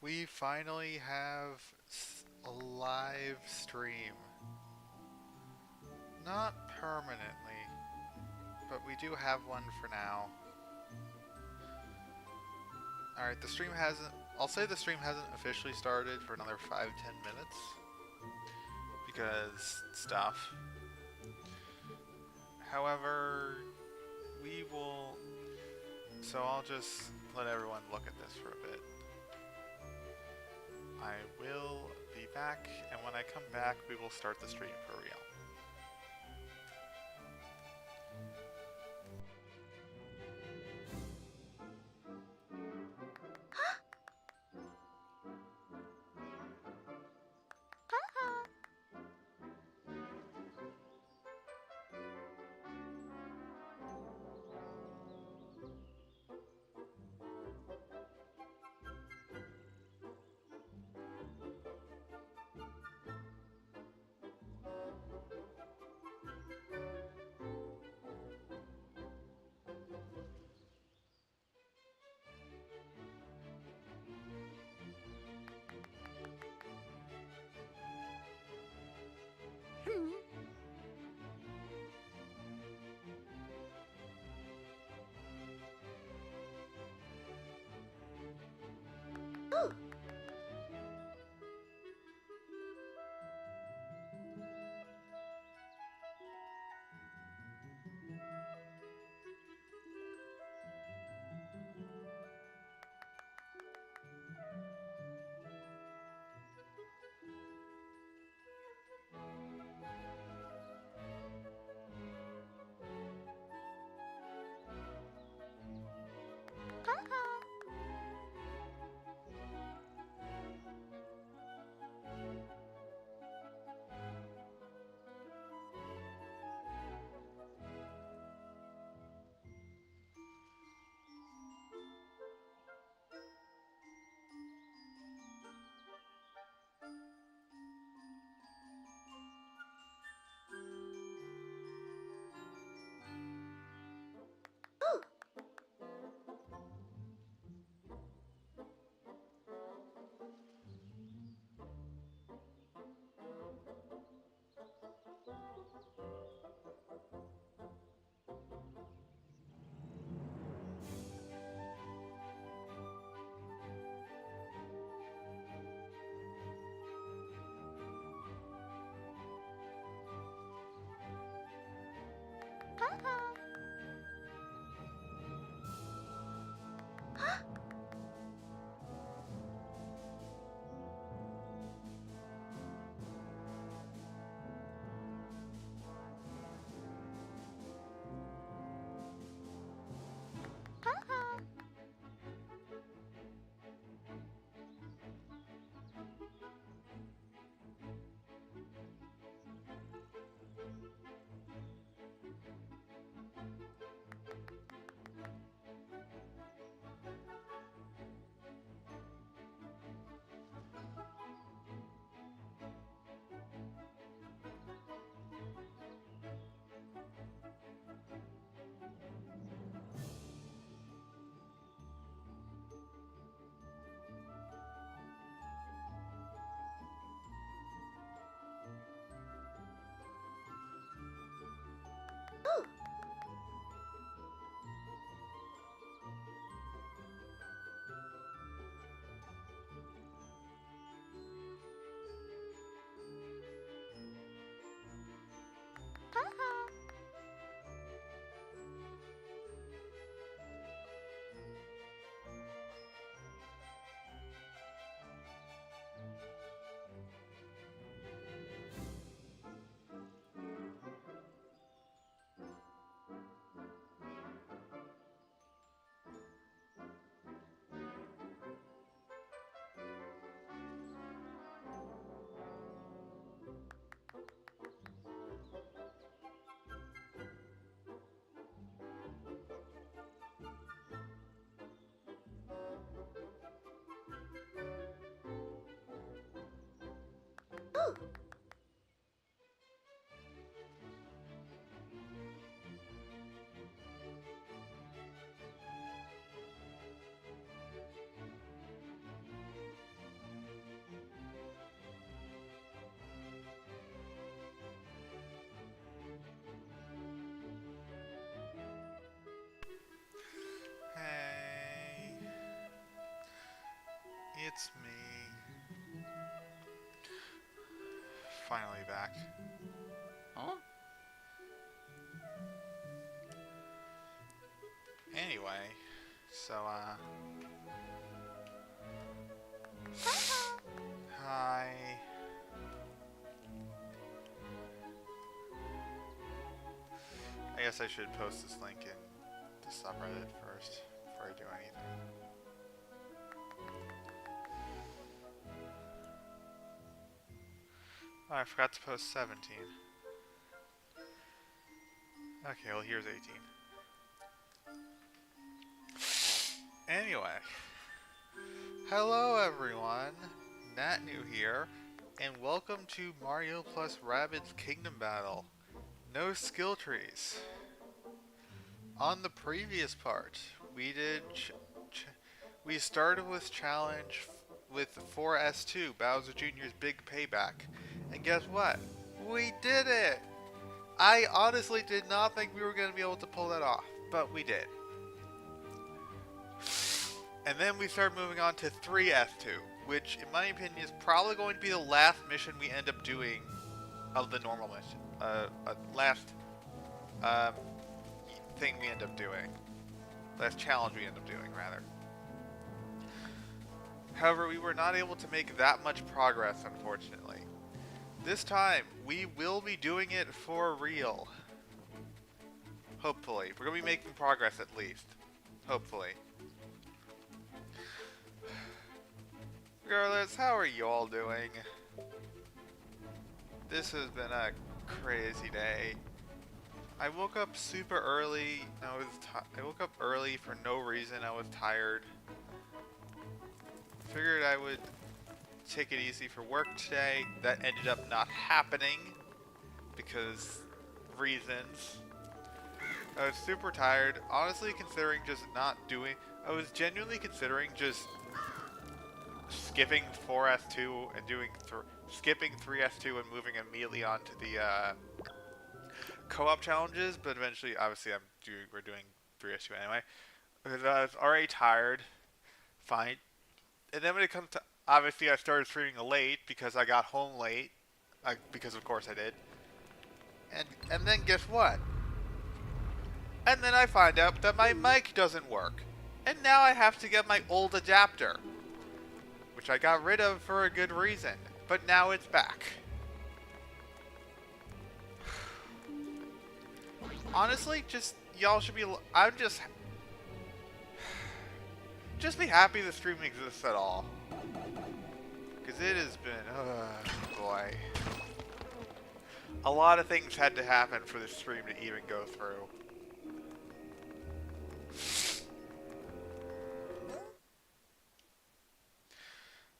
We finally have a live stream. Not permanently, but we do have one for now. Alright, the stream hasn't... I'll say the stream hasn't officially started for another 5-10 minutes. Because stuff. However, we will... So I'll just let everyone look at this for a bit. I will be back, and when I come back, we will start the stream for real. finally back. Huh? Anyway, so, hi. I guess I should post this link in the subreddit first before I do anything. Oh, I forgot to post 17. Okay, well here's 18. Anyway, hello everyone, Nat New here, and welcome to Mario plus Rabbids Kingdom Battle. No skill trees. On the previous part, we did we started with challenge with 4S2, Bowser Jr.'s Big Payback, and guess what? We did it! I honestly did not think we were going to be able to pull that off, but we did. And then we started moving on to 3S2, which in my opinion is probably going to be the last mission we end up doing of the normal mission. Last thing we end up doing. Last challenge we end up doing, rather. However, we were not able to make that much progress, unfortunately. This time, we will be doing it for real. Hopefully. We're going to be making progress at least. Hopefully. Regardless, how are you all doing? This has been a crazy day. I woke up super early. I woke up early for no reason. I was tired. Figured I would take it easy for work today. That ended up not happening because reasons. I was super tired. Honestly, considering just not doing. I was genuinely considering just skipping 4S2 and doing skipping 3S2 and moving immediately on to the co-op challenges, but eventually, obviously, we're doing 3S2 anyway because I was already tired. Fine. And then when it comes to, obviously I started streaming late because I got home late, because of course I did. And then guess what? And then I find out that my mic doesn't work. And now I have to get my old adapter, which I got rid of for a good reason, but now it's back. Honestly, y'all should be, just be happy the stream exists at all. Because it has been, boy. A lot of things had to happen for this stream to even go through.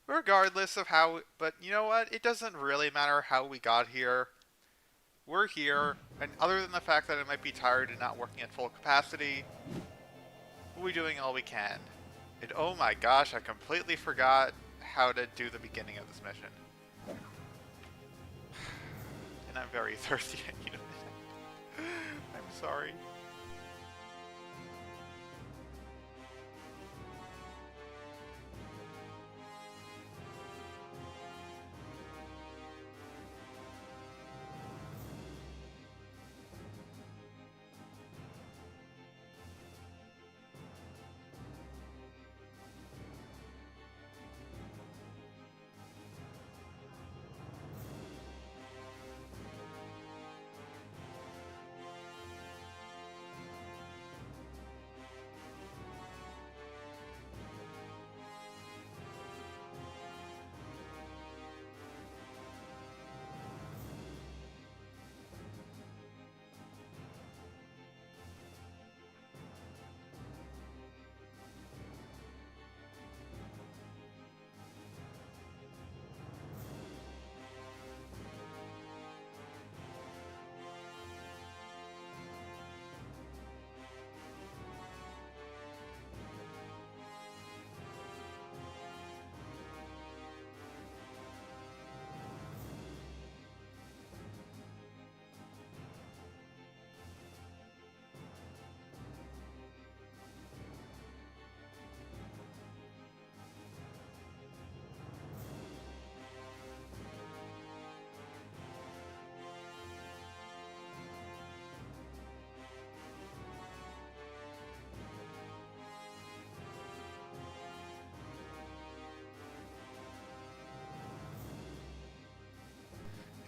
Regardless of how, but you know what? It doesn't really matter how we got here. We're here, and other than the fact that I might be tired and not working at full capacity, we're doing all we can. And oh my gosh, I completely forgot how to do the beginning of this mission. And I'm very thirsty, you know. I'm sorry.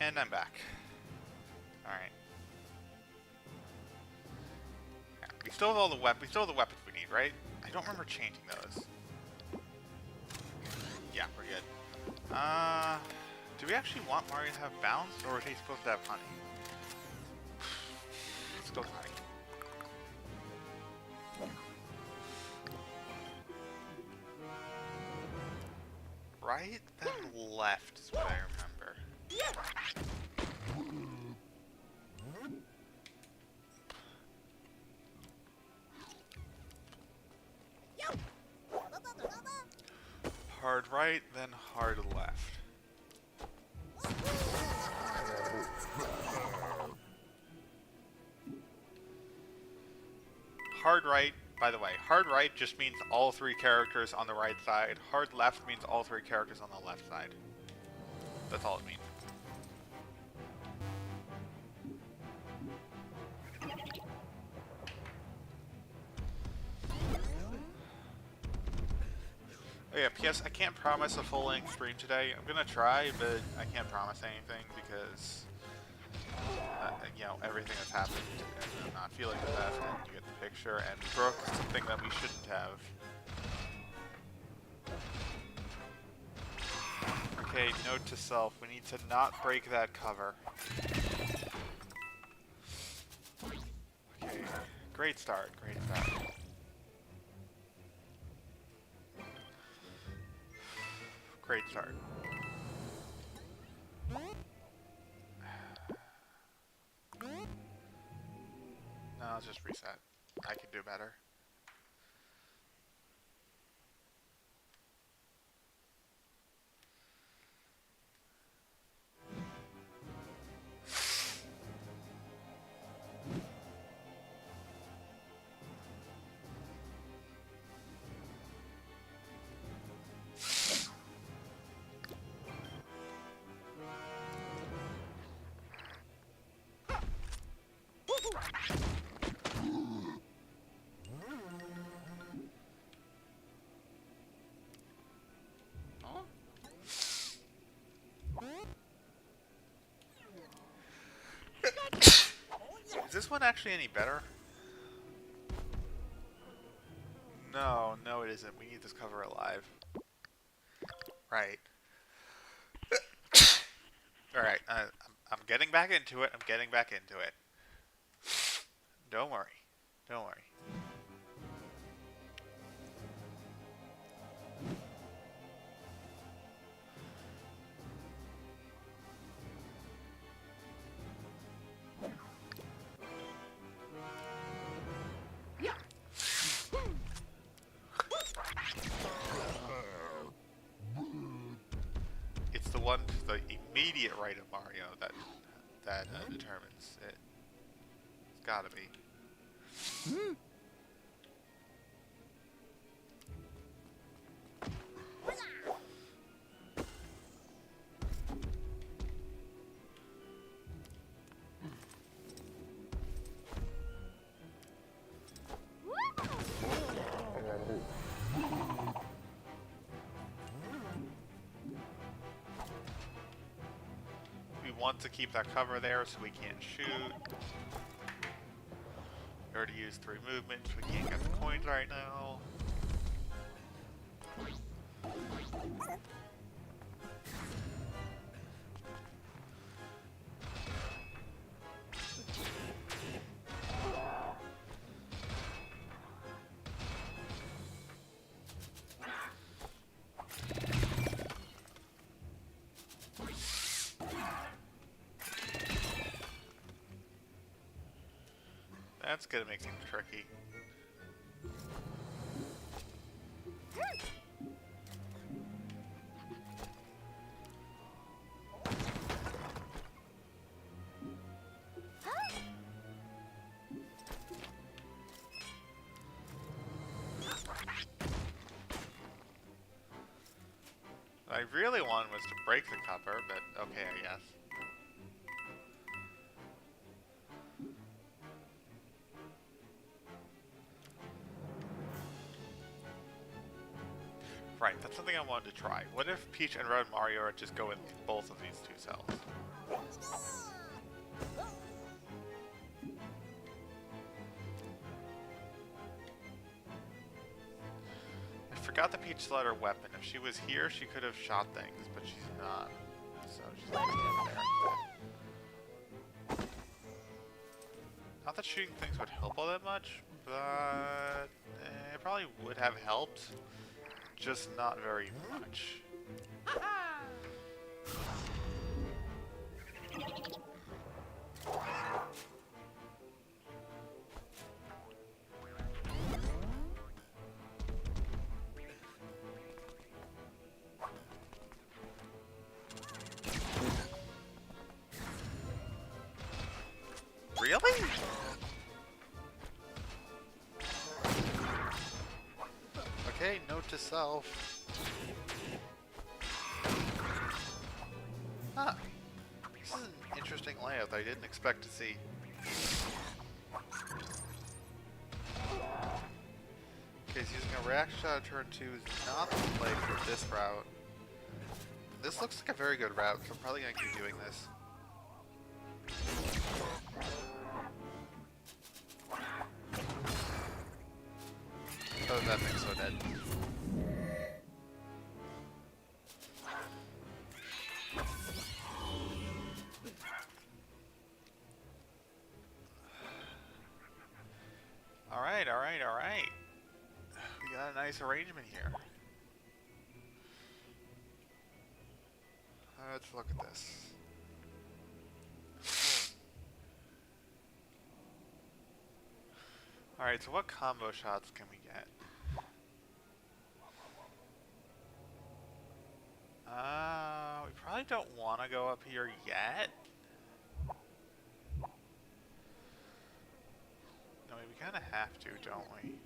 And I'm back. Alright. Yeah, we still have all the weapons. We still have the weapons we need, right? I don't remember changing those. Yeah, we're good. Do we actually want Mario to have bounce, or is he supposed to have honey? Let's go with honey. Right, then left is what I remember. Hard right, then hard left. Hard right, by the way, hard right just means all three characters on the right side. Hard left means all three characters on the left side. That's all it means. Oh yeah, P.S. I can't promise a full-length stream today. I'm gonna try, but I can't promise anything because, you know, everything that's happened and I'm not feeling the best, and you get the picture, and we broke something that we shouldn't have. Okay, note to self, we need to not break that cover. Okay, great start, great start. Great start. No, let's just reset. I can do better. Is this one actually any better? No, no it isn't. We need this cover alive. Right. Alright, I'm getting back into it. I'm getting back into it. Don't worry. Don't worry. It's the one to the immediate right of Mario that determines it. It's gotta be. We want to keep that cover there so we can't shoot. We already used 3 movements. We can't get the coins right now. That's gonna make things tricky. What I really wanted was to break the cover, but okay, I guess. Right, that's something I wanted to try. What if Peach and Red Mario are just go in both of these two cells? I forgot that Peach still had her weapon. If she was here, she could have shot things, but she's not. So she's not standing there. Not that shooting things would help all that much, but it probably would have helped. Just not very much. Really? Okay, note to self. Huh. This is an interesting layout that I didn't expect to see. Okay, so using a reaction shot of turn 2 is not the play for this route. This looks like a very good route, so I'm probably going to keep doing this. Oh, that thing's so dead. Alright, alright, alright. We got a nice arrangement here. Let's look at this. Alright, so what combo shots can we get? We probably don't want to go up here yet. No, we kind of have to, don't we?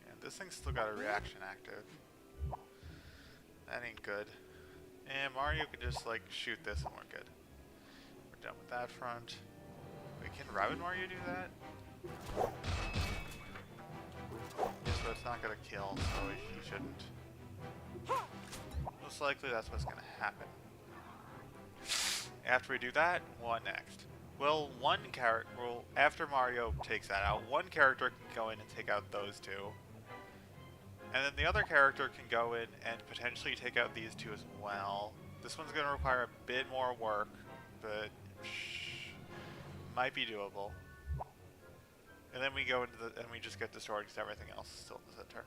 And this thing's still got a reaction active. That ain't good. And Mario could just, like, shoot this and we're good. We're done with that front. Wait, can Rabbid Mario do that? Yes, but it's not gonna kill, so he shouldn't. Most likely that's what's gonna happen. After we do that, what next? Well, one character, after Mario takes that out, one character can go in and take out those two. And then the other character can go in and potentially take out these two as well. This one's going to require a bit more work, but might be doable. And then we go into the, and we just get destroyed because everything else is still in the center.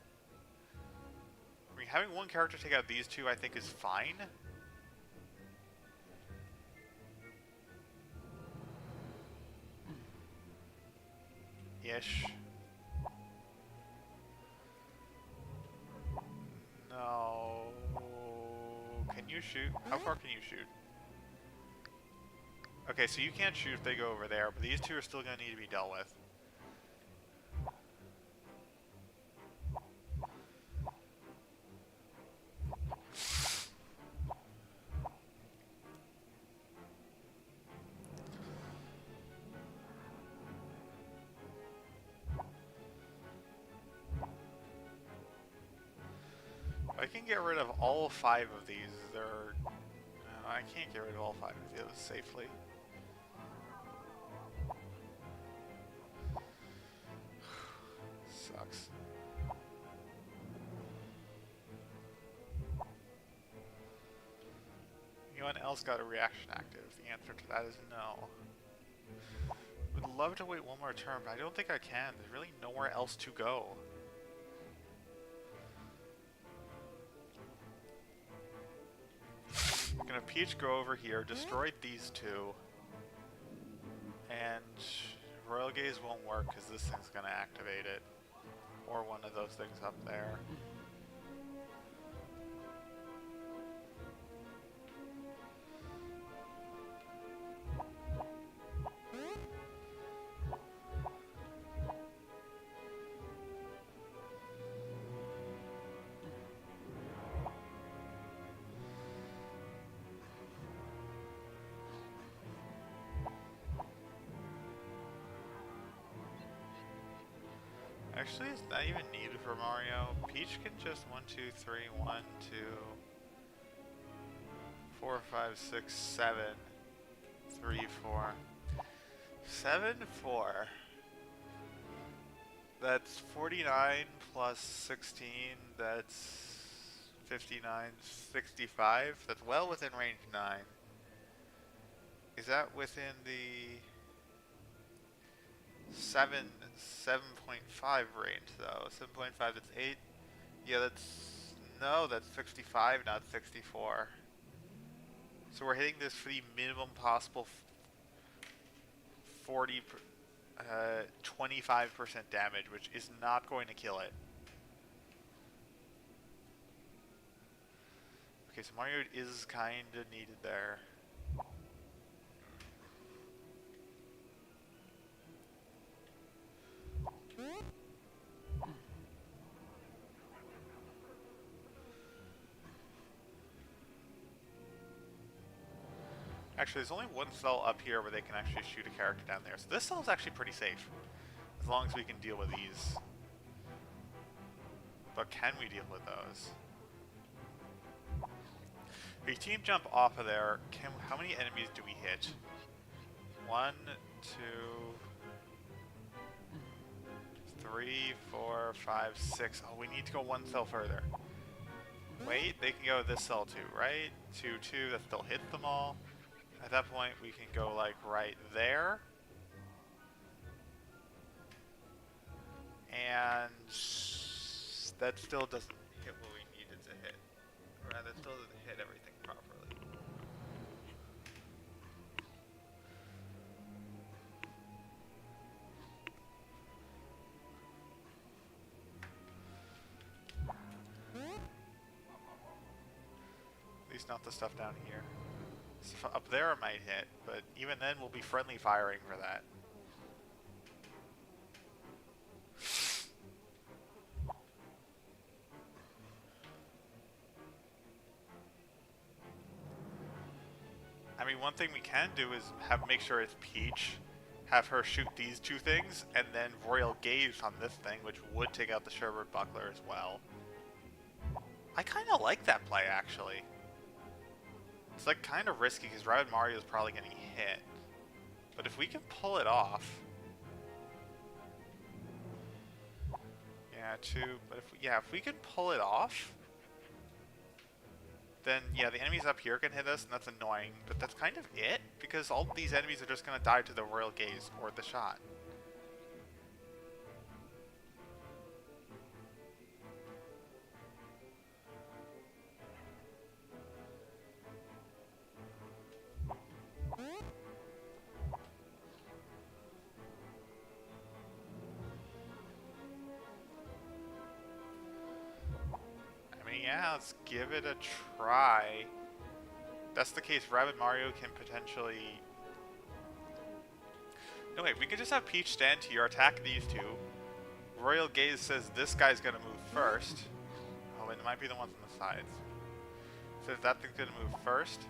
I mean, having one character take out these two, I think, is fine. Ish. No. Can you shoot? How far can you shoot? Okay, so you can't shoot if they go over there, but these two are still going to need to be dealt with. I can get rid of all 5 of these. I can't get rid of all 5 of these safely. Sucks. Anyone else got a reaction active? The answer to that is no. Would love to wait one more turn, but I don't think I can. There's really nowhere else to go. I'm gonna Peach go over here, destroy these two, and Royal Gaze won't work because this thing's gonna activate it, or one of those things up there. Actually, it's not even needed for Mario. Peach can just 1, 2, 3, 1, 2, 4, 5, 6, 7, 3, 4. 7, 4. That's 49 plus 16, that's 59, 65. That's well within range 9. Is that within the 7.5 range though? 7.5, that's 8. Yeah, that's 65, not 64. So we're hitting this for the minimum possible 25% damage, which is not going to kill it. Okay, so Mario is kind of needed there. Actually, there's only one cell up here where they can actually shoot a character down there. So this cell is actually pretty safe, as long as we can deal with these. But can we deal with those? If you team jump off of there, how many enemies do we hit? 1, 2, 3, 4, 5, 6. Oh, we need to go one cell further. Wait, they can go this cell too, right? 2, 2, that still hits them all. At that point, we can go like right there. And that still doesn't hit what we needed to hit. Or rather, still doesn't hit everything properly. At least not the stuff down here. So up there it might hit, but even then we'll be friendly firing for that. I mean, one thing we can do is make sure it's Peach, have her shoot these two things, and then Royal Gaze on this thing, which would take out the Sherbert Buckler as well. I kind of like that play, actually. It's like kind of risky because Rabbid Mario is probably getting hit, but if we can pull it off, but if we can pull it off, then yeah, the enemies up here can hit us, and that's annoying. But that's kind of it, because all these enemies are just gonna die to the Royal Gaze or the shot. Yeah, let's give it a try. That's the case, Rabbid Mario can potentially... No, wait, we could just have Peach stand here, attack these two. Royal Gaze says this guy's gonna move first. Oh, it might be the ones on the sides. Says that thing's gonna move first.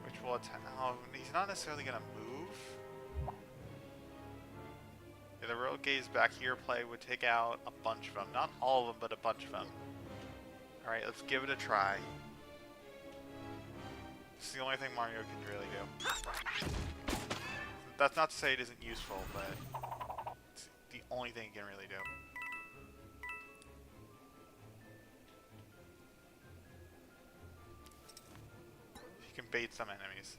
Which will attack... Oh, he's not necessarily gonna move. Yeah, the Royal Gaze back here play would take out a bunch of them. Not all of them, but a bunch of them. Alright, let's give it a try. This is the only thing Mario can really do. That's not to say it isn't useful, but it's the only thing he can really do. He can bait some enemies.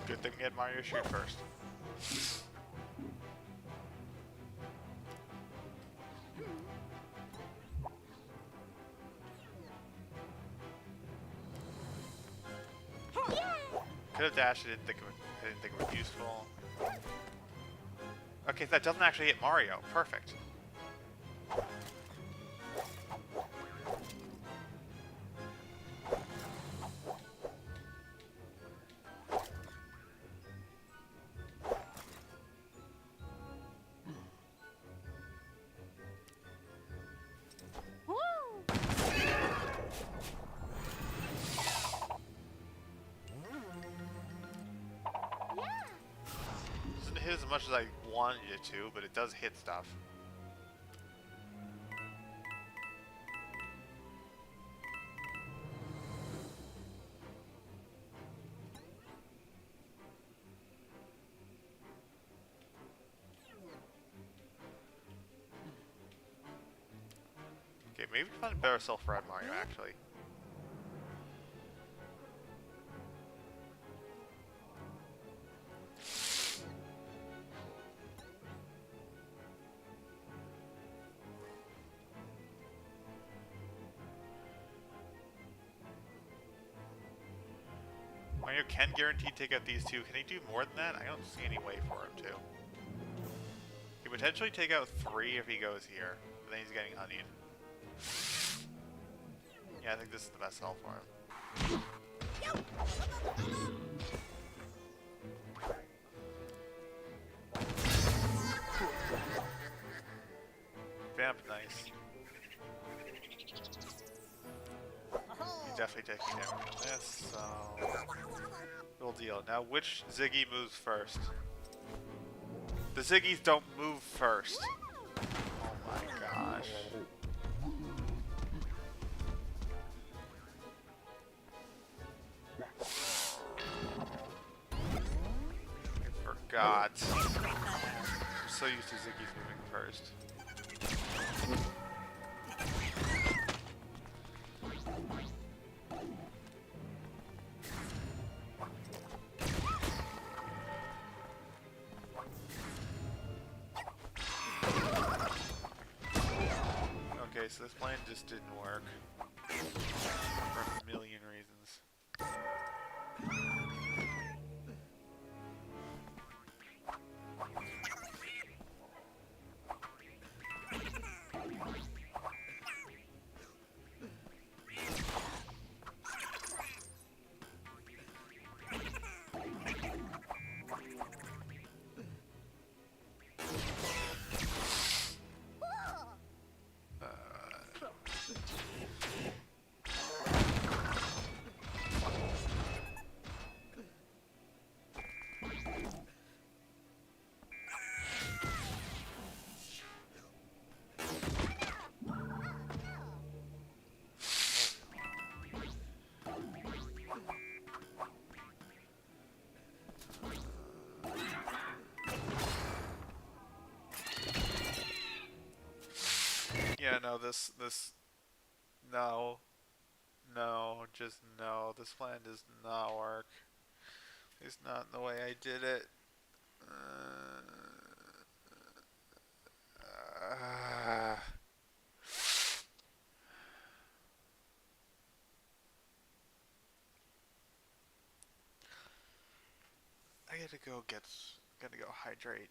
Good thing we had Mario shoot first. could have dashed. I didn't think it was useful. Okay, so that doesn't actually hit Mario. Perfect. Doesn't hit as much as I wanted it to, but it does hit stuff. Okay, maybe find a better self-ride Mario, actually. Mario can guaranteed take out these two. Can he do more than that? I don't see any way for him to. He could potentially take out 3 if he goes here, but then he's getting honeyed. Yeah, I think this is the best health for him. Vamp, nice. He's definitely taking damage from this, so... Real deal. Now, which Ziggy moves first? The Ziggies don't move first. Oh my gosh. I forgot. I'm so used to Ziggies moving first. Okay, so this plan just didn't work. For a million reasons. Yeah, no, just no, this plan does not work. It's not the way I did it. I gotta go hydrate.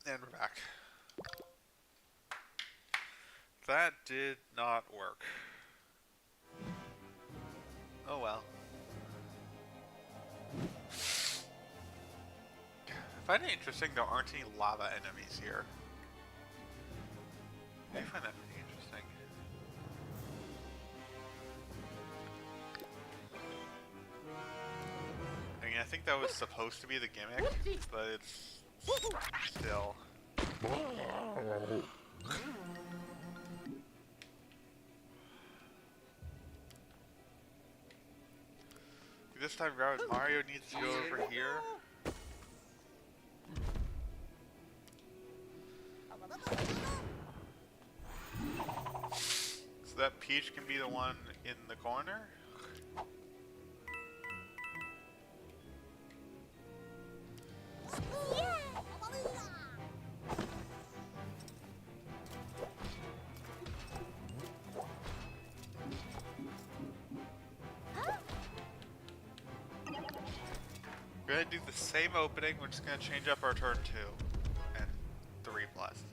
And we're back. That did not work. Oh well. I find it interesting there aren't any lava enemies here. I find that pretty interesting. I mean, I think that was supposed to be the gimmick, but it's still. This time, Mario needs to go over here. So that Peach can be the one in the corner. We're gonna do the same opening, we're just gonna change up our turn 2 and 3 plus.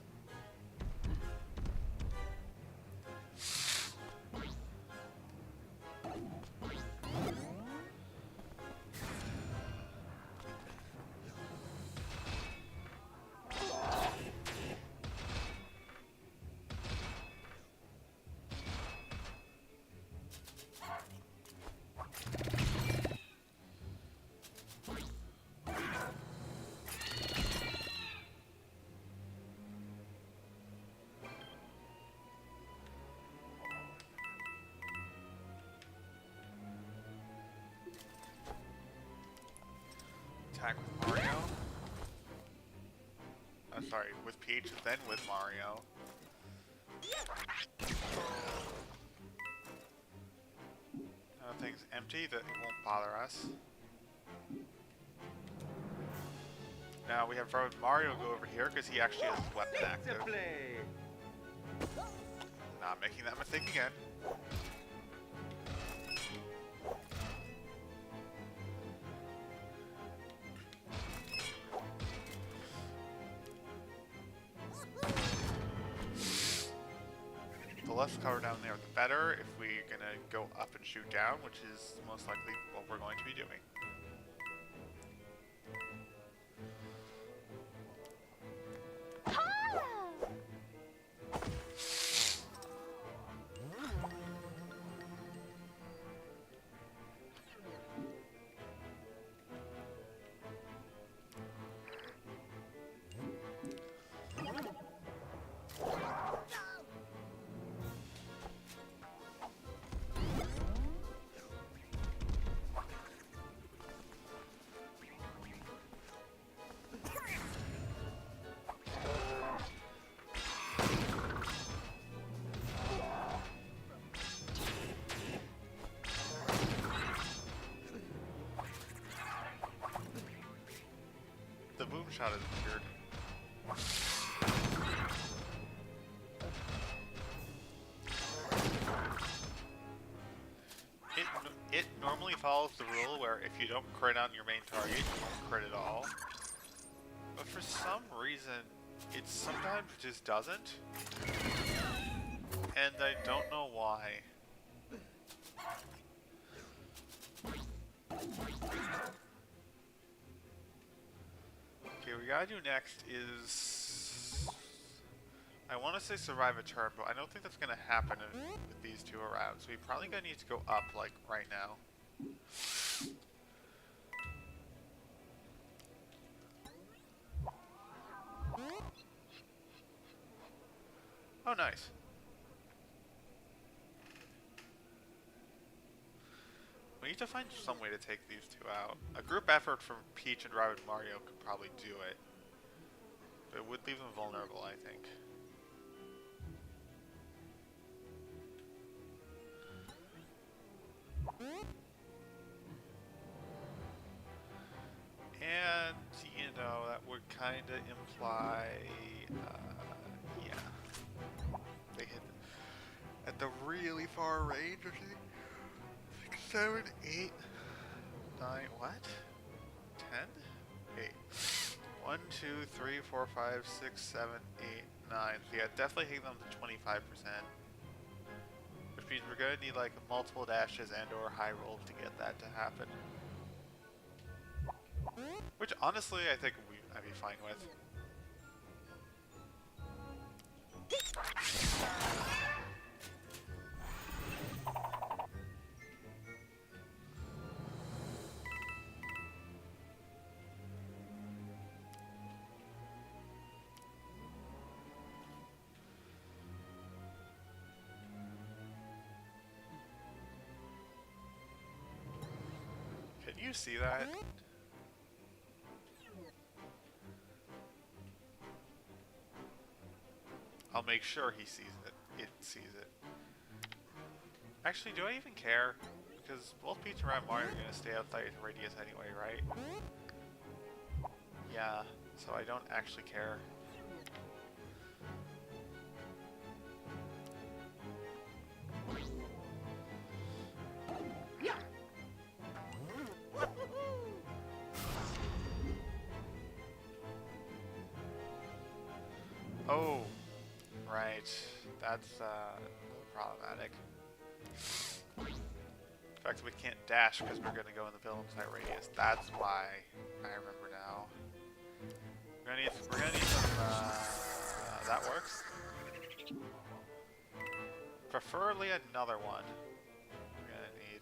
Attack with Mario. Sorry, with Peach, then with Mario. Thing's empty, that it won't bother us. Now we have Mario go over here because he actually has his weapon active. Not making that mistake again. The less cover down there, the better. If we're gonna go up and shoot down, which is most likely what we're going to be doing. The boom shot is weird. It normally follows the rule where if you don't crit on your main target, you won't crit at all. But for some reason, it sometimes just doesn't. And I don't know why. Okay, what we gotta do next is... I want to say survive a turn, but I don't think that's gonna happen with these two around. So we probably gonna need to go up, like, right now. Oh, nice. We need to find some way to take these two out. A group effort from Peach and Rabbit Mario could probably do it. But it would leave them vulnerable, I think. And, you know, that would kind of imply, yeah. They hit at the really far range, I think. 6, 7, 8, 9, what? 10? 8. 1, 2, 3, 4, 5, 6, 7, 8, 9. So yeah, definitely hitting them to 25%. Which means we're going to need like multiple dashes and or high rolls to get that to happen. Which honestly I think I'd be fine with. Can you see that? I'll make sure he sees it. It sees it. Actually, do I even care? Because both Peach and Red Mario are going to stay outside the radius anyway, right? Yeah, so I don't actually care. Oh, right. That's problematic. In fact, we can't dash because we're going to go in the villain side radius. That's why I remember now. We're gonna need some. That works. Preferably another one. We're gonna need.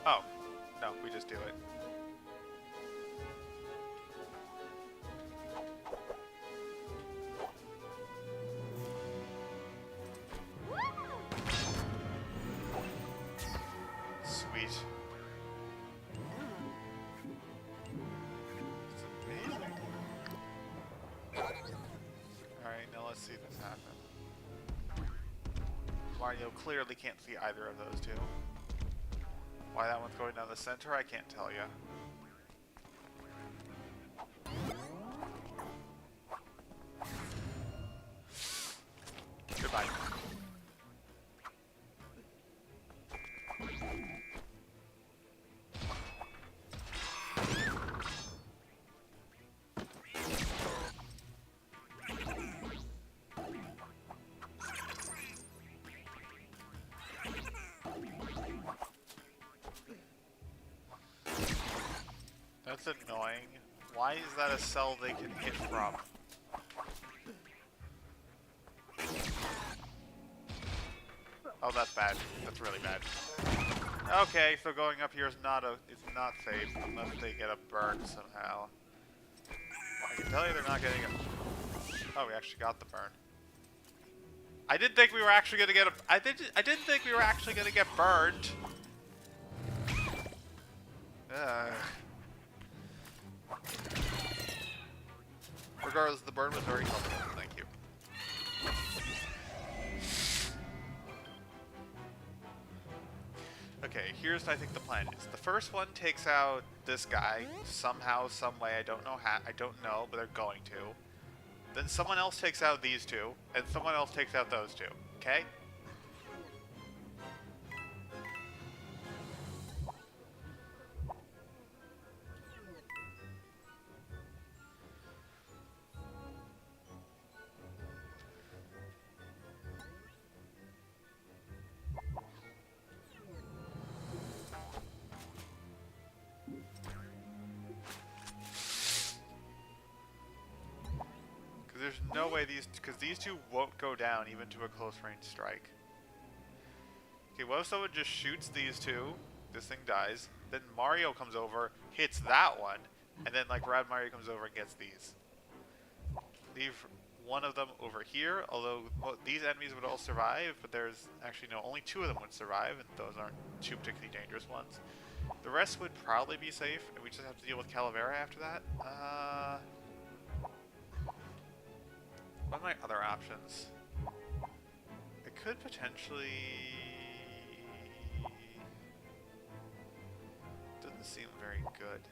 Oh, no, we just do it. Sweet. It's amazing. Alright, now let's see this happen. Mario clearly can't see either of those two. Why that one's going down the center, I can't tell you. Goodbye. That's annoying. Why is that a cell they can hit from? Oh, that's bad. That's really bad. Okay, so going up here is not safe unless they get a burn somehow. I can tell you they're not getting a. Oh, we actually got the burn. I didn't think we were actually gonna get a. I didn't think we were actually gonna get burned. Regardless, the burn was very helpful. Thank you. Okay, here's I think the plan is. The first one takes out this guy somehow, some way. I don't know how. I don't know, but they're going to. Then someone else takes out these two, and someone else takes out those two. Okay? There's no way because these two won't go down even to a close range strike. Okay, what if someone just shoots these two, this thing dies, then Mario comes over, hits that one, and then like Rad Mario comes over and gets these. Leave one of them over here, although these enemies would all survive, but there's actually no, only two of them would survive, and those aren't two particularly dangerous ones. The rest would probably be safe, and we just have to deal with Calavera after that. What are my other options? I could potentially... Doesn't seem very good.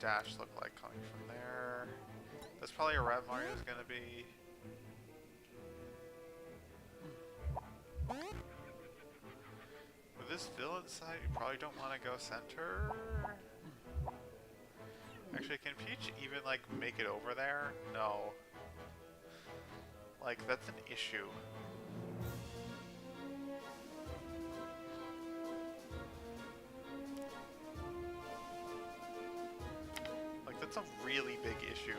dash look like coming from there? That's probably where Red Mario is gonna be. With this villain side, you probably don't want to go center. Actually, can Peach even, like, make it over there? No. Like, that's an issue. Like, that's a really big issue.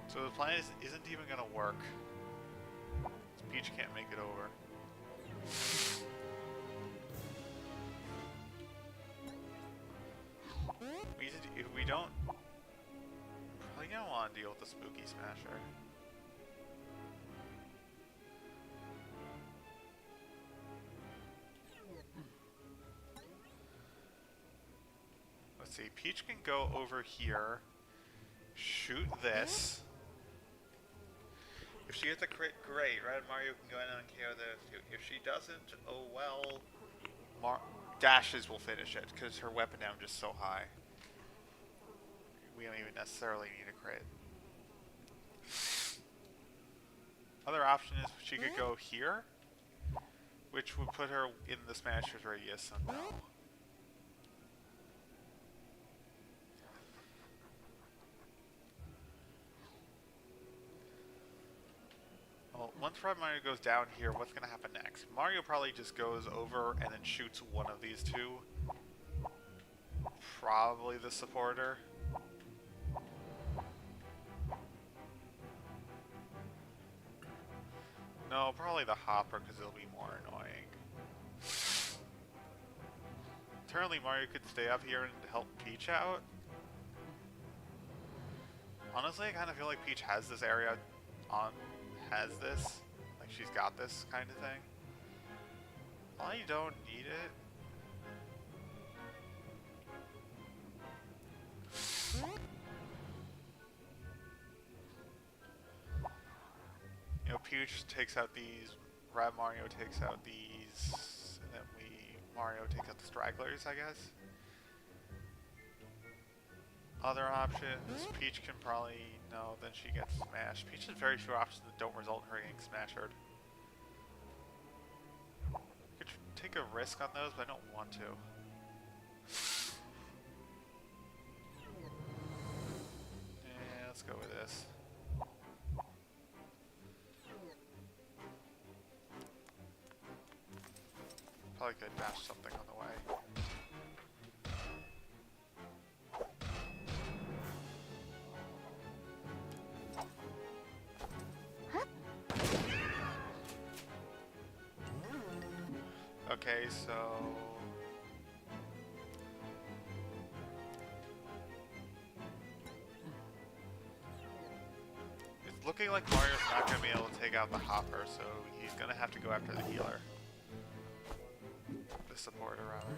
So the plan isn't even gonna work. Peach can't make it over. If we don't, probably gonna want to deal with the Spooky Smasher. Let's see. Peach can go over here, shoot this. If she gets a crit, great. Red Mario can go in and KO those two. If she doesn't, oh well. Dashes will finish it because her weapon damage is so high. We don't even necessarily need a crit. Other option is she could go here, which would put her in the Smasher's radius, so no. Well, once Red Mario goes down here, what's going to happen next? Mario probably just goes over and then shoots one of these two. Probably the supporter. No, probably the hopper because it'll be more annoying. Apparently Mario could stay up here and help Peach out. Honestly, I kind of feel like Peach has this area has this. Like she's got this kind of thing. Well, you don't need it. You know, Peach takes out these, Red Mario takes out these, and then Mario takes out the stragglers, I guess. Other options, Peach can probably, no, then she gets smashed. Peach has very few options that don't result in her getting smashed. Could take a risk on those, but I don't want to. Yeah, let's go with this. Probably could dash something on the way. Okay, so it's looking like Mario's not going to be able to take out the hopper, so he's going to have to go after the healer. The supporter, rather.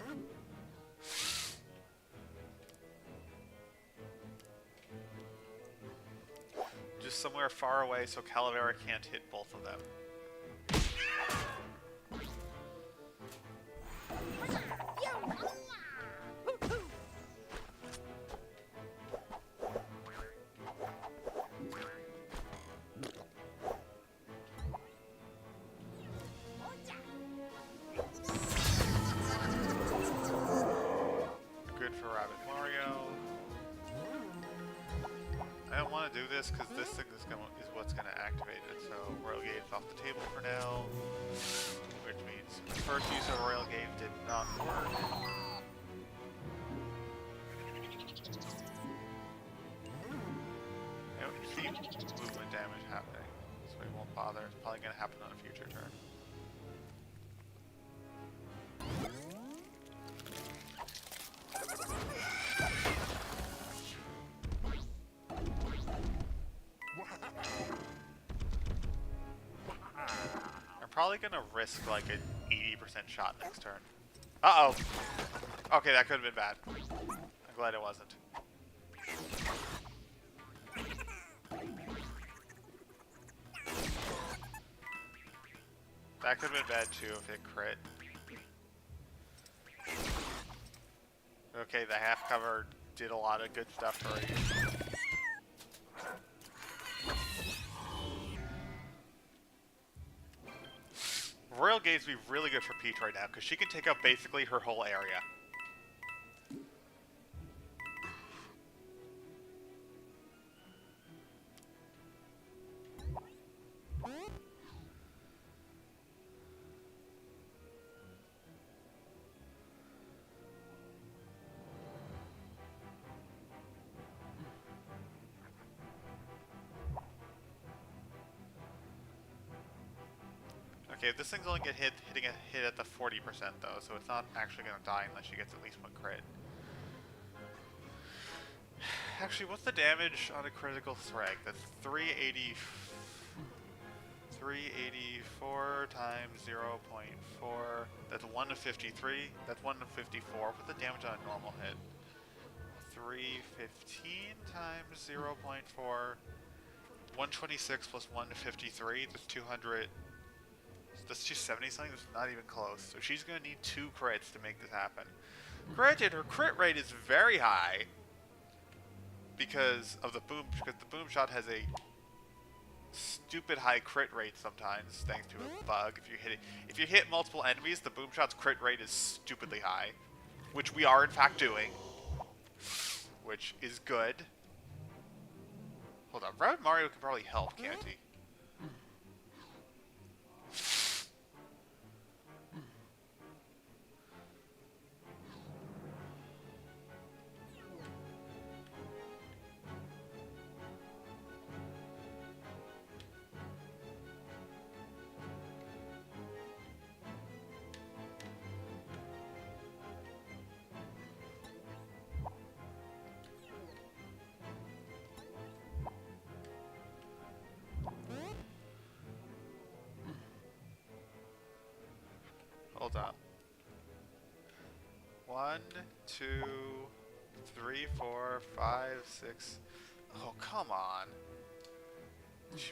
Just somewhere far away so Calavera can't hit both of them. Good for Rabbit Mario. I don't want to do this because this thing is what's going to activate it. So Royal Gate is off the table for now, which means the first use of Royal Gate did not work. I don't see movement damage happening, so we won't bother. It's probably going to happen on a future turn. Probably gonna risk like an 80% shot next turn. Uh-oh. Okay, that could have been bad. I'm glad it wasn't. That could have been bad too if it crit. Okay, the half cover did a lot of good stuff for you. Royal Gaze would be really good for Peach right now, because she can take up basically her whole area. Okay, this thing's only hitting a hit at the 40% though, so it's not actually going to die unless she gets at least one crit. Actually, what's the damage on a critical strike? That's 384 times 0.4. That's 1 to 53. That's 1 to 54. What's the damage on a normal hit? 315 times 0.4. 126 plus 1 to 53. That's 200. That's 270 something. That's not even close. So she's going to need 2 crits to make this happen. Granted, her crit rate is very high because the boom shot has a stupid high crit rate sometimes, thanks to a bug. If you hit multiple enemies, the boom shot's crit rate is stupidly high, which we are in fact doing, which is good. Hold on, Red Mario can probably help, can't he? Hold on. 1, 2, 3, 4, 5, 6. Oh, come on.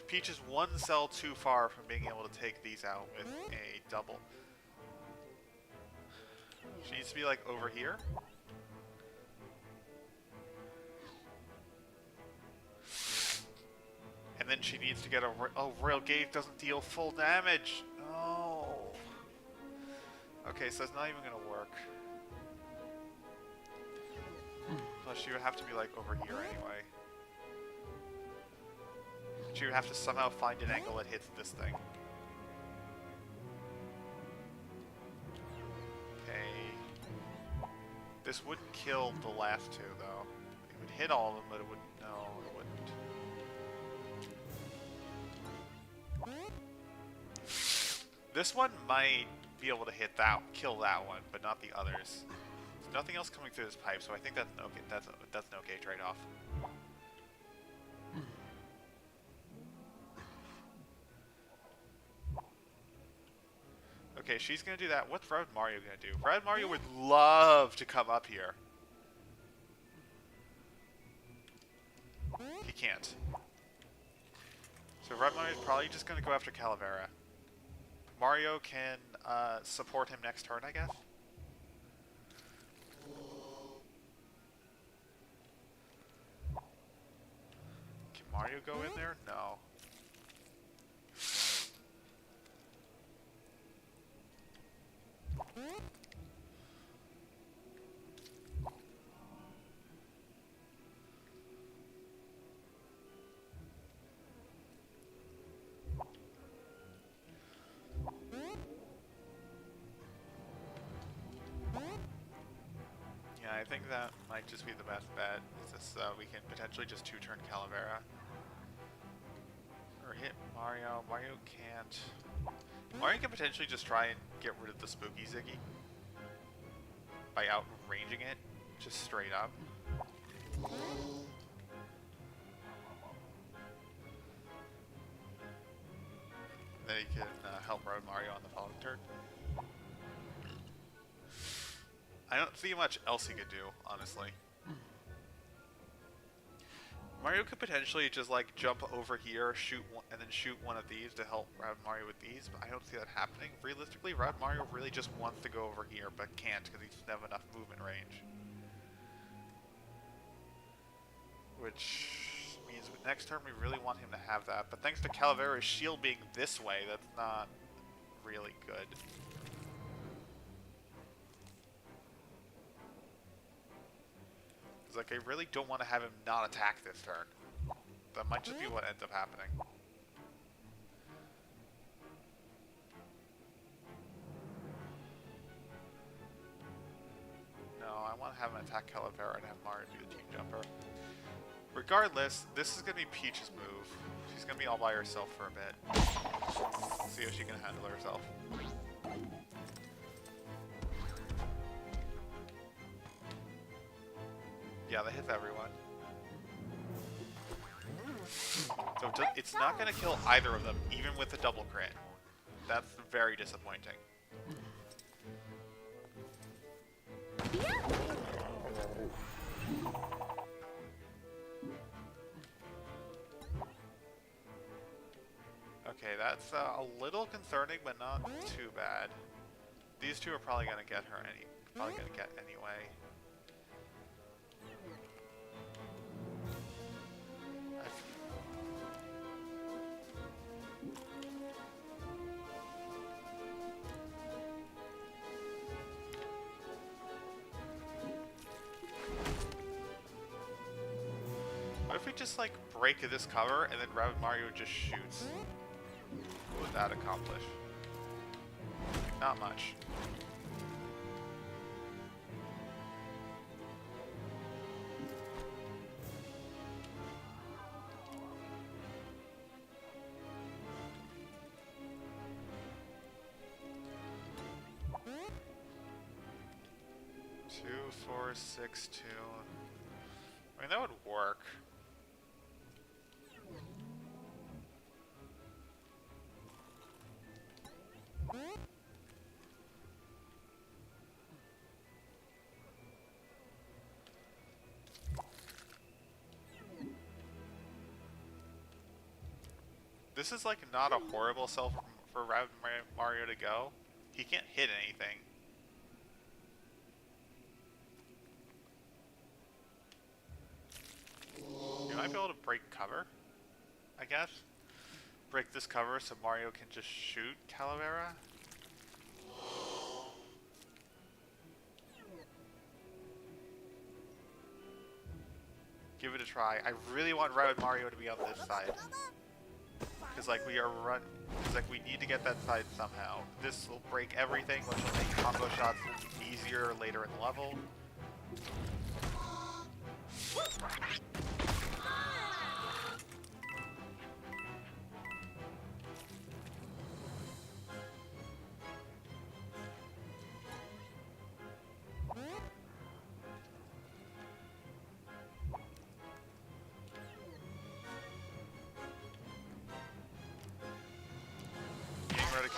Peach is 1 cell too far from being able to take these out with a double. She needs to be like over here. And then she needs to get a... Oh, Royal Gaze doesn't deal full damage. No. Okay, so it's not even gonna work. Plus, she would have to be like over here anyway. She would have to somehow find an angle that hits this thing. Okay. This wouldn't kill the last 2 though. It would hit all of them, but it wouldn't. No, it wouldn't. This one might be able to kill that one, but not the others. There's nothing else coming through this pipe, so I think that's okay. That's an okay trade-off. Okay, she's gonna do that. What's Red Mario gonna do? Red Mario would love to come up here. He can't. So Red Mario's probably just gonna go after Calavera. Mario can support him next turn, I guess. Can Mario go in there? No. Yeah, I think that might just be the best bet. Is we can potentially just 2-turn Calavera. Or hit Mario. Mario can't. Mario can potentially just try and get rid of the Spooky Ziggy by outranging it, just straight up. Then he can help Road Mario on the following turn. I don't see much else he could do, honestly. Mario could potentially just like jump over here, shoot one, and then shoot one of these to help Rabbid Mario with these, but I don't see that happening. Realistically, Rabbid Mario really just wants to go over here, but can't because he doesn't have enough movement range. Which means next turn we really want him to have that, but thanks to Calavera's shield being this way, that's not really good. Like, I really don't want to have him not attack this turn. That might just be what ends up happening. No, I want to have him attack Calavera and have Mario do the team jumper. Regardless, this is going to be Peach's move. She's going to be all by herself for a bit. See how she can handle herself. Yeah, that hits everyone. So it's not going to kill either of them, even with the double crit. That's very disappointing. Okay, that's a little concerning, but not too bad. These two are probably going to get her anyway. What if we just like break this cover and then Rabbid Mario just shoots? What would that accomplish? Not much. Two, 4, 6, 2. I mean, that would work. This is like not a horrible cell for Rabbid Mario to go. He can't hit anything. You might be able to break cover, I guess. Break this cover so Mario can just shoot Calavera. Give it a try. I really want Rabbid Mario to be on this side. Because like we need to get that side somehow. This will break everything, which will make combo shots easier later in the level.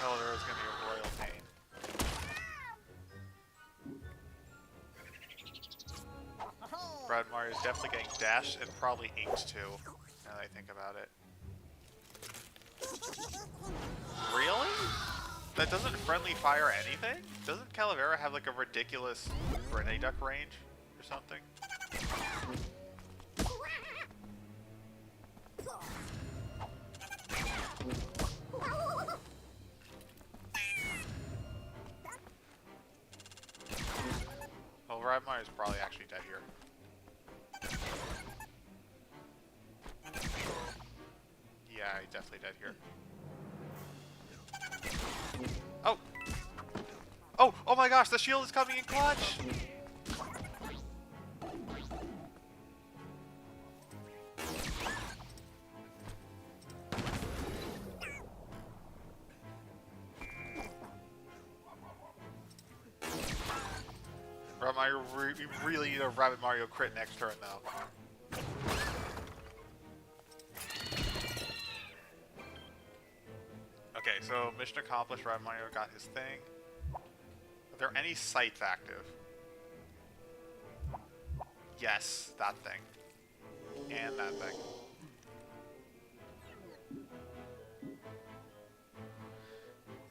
Calavera is going to be a royal pain. Brad Mario is definitely getting dashed and probably inked too, now that I think about it. Really? That doesn't friendly fire anything? Doesn't Calavera have like a ridiculous grenade duck range or something? Well, Rabbid Mario is probably actually dead here. Yeah, he's definitely dead here. Oh! Oh! Oh my gosh, the shield is coming in clutch! We really need a Rabbid Mario crit next turn, though. Okay, so mission accomplished. Rabbid Mario got his thing. Are there any sights active? Yes, that thing. And that thing.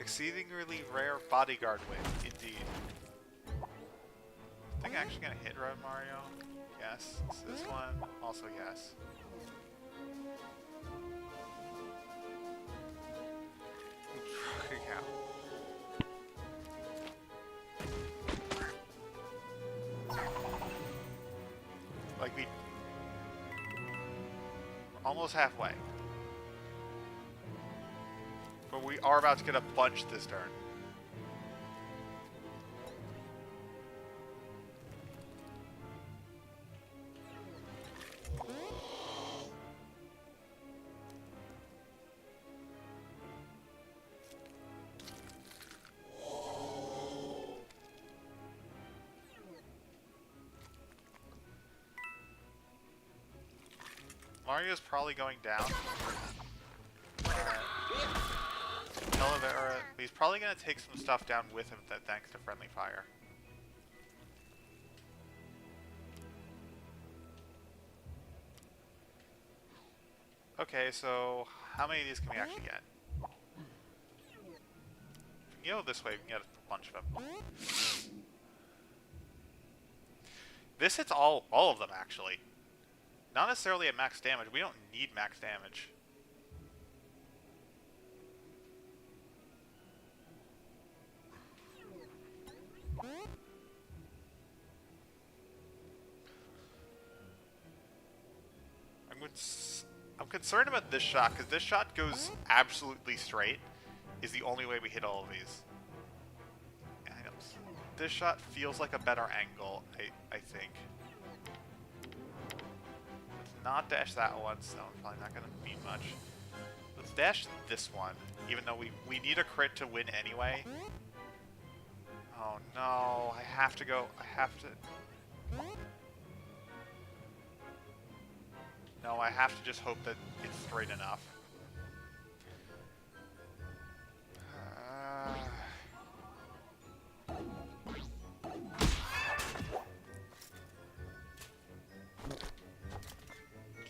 Exceedingly rare bodyguard win, indeed. I think I'm actually gonna hit Road Mario. Yes. It's this one. Also yes. Yeah. Like we're almost halfway. But we are about to get a bunch this turn. Mario's probably going down. Calavera, he's probably going to take some stuff down with him thanks to friendly fire. Okay, so how many of these can we actually get? If we go this way, we can get a bunch of them. This hits all of them, actually. Not necessarily at max damage. We don't need max damage. I'm concerned about this shot, because this shot goes absolutely straight. Is the only way we hit all of these. Items. This shot feels like a better angle, I think. Let's not dash that one, so I'm probably not going to mean much. Let's dash this one, even though we need a crit to win anyway. Oh no, I have to go, I have to... No, I have to just hope that it's straight enough.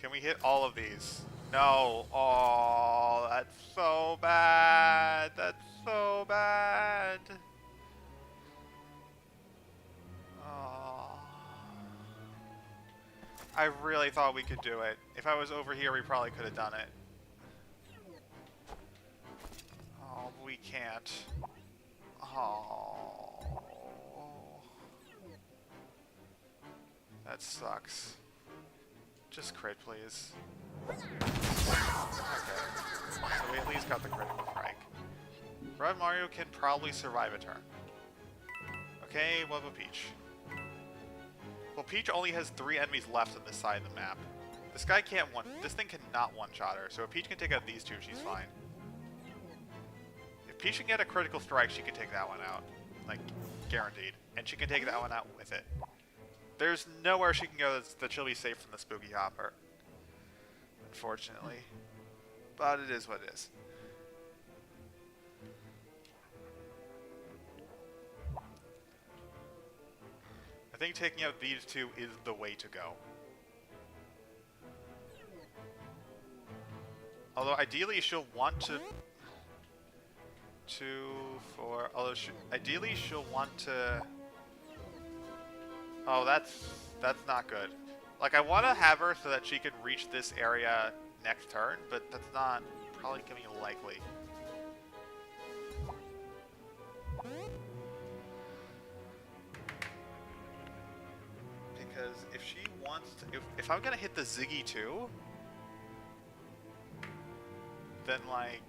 Can we hit all of these? No. Oh, that's so bad. That's so bad. I really thought we could do it. If I was over here, we probably could have done it. Oh, but we can't. Oh. That sucks. Just crit, please. Okay. So we at least got the critical strike. Red Mario can probably survive a turn. Okay, what about Peach? Well, Peach only has 3 enemies left on this side of the map. This guy can't this thing cannot one-shot her, so if Peach can take out these two, she's fine. If Peach can get a critical strike, she can take that one out. Like, guaranteed. And she can take that one out with it. There's nowhere she can go that she'll be safe from the Spooky Hopper. Unfortunately. But it is what it is. I think taking out these two is the way to go. Although ideally she'll want to... ideally she'll want to... Oh, that's not good. Like, I want to have her so that she can reach this area next turn, but that's not probably going to be likely. Because if she wants to... If I'm going to hit the Ziggy too, then, like...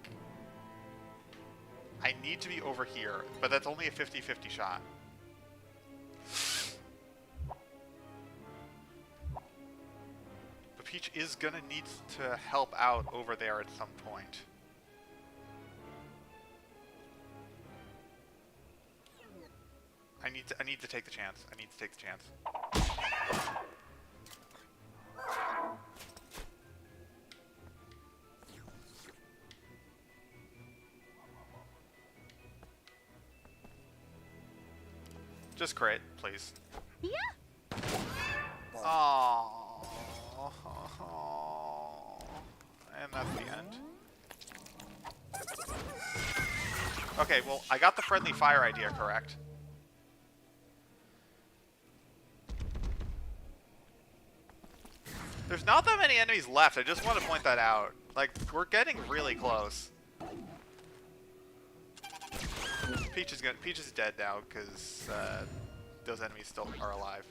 I need to be over here, but that's only a 50-50 shot. But Peach is going to need to help out over there at some point. I need to take the chance. I need to take the chance. Just crit, please. Yeah. Oh. Okay, well, I got the friendly fire idea correct. There's not that many enemies left. I just want to point that out. Like, we're getting really close. Peach is dead now because those enemies still are alive.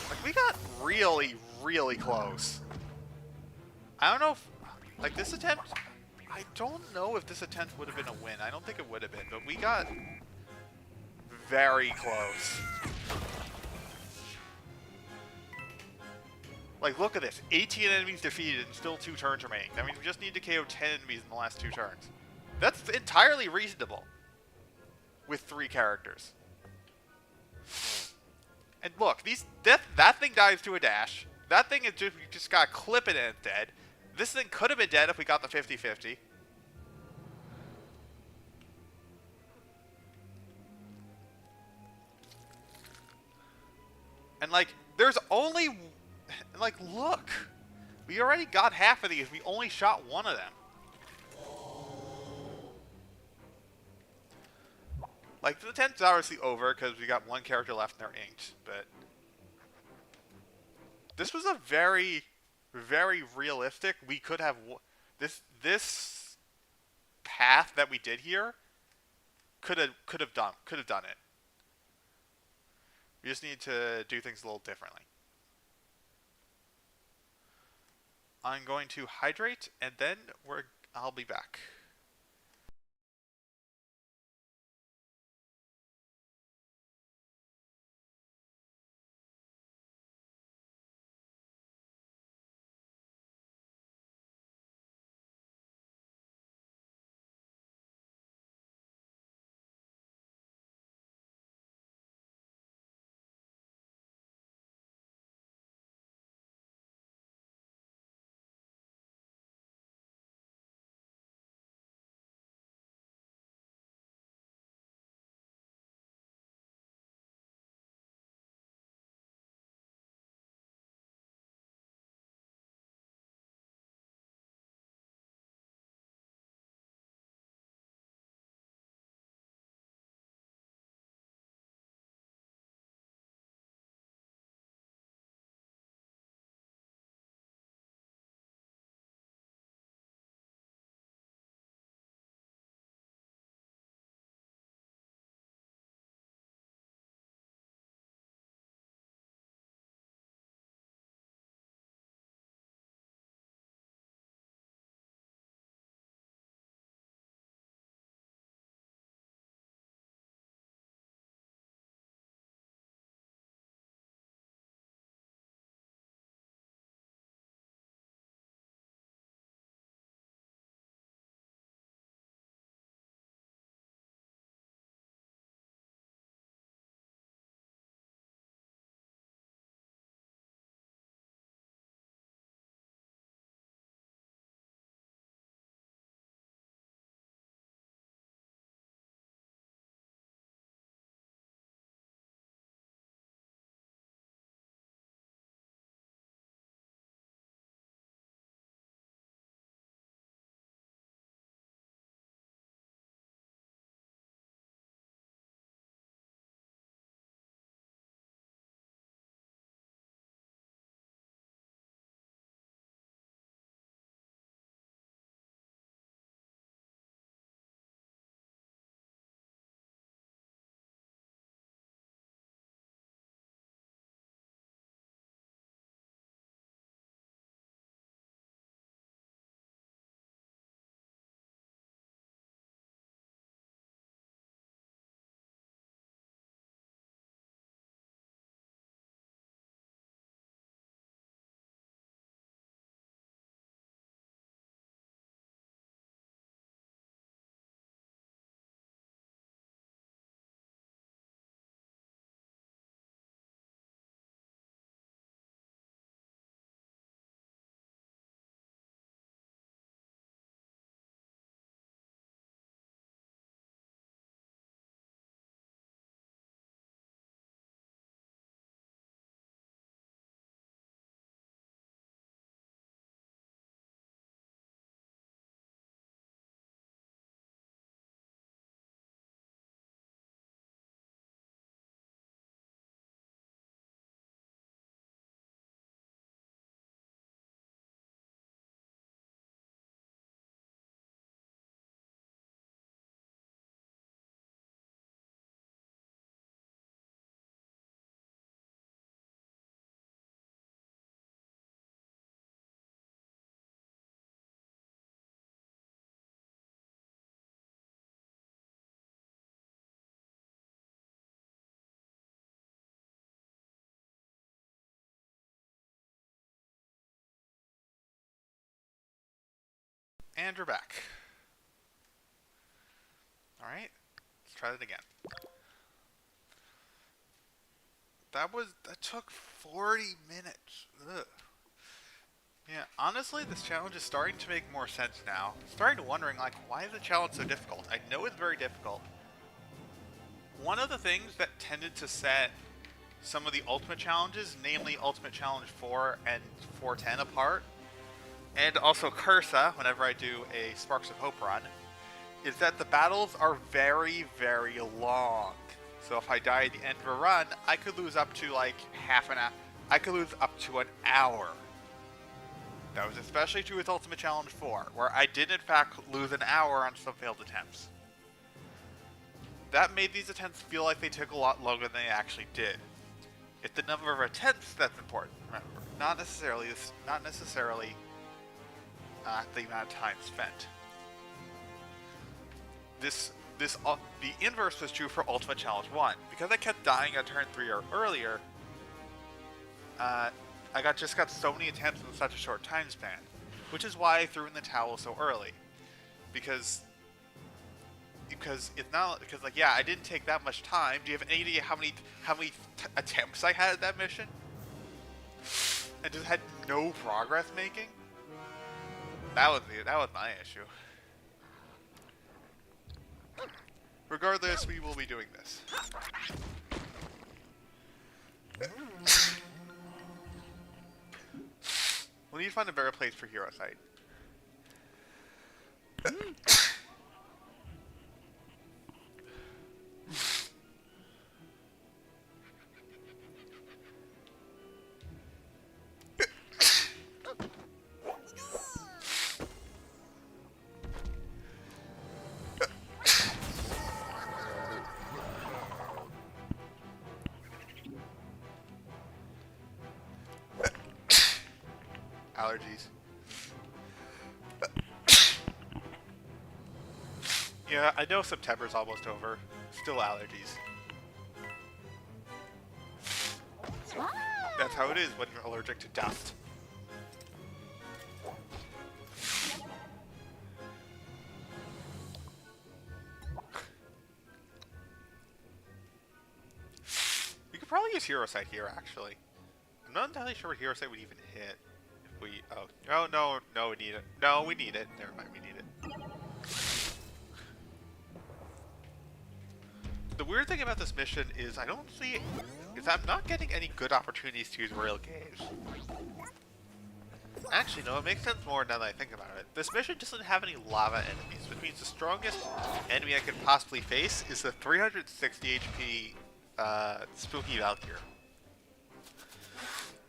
Like, we got really, really close. I don't know if, like, this attempt, I don't know if this attempt would have been a win. I don't think it would have been, but we got very close. Like, look at this. 18 enemies defeated and still 2 turns remaining. I mean, we just need to KO 10 enemies in the last 2 turns. That's entirely reasonable with 3 characters. And look, that thing dies to a dash. That thing is just, we just got to clip it and it's dead. This thing could have been dead if we got the 50-50. And like, there's only, like, look. We already got half of these. We only shot 1 of them. Like, the 10's obviously over because we got 1 character left and they're inked, but this was a very, very realistic. We could have this path that we did here could have done it. We just need to do things a little differently. I'm going to hydrate and then I'll be back. And we're back. Alright, let's try that again. That took 40 minutes. Ugh. Yeah, honestly, this challenge is starting to make more sense now. Starting to wondering, like, why is the challenge so difficult? I know it's very difficult. One of the things that tended to set some of the ultimate challenges, namely Ultimate Challenge 4 and 410 apart, and also Cursa, whenever I do a Sparks of Hope run, is that the battles are very, very long. So if I die at the end of a run, I could lose up to like half an hour. I could lose up to an hour. That was especially true with Ultimate Challenge 4, where I did in fact lose an hour on some failed attempts. That made these attempts feel like they took a lot longer than they actually did. It's the number of attempts that's important, remember. Not necessarily the amount of time spent. The inverse was true for Ultimate Challenge 1. Because I kept dying at turn 3 or earlier, I just got so many attempts in such a short time span. Which is why I threw in the towel so early. Because it's not, because like, yeah, I didn't take that much time. Do you have any idea how many attempts I had at that mission? And just had no progress making? That was my issue. Regardless, we will be doing this. We need to find a better place for Hero Sight. Allergies. Yeah, I know September's almost over. Still allergies. That's how it is when you're allergic to dust. We could probably use Hero Sight here, actually. I'm not entirely sure what Hero Sight would even hit. If we... Oh, no, we need it. No, we need it. Never mind, we need it. The weird thing about this mission is I'm not getting any good opportunities to use Royal Gaze. Actually, no, it makes sense more now that I think about it. This mission doesn't have any lava enemies, which means the strongest enemy I could possibly face is the 360 HP Spooky Valkyr.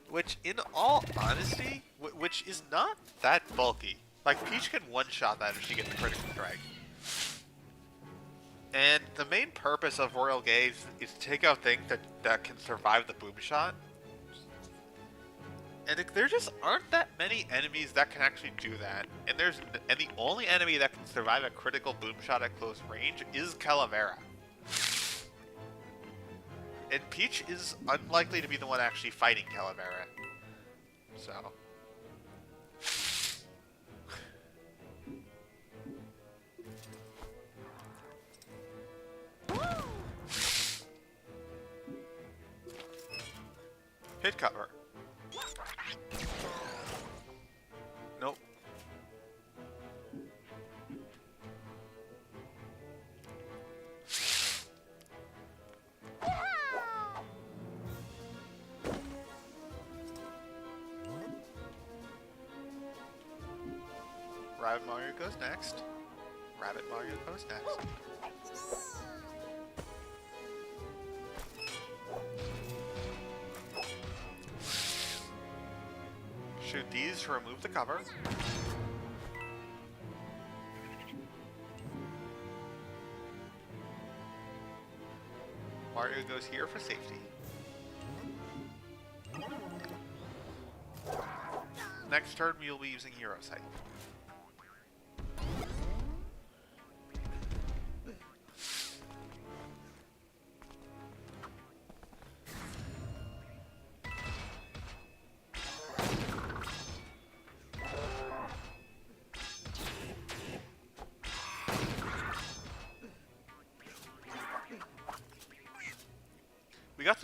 Which, in all honesty, which is not that bulky. Like, Peach can one-shot that if she gets a critical strike. And the main purpose of Royal Gaze is to take out things that can survive the boom shot. And there just aren't that many enemies that can actually do that. And the only enemy that can survive a critical boom shot at close range is Calavera. And Peach is unlikely to be the one actually fighting Calavera. So... Hit cover. Nope. Rabbit Mario goes next. Rabbit Mario goes next. Shoot these to remove the cover. Mario goes here for safety. Next turn we will be using Hero Sight.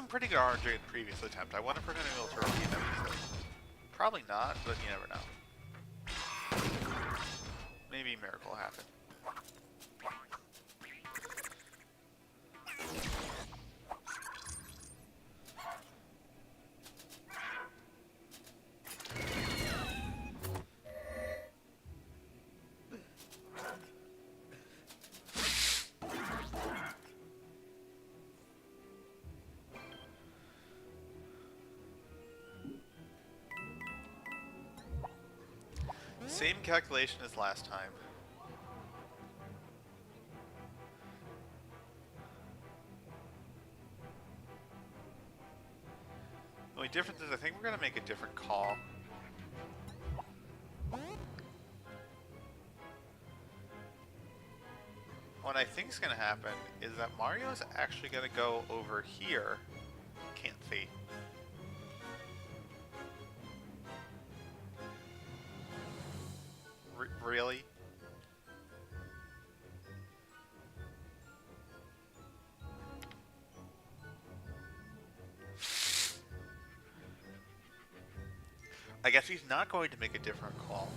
pretty good RNG in the previous attempt. I wonder if we're going to be able to repeat that this time. Probably not, but you never know. Maybe a miracle will happen. Same calculation as last time. The only difference is I think we're going to make a different call. What I think is going to happen is that Mario's actually going to go over here. Can't see. Really? I guess he's not going to make a different call.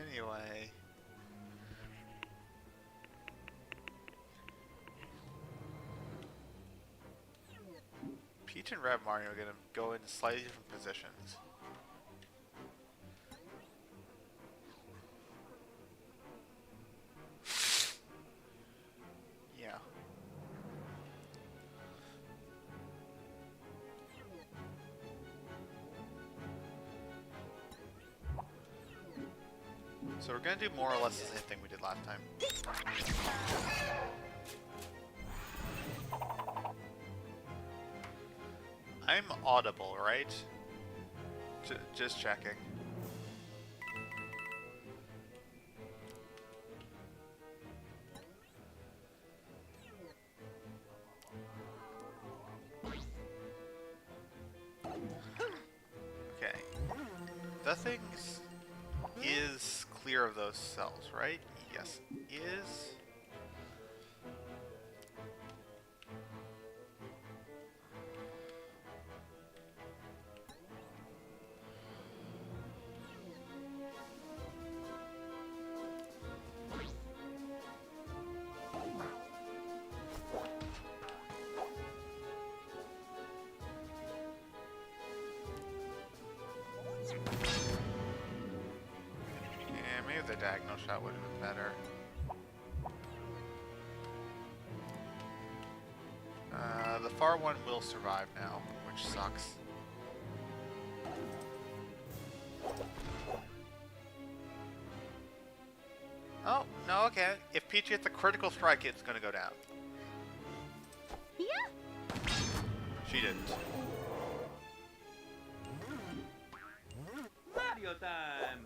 Anyway. Peach and Red Mario are going to go in slightly different positions. Yeah. So we're going to do more or less the same thing we did last time. I'm audible, right? Just checking. Okay. The things is clear of those cells, right? Yes, is. The diagonal shot would have been better. The far one will survive now, which sucks. Oh, no, okay. If Peach gets a critical strike, it's gonna go down. Yeah. She didn't. Mario time!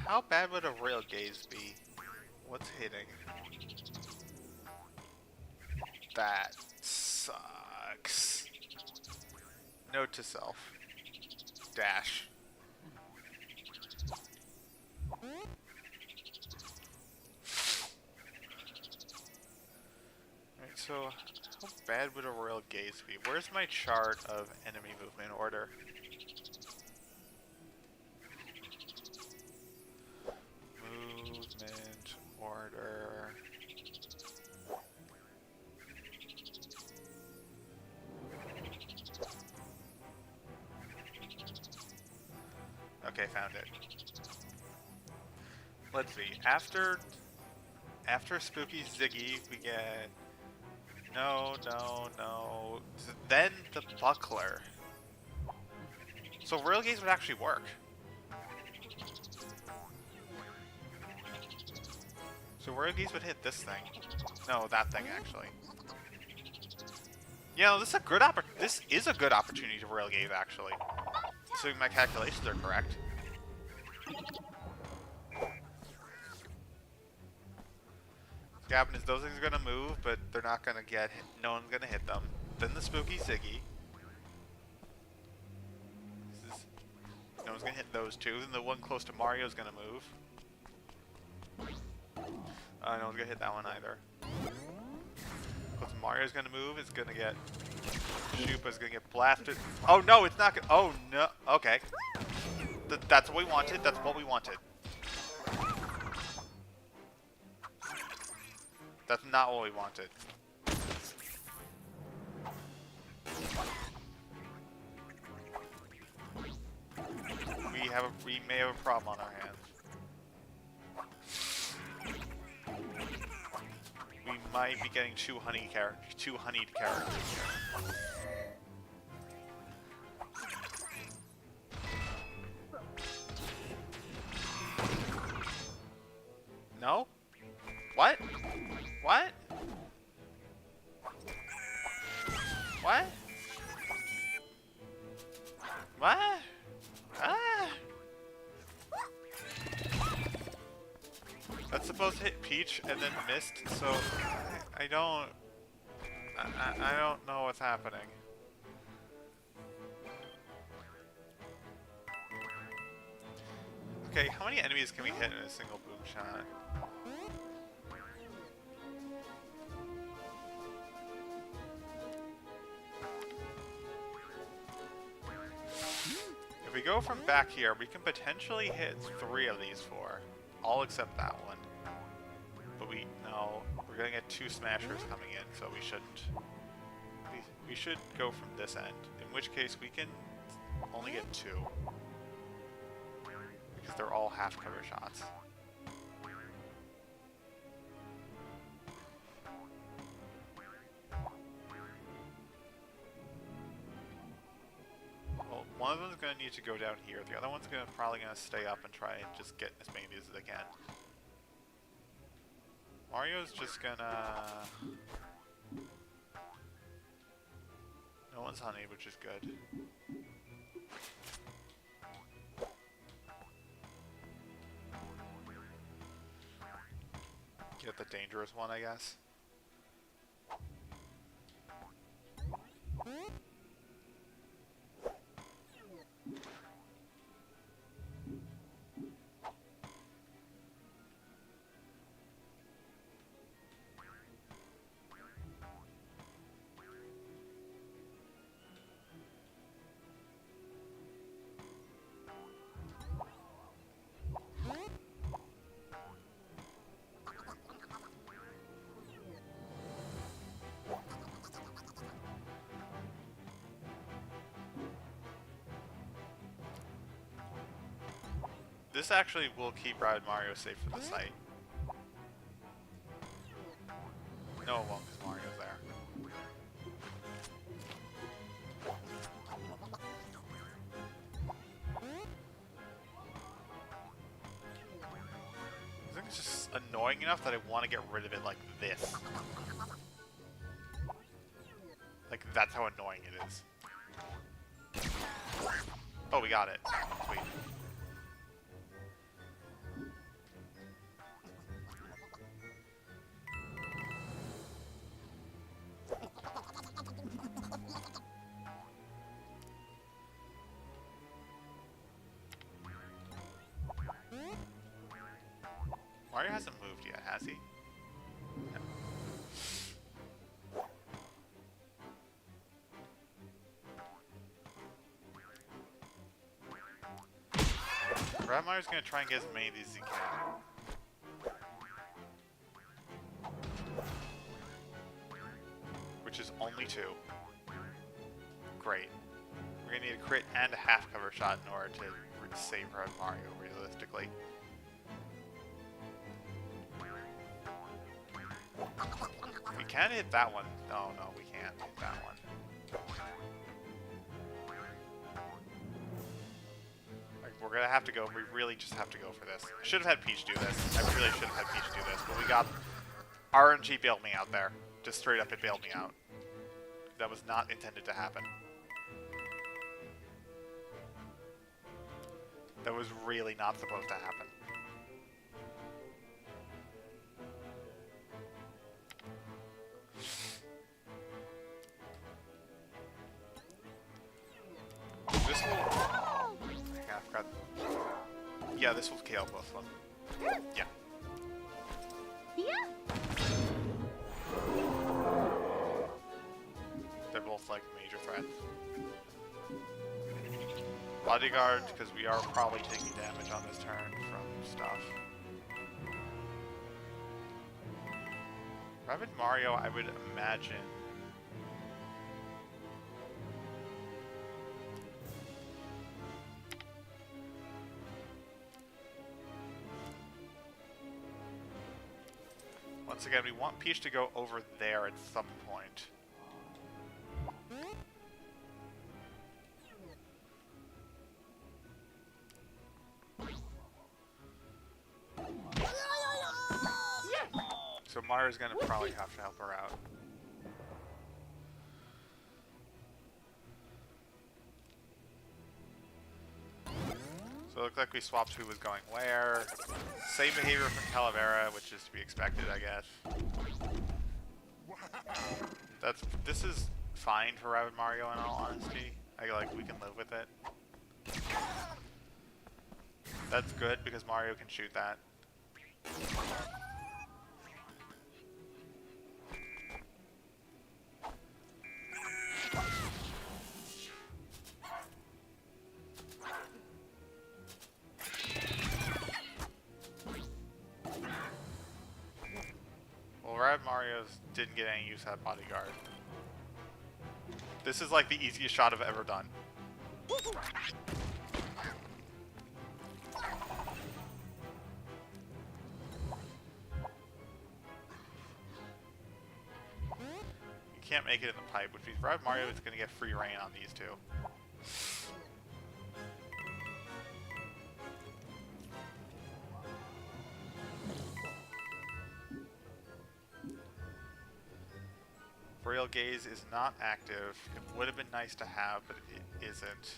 How bad would a rail gaze be? What's hitting? That sucks. Note to self. Dash. Alright, so how bad would a royal gaze be? Where's my chart of enemy movement order? Movement order. Okay, found it. Let's see. After Spooky Ziggy, we get no. Then the Buckler. So Royal Gaze would actually work. So Royal Gaze would hit this thing. No, that thing actually. Yeah, this is a good opportunity to Royal Gaze actually. Assuming my calculations are correct. Gavin, is those things are gonna move, but they're not gonna get hit. No one's gonna hit them. Then the spooky Ziggy. No one's gonna hit those two. Then the one close to Mario is gonna move. No one's gonna hit that one either. Close to Mario's gonna move. It's gonna get. Shoopa's gonna get blasted. Oh no, it's not gonna. Oh no. Okay. That's what we wanted. That's what we wanted. That's not what we wanted. We may have a problem on our hands. We might be getting two honeyed characters here. No? What? What? What? What? Ah! That's supposed to hit Peach and then missed, so I don't know what's happening. Okay, how many enemies can we hit in a single boom shot? If we go from back here, we can potentially hit 3 of these 4. All except that one. But no, we're gonna get 2 smashers coming in, so we shouldn't. We should go from this end, in which case we can only get 2. Because they're all half cover shots. Well, one of them is going to need to go down here. The other one's probably going to stay up and try and just get as many of these as they can. Mario's just gonna... No one's honey, which is good. Get the dangerous one, I guess. This actually will keep Ride Mario safe for the site. No, it won't, because Mario's there. I think it's just annoying enough that I want to get rid of it like this. Like, that's how annoying it is. Oh, we got it. Sweet. Mario hasn't moved yet, has he? No. Red Mario's gonna try and get as many of these as he can. Which is only 2. Great. We're gonna need a crit and a half cover shot in order to save Red Mario, realistically. We can hit that one. No, no, we can't hit that one. Like, we're gonna have to go. We really just have to go for this. I should have had Peach do this. I really should have had Peach do this, but we got RNG bailed me out there. Just straight up, it bailed me out. That was not intended to happen. That was really not supposed to happen. Yeah, this will KO both of them. Yeah. They're both like major threats. Bodyguard, because we are probably taking damage on this turn from stuff. Rabbit Mario, I would imagine. Once again, we want Peach to go over there at some point. So Mario's gonna probably have to help her out. So it looked like we swapped who was going where. Same behavior from Calavera, which is to be expected, I guess. This is fine for Rabbid Mario in all honesty. We can live with it. That's good because Mario can shoot that. Well, Rabbid Mario's didn't get any use out of Bodyguard. This is like the easiest shot I've ever done. You can't make it in the pipe, which means Rabbid Mario is going to get free reign on these two. Royal Gaze is not active. It would have been nice to have, but it isn't.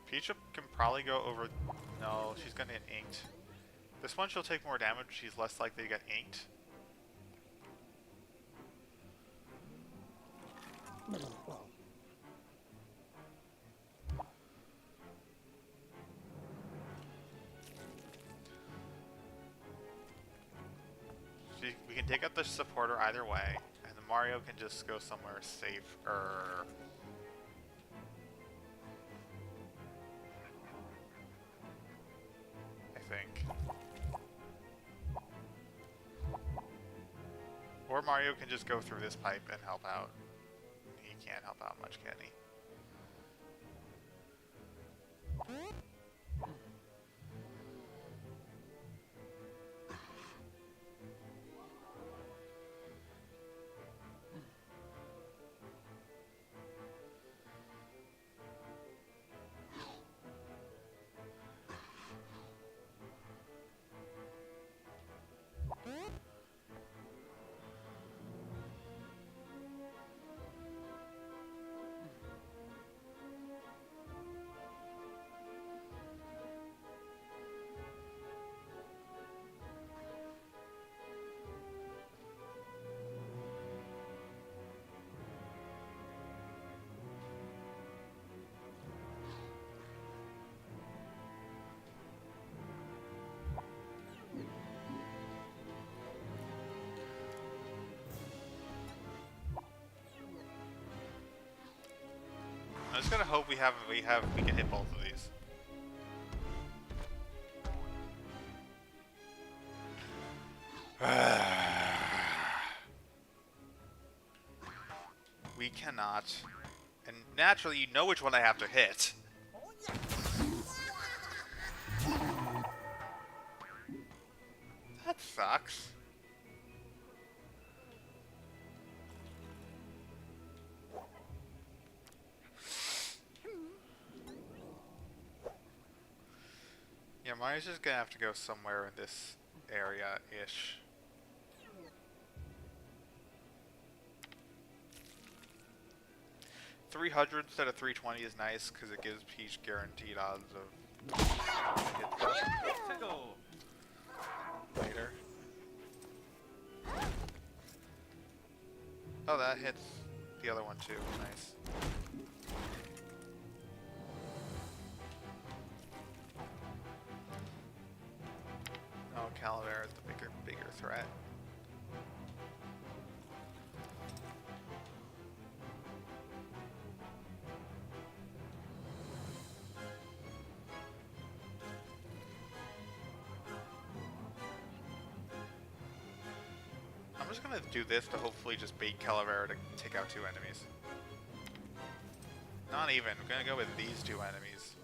Peach can probably go over... No, she's gonna get inked. This one she'll take more damage, she's less likely to get inked. We can take out the supporter either way, and the Mario can just go somewhere safer. I think. Or Mario can just go through this pipe and help out. He can't help out much, can he? I'm just gonna hope we can hit both of these. We cannot. And naturally, you know which one I have to hit. That sucks. Yeah, Mario's just gonna have to go somewhere in this area-ish. 300 instead of 320 is nice because it gives Peach guaranteed odds of hit later. Oh, that hits the other one too. Nice. Oh, Calavera is the bigger threat. I'm just gonna do this to hopefully just bait Calavera to take out 2 enemies. Not even. I'm gonna go with these 2 enemies.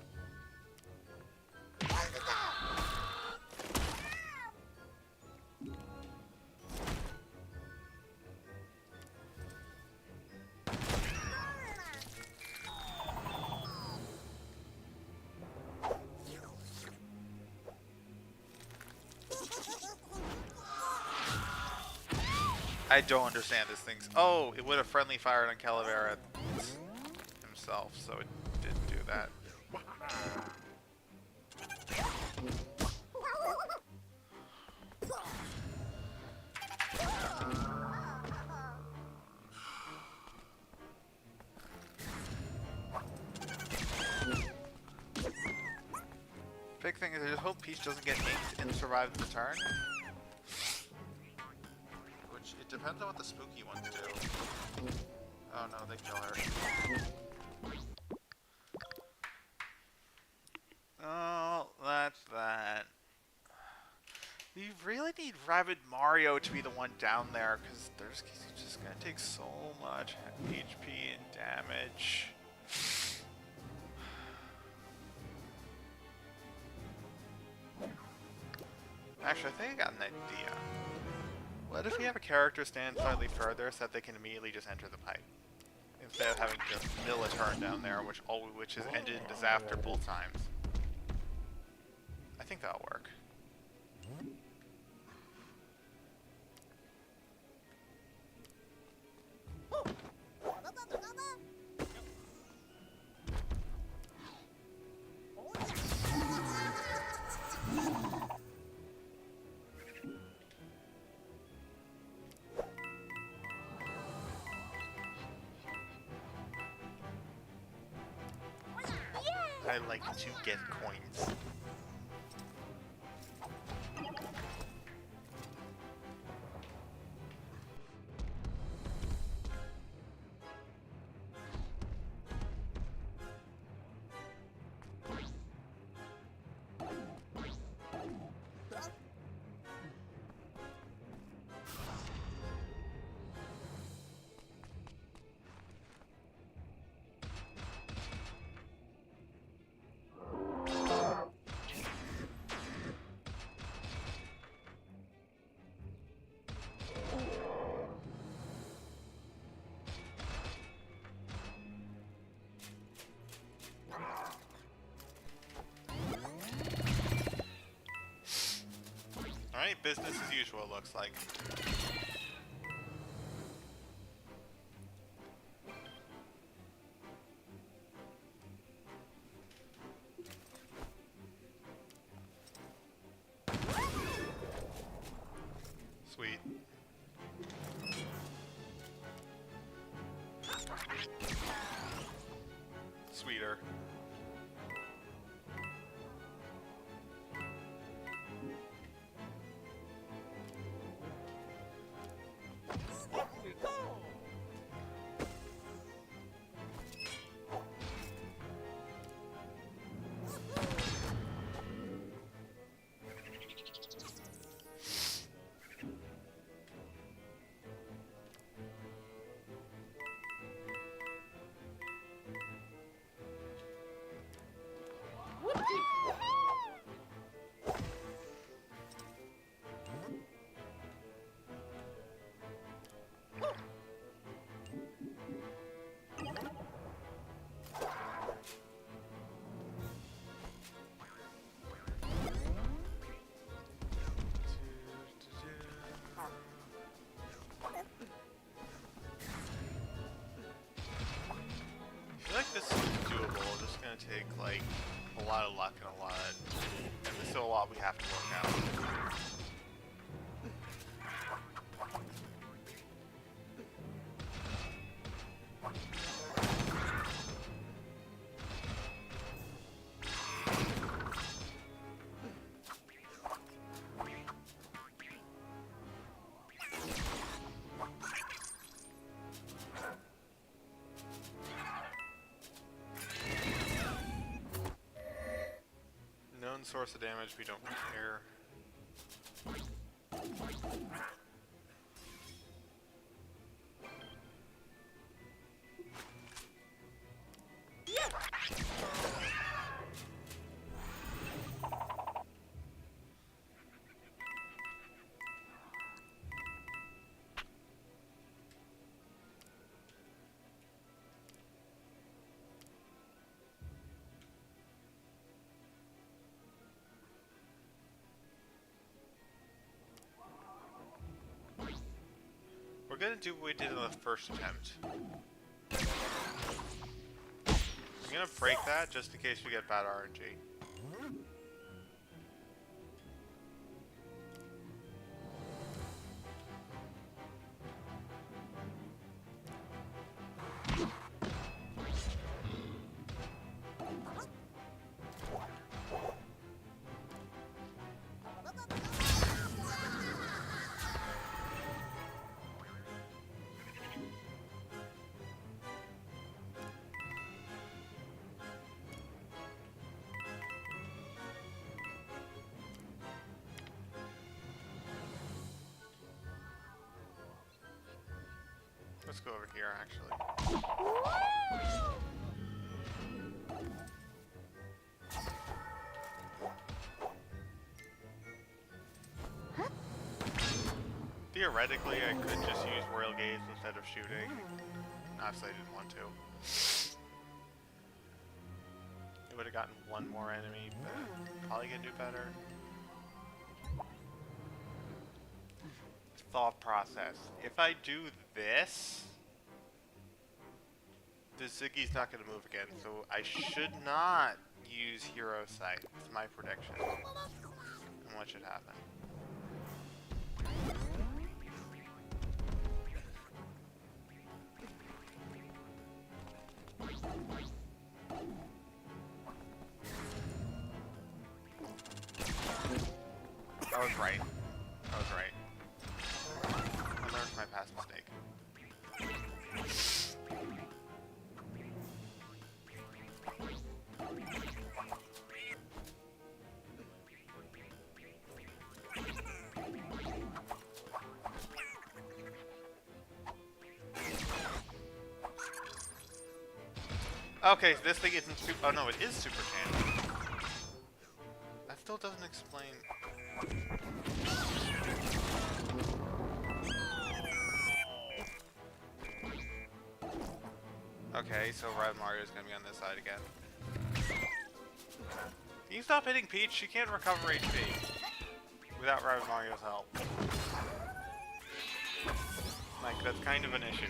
I don't understand this thing. Oh, it would have friendly fired on Calavera himself, so it didn't do that. Big thing is I just hope Peach doesn't get inked and survive the turn. Which, it depends on what the spooky ones do. Oh no, they kill her. Oh, that's that. We really need Rabbid Mario to be the one down there, because he's just gonna take so much HP and damage. Actually, I think I got an idea. What if we have a character stand slightly further so that they can immediately just enter the pipe? Instead of having to mill a turn down there, which has ended in disaster both times. I think that'll work. I like to get coins. Alright, business as usual, looks like. Sweet. Sweeter. gonna take like a lot of luck and there's still a lot we have to work out. Source of damage, we don't care. We're gonna do what we did in the first attempt. I'm gonna break that just in case we get bad RNG. Let's go over here, actually. Theoretically, I could just use Royal Gaze instead of shooting. Obviously, I didn't want to. It would have gotten one more enemy, but probably gonna do better. Thought process. If I do this, the Ziggy's not going to move again, so I should not use Hero Sight. It's my prediction. And what should happen? I was right. I was right. I learned from my past mistake. Okay, so this thing isn't super. Oh no, it is super channel. That still doesn't explain. Okay, so Red Mario's gonna be on this side again. Can you stop hitting Peach? She can't recover HP without Red Mario's help. Like, that's kind of an issue.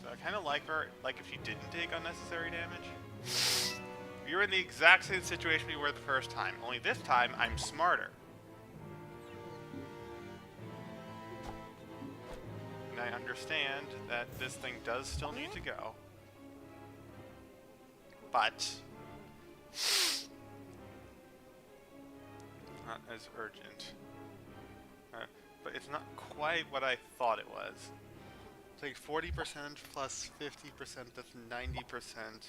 So I kind of like her, like if she didn't take unnecessary damage. You're in the exact same situation we were the first time, only this time I'm smarter. And I understand that this thing does still need to go. But not as urgent. But it's not quite what I thought it was. It's like 40% plus 50%, that's 90%.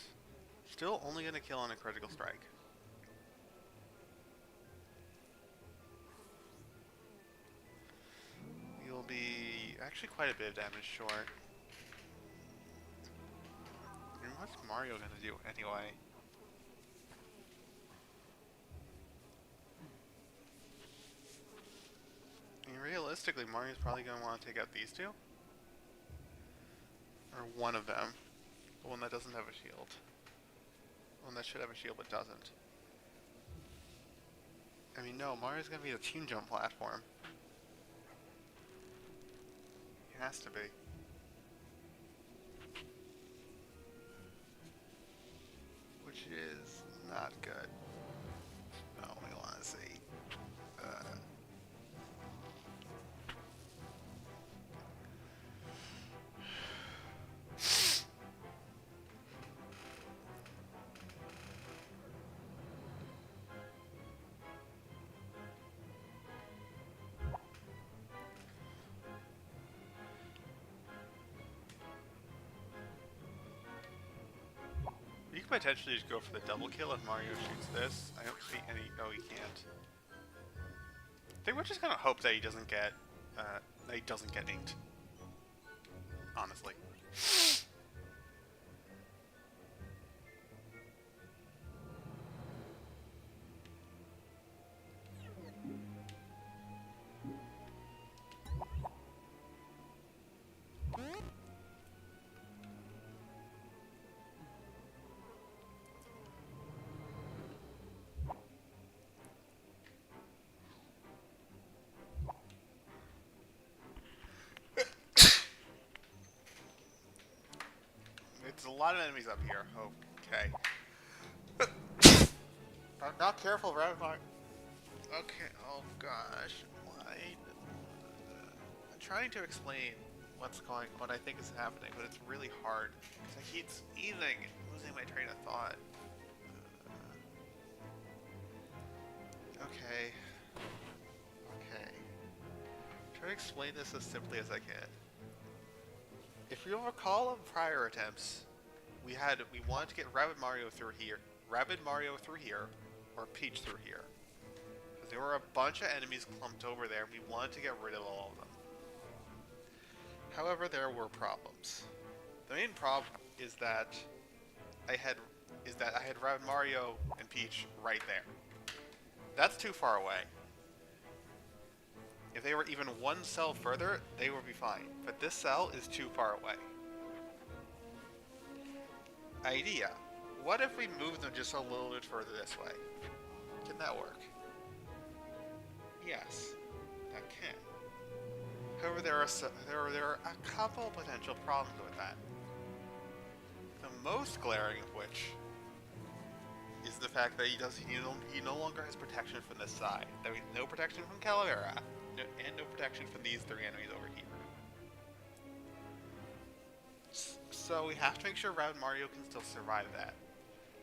Still only gonna kill on a critical strike. You'll be actually quite a bit of damage short. I mean, what's Mario gonna do anyway? I mean, realistically, Mario's probably gonna want to take out these two. Or one of them. The one that doesn't have a shield. The one that should have a shield but doesn't. I mean, no, Mario's gonna be a team jump platform. He has to be. which is not good. No, we want to see. You could potentially just go for the double kill if Mario shoots this. I don't see any. Oh, he can't. I think we're just gonna hope that he doesn't get inked. Honestly. It's a lot of enemies up here. Okay. I'm not careful, right? Okay. Oh gosh. Why? I'm trying to explain what I think is happening, but it's really hard because I keep losing my train of thought. Okay. Okay. Try to explain this as simply as I can. If you recall on prior attempts, we wanted to get Rabbid Mario through here, or Peach through here. Because there were a bunch of enemies clumped over there, and we wanted to get rid of all of them. However, there were problems. The main problem is that I had Rabbid Mario and Peach right there. That's too far away. If they were even one cell further, they would be fine. But this cell is too far away. Idea. What if we move them just a little bit further this way? Can that work? Yes, that can. However, there are a couple potential problems with that. The most glaring of which is the fact that he no longer has protection from this side. There is no protection from Calavera, and no protection from these three enemies over here. So we have to make sure Rabbid Mario can still survive that.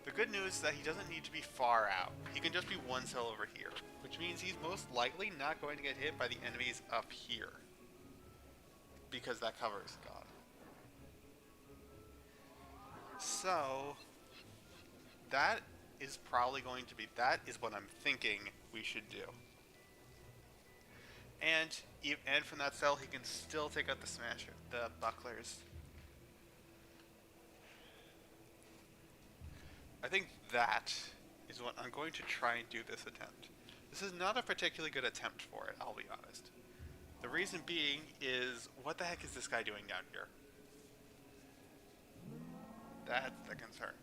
The good news is that he doesn't need to be far out. He can just be one cell over here, which means he's most likely not going to get hit by the enemies up here, because that cover is gone. So that is what I'm thinking we should do. And from that cell, he can still take out the bucklers. I think that is what I'm going to try and do this attempt. This is not a particularly good attempt for it, I'll be honest. The reason being is, what the heck is this guy doing down here? That's the concern.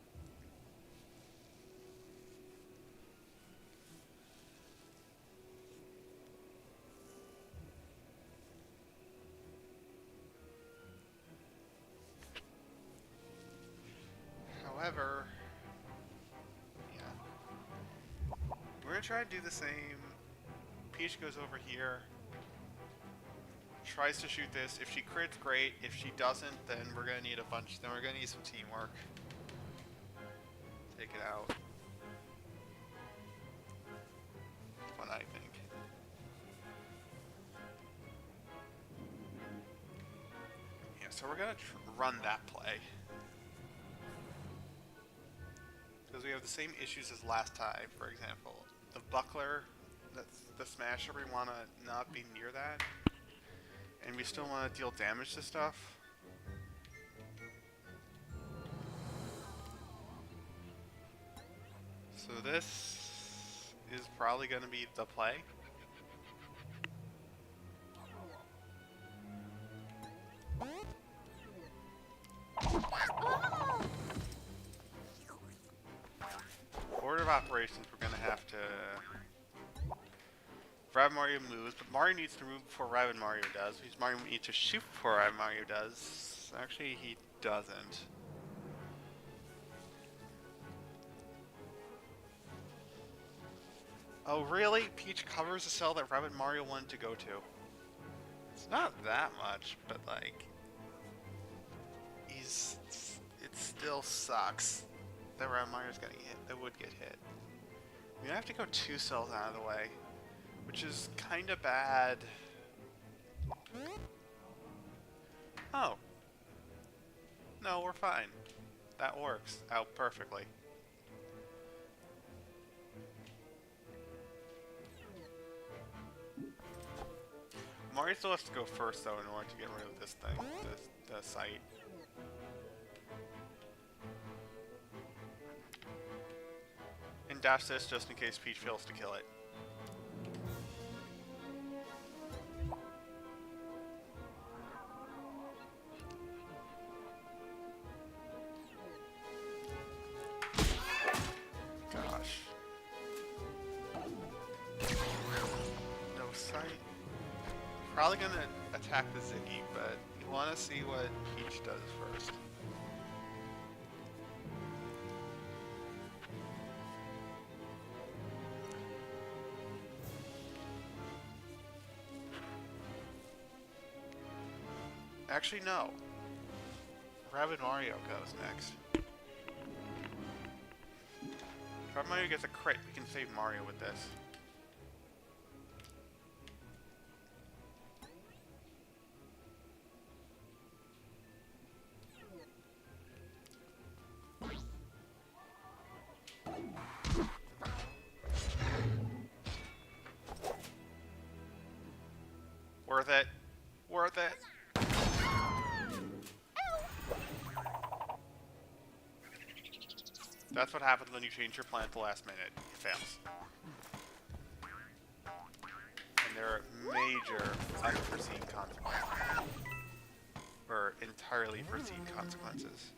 However, yeah. We're going to try to do the same. Peach goes over here. Tries to shoot this. If she crits, great. If she doesn't, then we're going to need then we're going to need some teamwork. Take it out. What I think. Yeah, so we're going to run that play. Because we have the same issues as last time, for example. The buckler, that's the smasher, we want to not be near that. And we still want to deal damage to stuff. So this is probably going to be the play. Order of operations, we're going to have to... Rabbid Mario moves, but Mario needs to move before Rabbid Mario does, because Mario needs to shoot before Rabbid Mario does. Actually, he doesn't. Oh, really? Peach covers the cell that Rabbit Mario wanted to go to. It's not that much, but like, he's. It still sucks that Rabbit Mario's getting hit. That would get hit. I mean, I have to go 2 cells out of the way, which is kind of bad. Oh. No, we're fine. That works out perfectly. Mario still has to go first, though, in order to get rid of this thing, the site. And dash this just in case Peach fails to kill it. Gosh. No sight. Probably gonna attack the Ziggy, but you want to see what Peach does first. Actually, no. Rabbit Mario goes next. If Rabbit Mario gets a crit, we can save Mario with this. Worth it. Worth it. That's what happens when you change your plan at the last minute. It fails. And there are major unforeseen consequences. Or entirely foreseen consequences.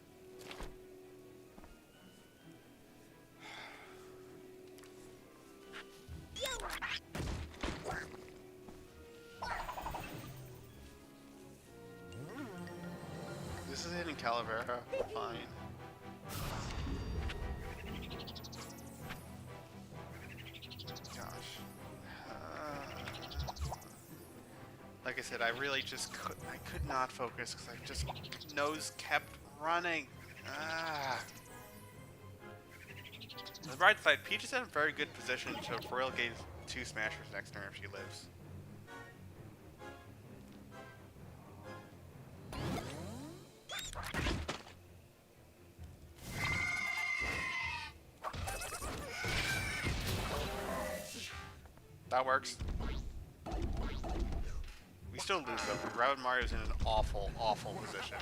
This is hitting Calavera. Fine. Like I said, I really just could not focus because I just nose kept running. Ah. On the bright side, Peach is in a very good position to Royal gain 2 Smashers next turn if she lives. That works. We still lose though, because Rabbit Mario's in an awful, awful position.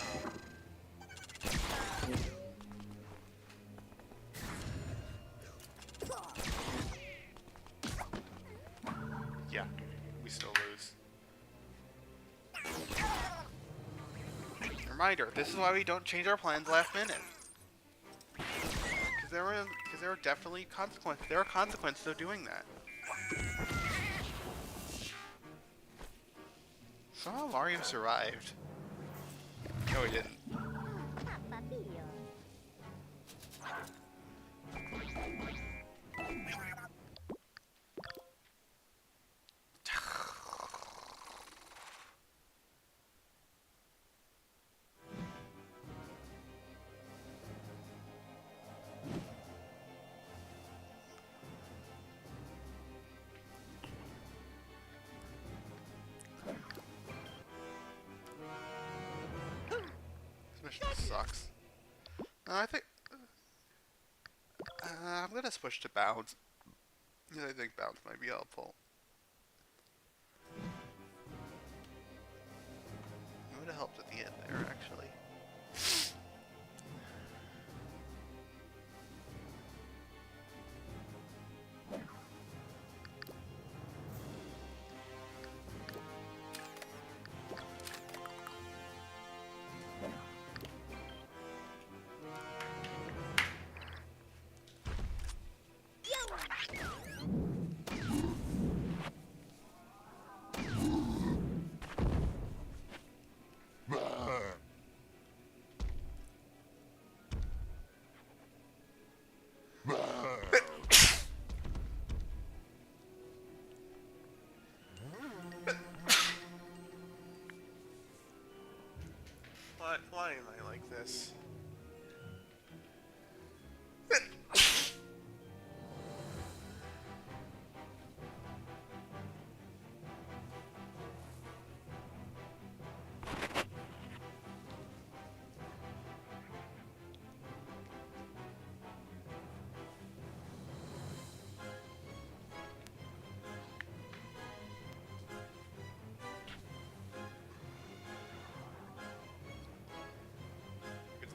Yeah, we still lose. Reminder, this is why we don't change our plans last minute. Because there were definitely consequences. There are consequences of doing that. Somehow Mario survived. No, he didn't. Sucks. I think I'm gonna switch to bounce. I think bounce might be helpful. It would have helped at the end there, actually. Why am I like this?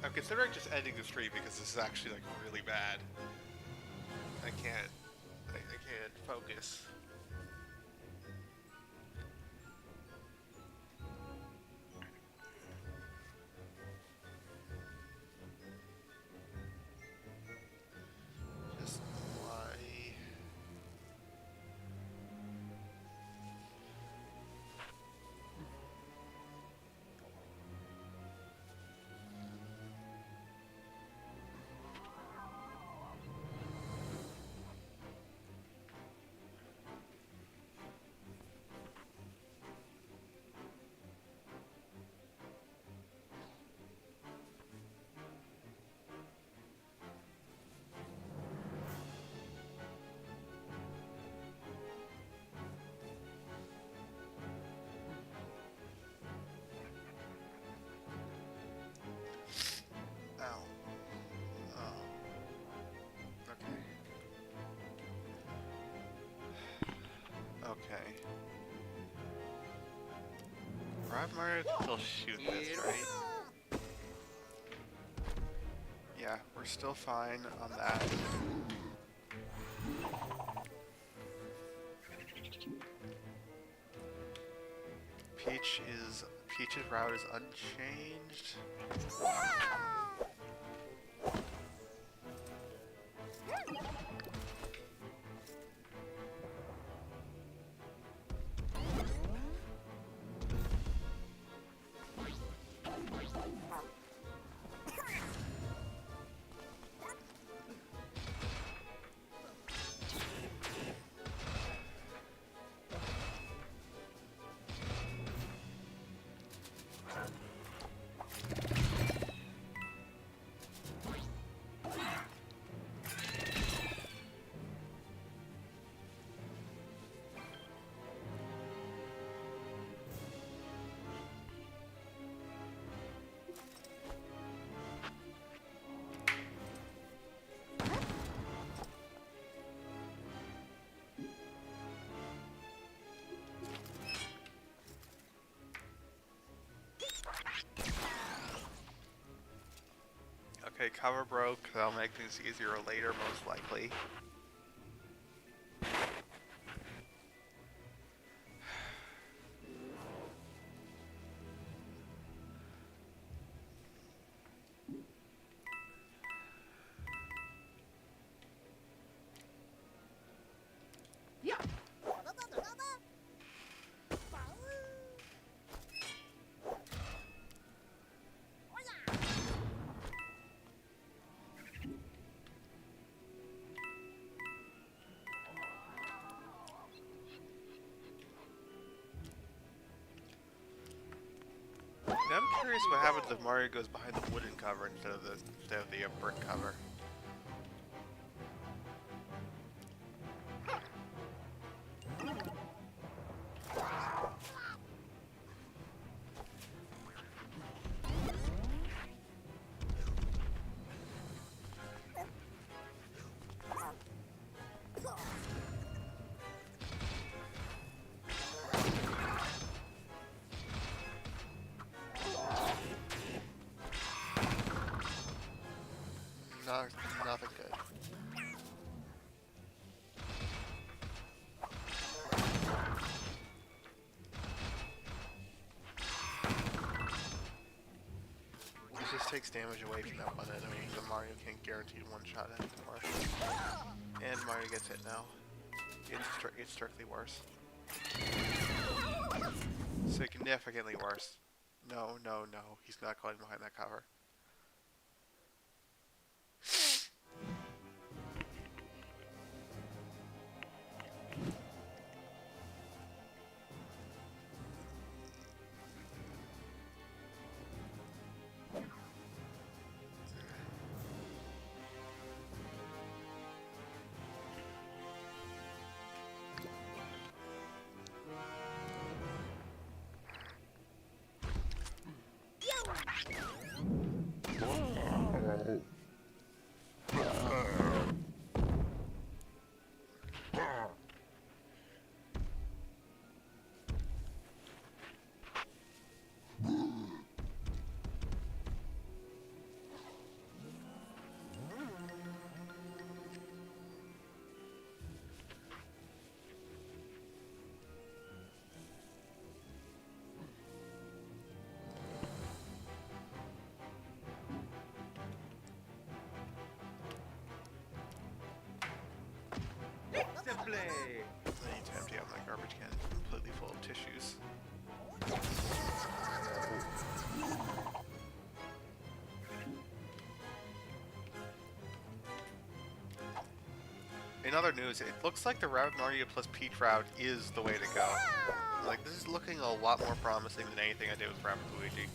I'm considering just ending the stream because this is actually like really bad. I can't focus. Just why? Ow. Oh. Okay. Okay. Rob Mario can still shoot this, right? Yeah, we're still fine on that. Peach's route is unchanged. Okay, cover broke. That'll make things easier later, most likely. Now I'm curious what happens if Mario goes behind the wooden cover instead of the brick cover. Nothing good. This just takes damage away from that one enemy, so Mario can't guarantee one-shot it anymore. And Mario gets hit now. It's strictly worse. Significantly worse. No, no, no. He's not going behind that cover. I need to empty out my garbage can. It's completely full of tissues. In other news, it looks like the Rabbid Mario plus Peach route is the way to go. Like, this is looking a lot more promising than anything I did with Rabbid Luigi.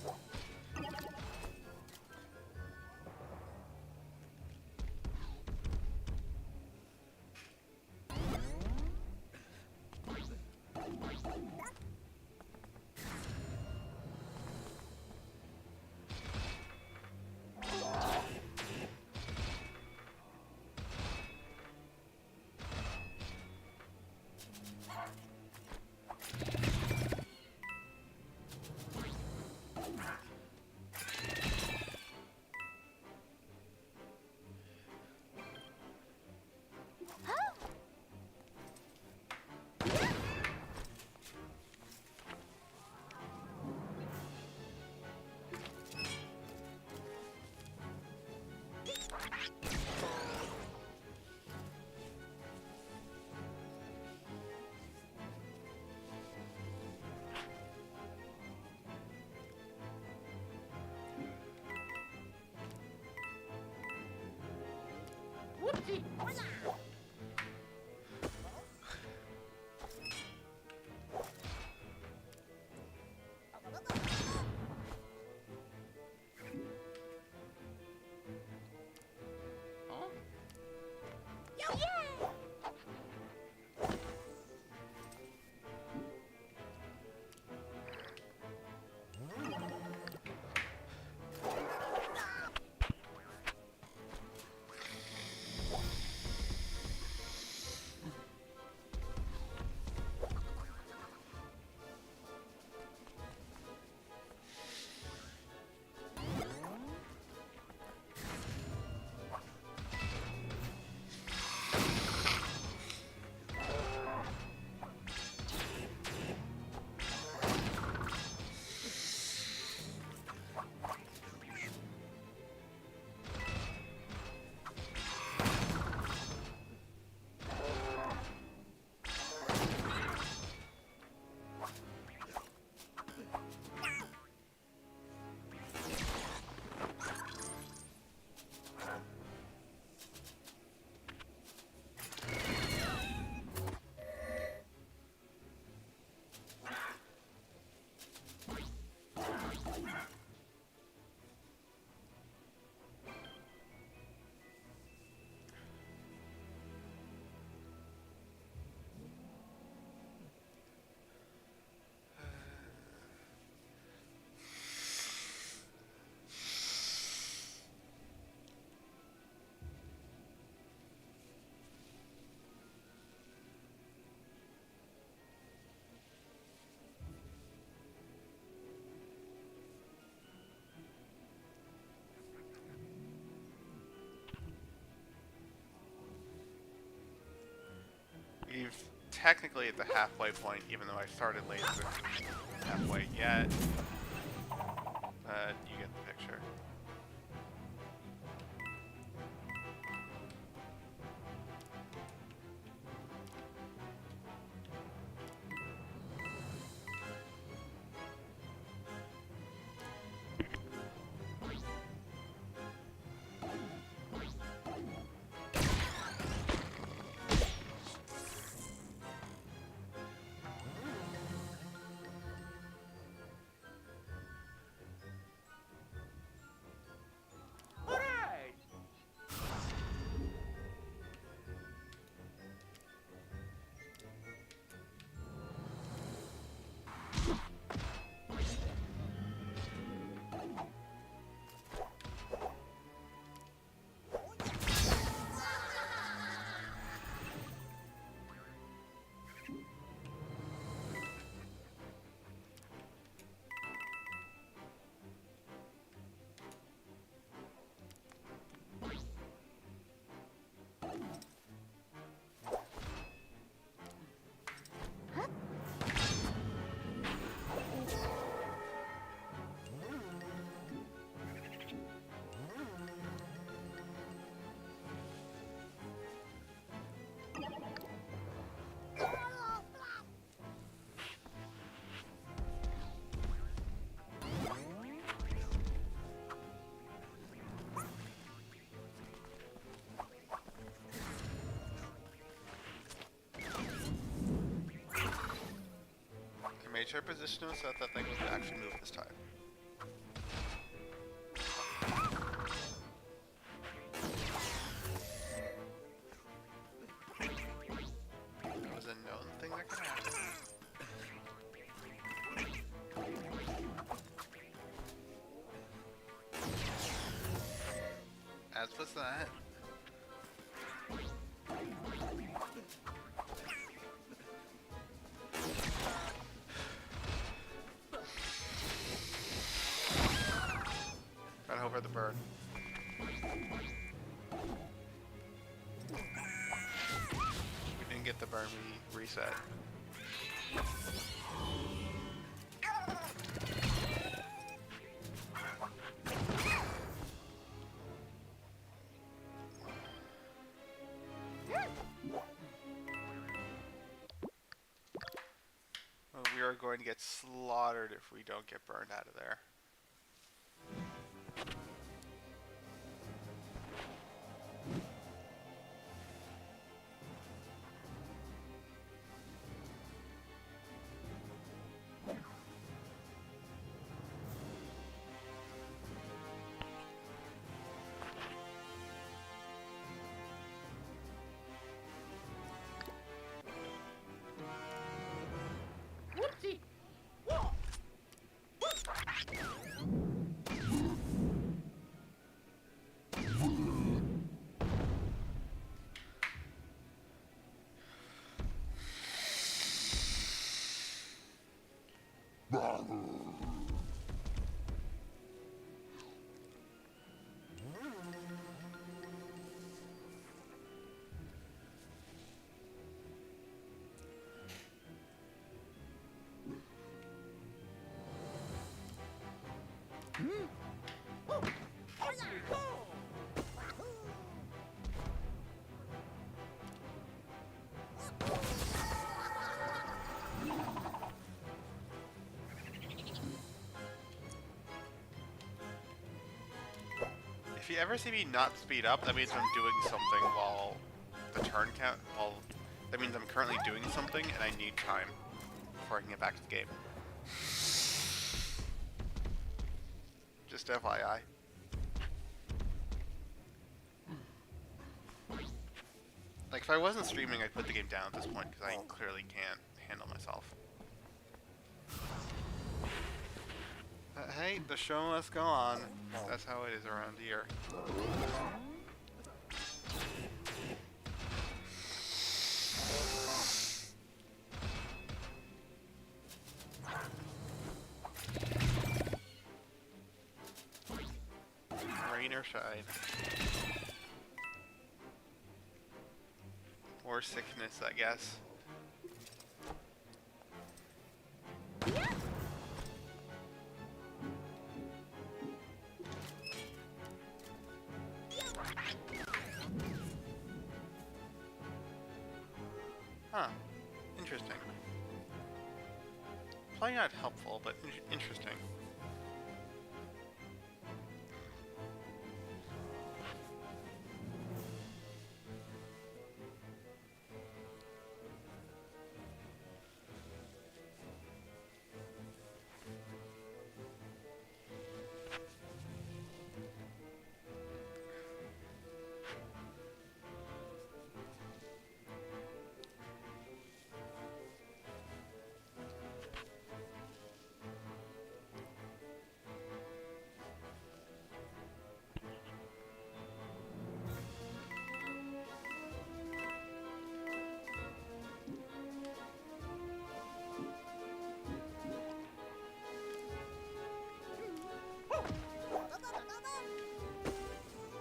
We've technically at the halfway point, even though I started late, so halfway yet. You get the picture. made sure I positioned him so that thing would actually move this time. That was a known thing that could happen. As was that. Gotta hope for the burn. We didn't get the burn, we reset. Well, we are going to get slaughtered if we don't get burned out of there. If you ever see me not speed up, that means I'm doing something while the turn count. That means I'm currently doing something and I need time before I can get back to the game. Just FYI. Like, if I wasn't streaming, I'd put the game down at this point because I clearly can't handle myself. Hey, the show must go on. That's how it is around here. Rain or shine. Or sickness, I guess. Huh. Interesting. Probably not helpful, but interesting.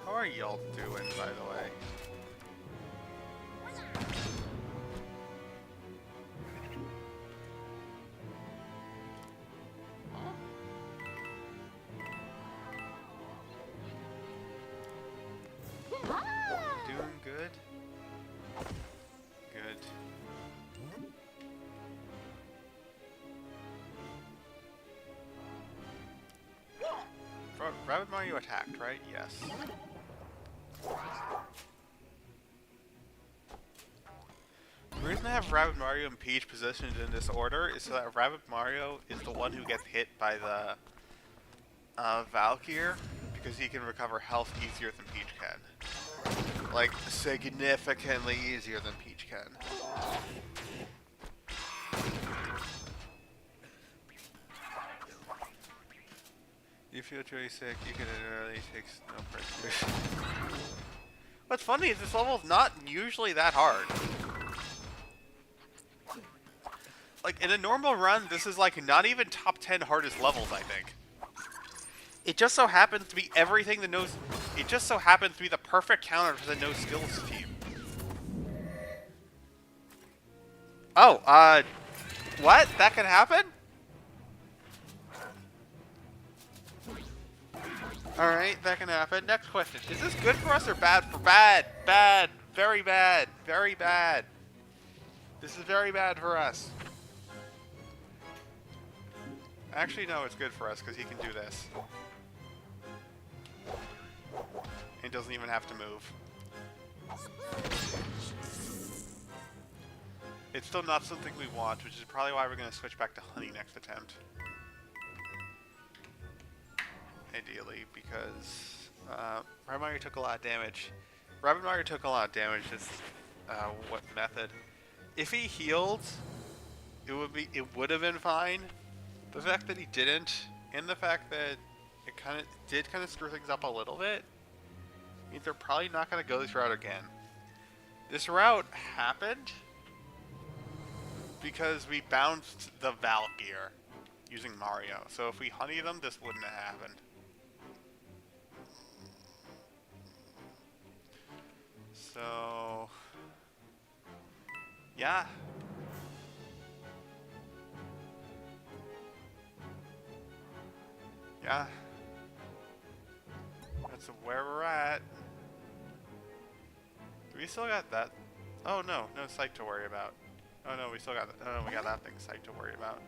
How are y'all doing, by the way? Doing good? Good. Rabbit Mario attacked, right? Yes. The reason reason I have Rabbid Mario and Peach positioned in this order is so that Rabbid Mario is the one who gets hit by the Valkyr, because he can recover health easier than Peach can. Like, significantly easier than Peach can. You feel truly sick, you can literally take no pressure. What's funny is this level's not usually that hard. Like, in a normal run, this is like not even top 10 hardest levels, I think. It just so happens to be everything that knows. It just so happens to be the perfect counter to the no skills team. Oh, what? That can happen? Alright, that can happen. Next question. Is this good for us or bad for bad? Bad. Very bad. Very bad. This is very bad for us. Actually, no, it's good for us because he can do this. He doesn't even have to move. It's still not something we want, which is probably why we're going to switch back to Honey next attempt. Ideally, because Rabbid Mario took a lot of damage. Rabbid Mario took a lot of damage. This what method? If he healed, it would have been fine. The fact that he didn't, and the fact that it did kind of screw things up a little bit, means they're probably not going to go this route again. This route happened because we bounced the Valkyr using Mario. So if we honey them, this wouldn't have happened. So, yeah. Yeah. That's where we're at. Do we still got that? Oh no, no sight to worry about. Oh no, we still got that. Oh no, we got that thing sight to worry about.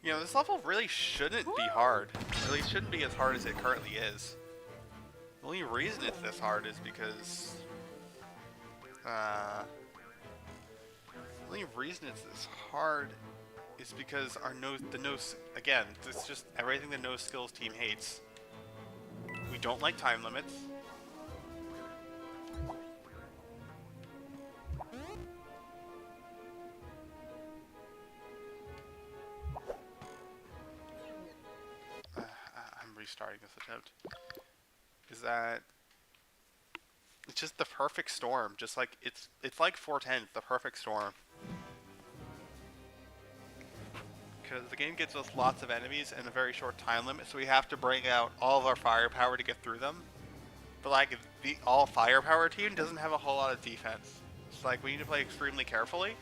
You know, this level really shouldn't be hard. At least shouldn't be as hard as it currently is. The only reason it's this hard is because... the only reason it's this hard is because again, it's just everything the no skills team hates. We don't like time limits. Restarting this attempt is that it's just the perfect storm, just like it's like 410, the perfect storm, because the game gives us lots of enemies and a very short time limit, so we have to bring out all of our firepower to get through them. But like the all firepower team doesn't have a whole lot of defense. It's like we need to play extremely carefully,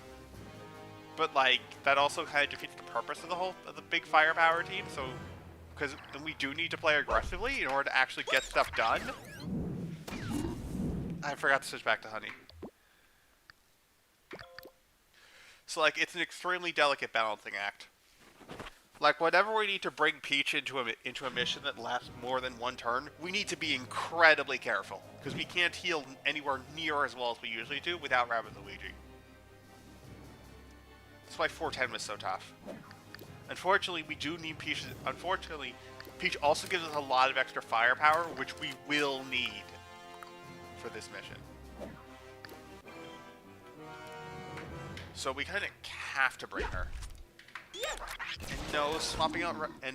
but like that also kind of defeats the purpose of the big firepower team. So because then we do need to play aggressively in order to actually get stuff done. I forgot to switch back to Honey. So like, it's an extremely delicate balancing act. Like, whenever we need to bring Peach into a mission that lasts more than one turn, we need to be incredibly careful, because we can't heal anywhere near as well as we usually do without Rabbid Luigi. That's why 410 was so tough. Unfortunately, we do need Peach. Unfortunately, Peach also gives us a lot of extra firepower, which we will need for this mission. So we kind of have to bring her. And no,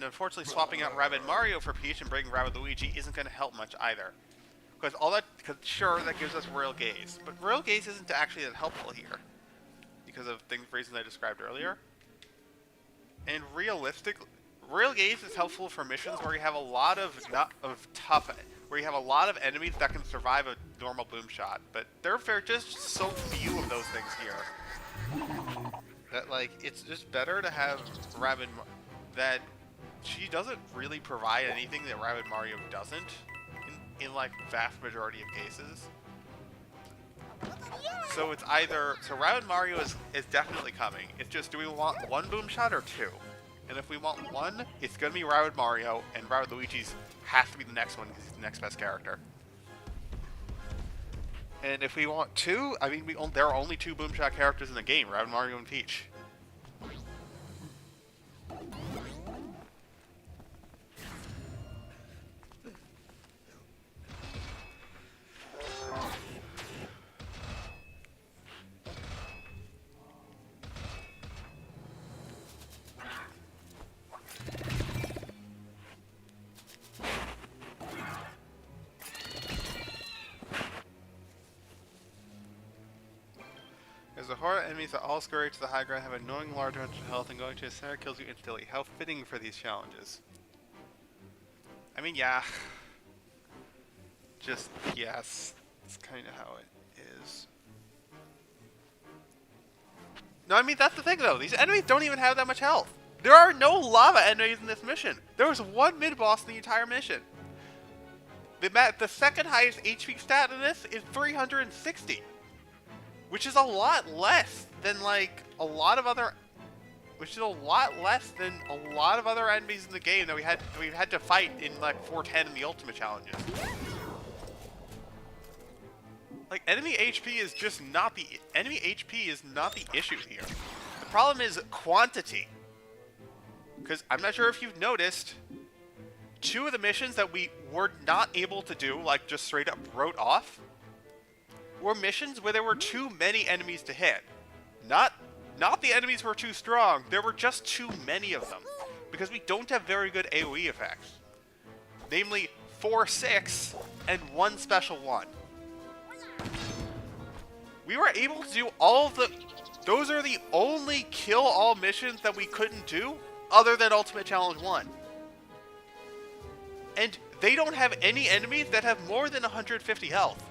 unfortunately, swapping out Rabbid Mario for Peach and bringing Rabbid Luigi isn't going to help much either. Because sure, that gives us Royal Gaze, but Royal Gaze isn't actually that helpful here because of reasons I described earlier. And realistically, Royal Gaze is helpful for missions where you have a lot of where you have a lot of enemies that can survive a normal boom shot. But there are just so few of those things here that like it's just better to have that she doesn't really provide anything that Rabbid Mario doesn't in like vast majority of cases. So it's either Rabbid Mario is definitely coming. It's just, do we want one boom shot or two? And if we want one, it's gonna be Rabbid Mario, and Rabbid Luigi's has to be the next one because he's the next best character. And if we want two, I mean, there are only two boom shot characters in the game: Rabbid Mario and Peach. As the horror enemies that all scurry to the high ground have annoying large amounts of health, and going to a center kills you instantly. How fitting for these challenges. I mean, yeah. Just, yes. It's kind of how it is. No, I mean, that's the thing, though. These enemies don't even have that much health. There are no lava enemies in this mission. There was one mid-boss in the entire mission. The second highest HP stat in this is 360. Which is a lot less than, like, a lot of other enemies in the game that we've had to fight in, like, 410 in the Ultimate challenges. Like, enemy HP is not the issue here. The problem is quantity. Because I'm not sure if you've noticed, two of the missions that we were not able to do, like, just straight up wrote off, were missions where there were too many enemies to hit. Not the enemies were too strong, there were just too many of them. Because we don't have very good AoE effects. Namely, 4, 6, and 1 special 1. We were able to do all of the... Those are the only kill-all missions that we couldn't do, other than Ultimate Challenge 1. And they don't have any enemies that have more than 150 health.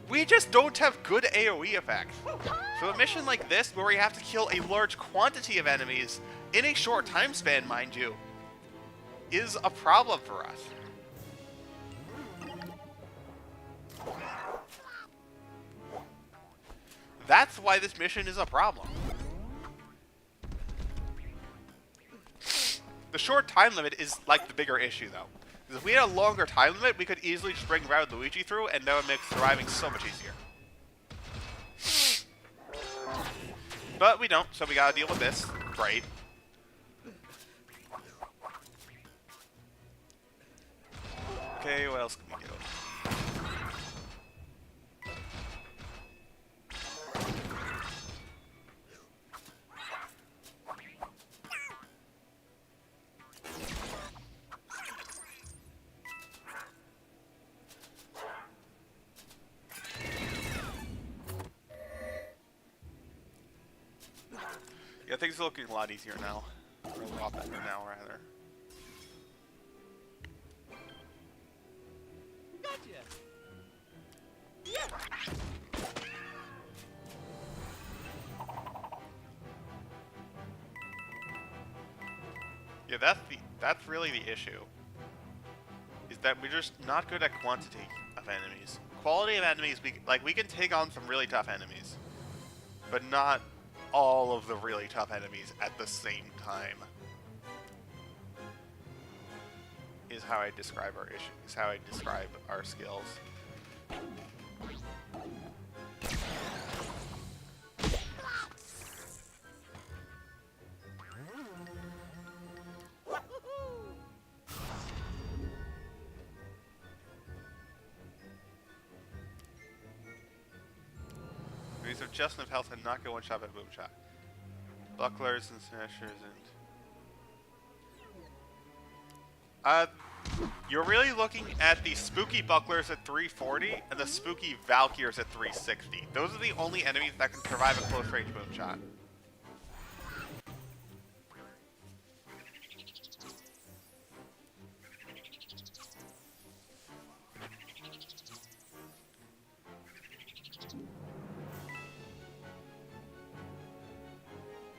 We just don't have good AoE effects. So a mission like this, where we have to kill a large quantity of enemies in a short time span, mind you, is a problem for us. That's why this mission is a problem. The short time limit is like the bigger issue, though. If we had a longer time limit, we could easily just bring Rabbid Luigi through, and that would make surviving so much easier. But we don't, so we gotta deal with this. Great. Okay, what else can we do? Yeah, things are looking a lot easier now. Or a lot better now, rather. Gotcha. Yeah, that's really the issue. Is that we're just not good at quantity of enemies. Quality of enemies, we can take on some really tough enemies, but not all of the really tough enemies at the same time. Is how I describe our issue. Is how I describe our skills. These are just enough health and not get one shot by boom shot. Bucklers and smashers and... you're really looking at the spooky bucklers at 340 and the spooky Valkyrs at 360. Those are the only enemies that can survive a close range boom shot.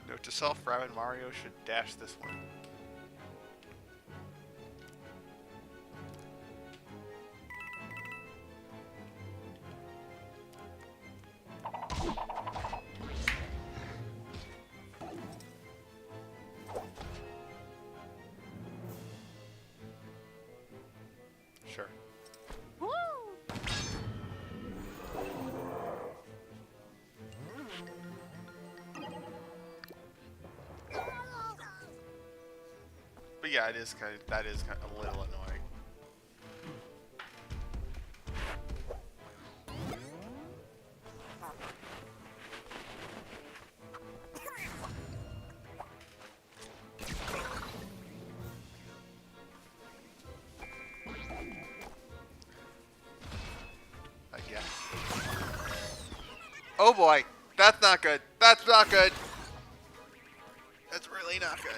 Note to self, Rabbid Mario should dash this one. yeah, it is kind of, that is kind of a little annoying. I guess. Oh boy, that's not good. That's not good. That's really not good.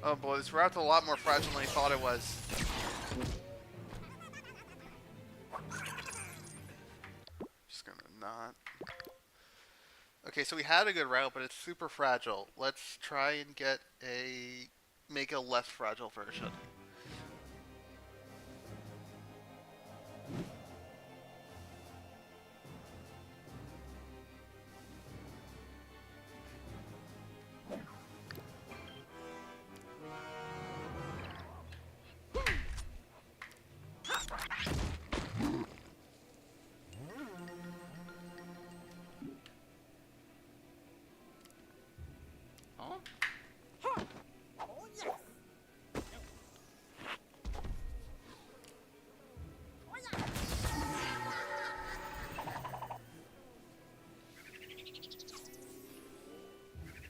Oh boy, this route's a lot more fragile than I thought it was. Just gonna not. Okay, so we had a good route, but it's super fragile. Let's try and make a less fragile version.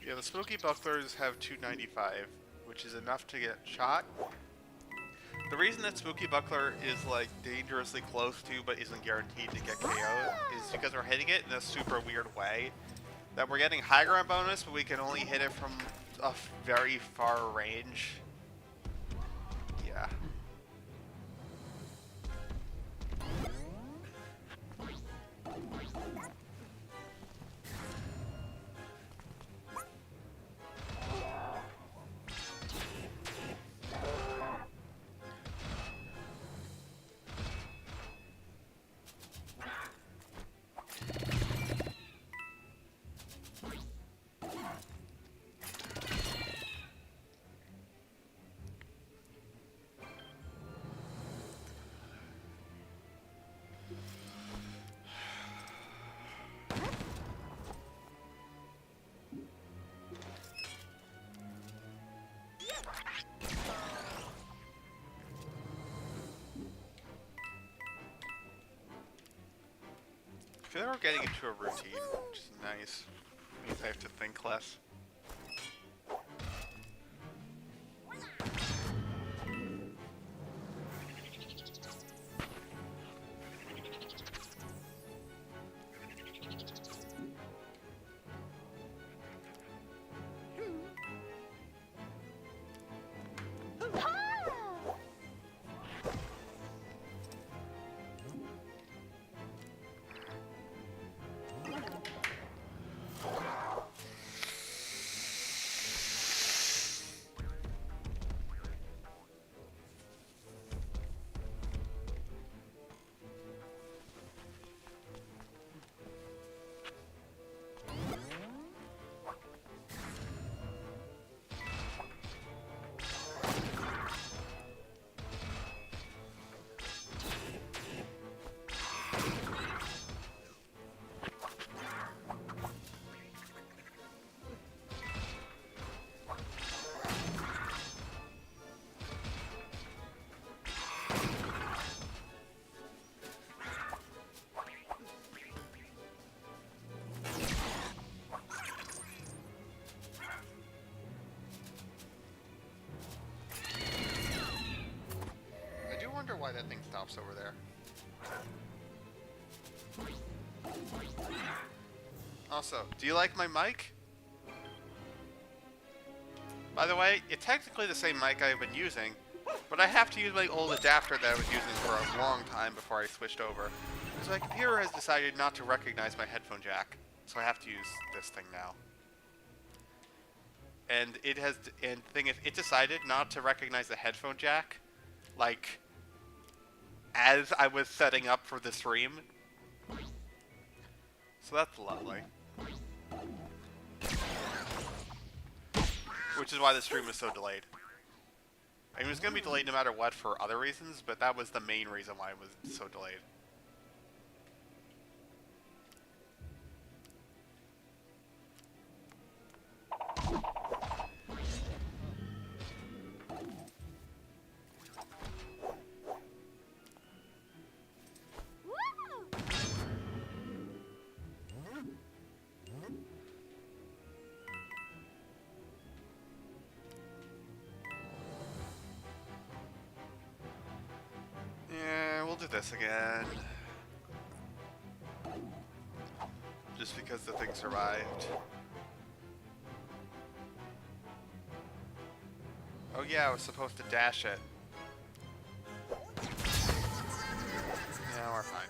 Yeah, the Smoky Bucklers have 295, which is enough to get shot. The reason that Spooky Buckler is like dangerously close to but isn't guaranteed to get KO is because we're hitting it in a super weird way. That we're getting high ground bonus, but we can only hit it from a very far range. Yeah. I feel like we're getting into a routine, which is nice. Means I have to think less. Why that thing stops over there. Also, do you like my mic? By the way, it's technically the same mic I've been using, but I have to use my old adapter that I was using for a long time before I switched over. So my computer has decided not to recognize my headphone jack, so I have to use this thing now. And the thing is, it decided not to recognize the headphone jack, like, as I was setting up for the stream. So that's lovely. Which is why the stream was so delayed. I mean, it was going to be delayed no matter what for other reasons, but that was the main reason why it was so delayed. this again. Just because the thing survived. Oh yeah, I was supposed to dash it. Yeah, we're fine.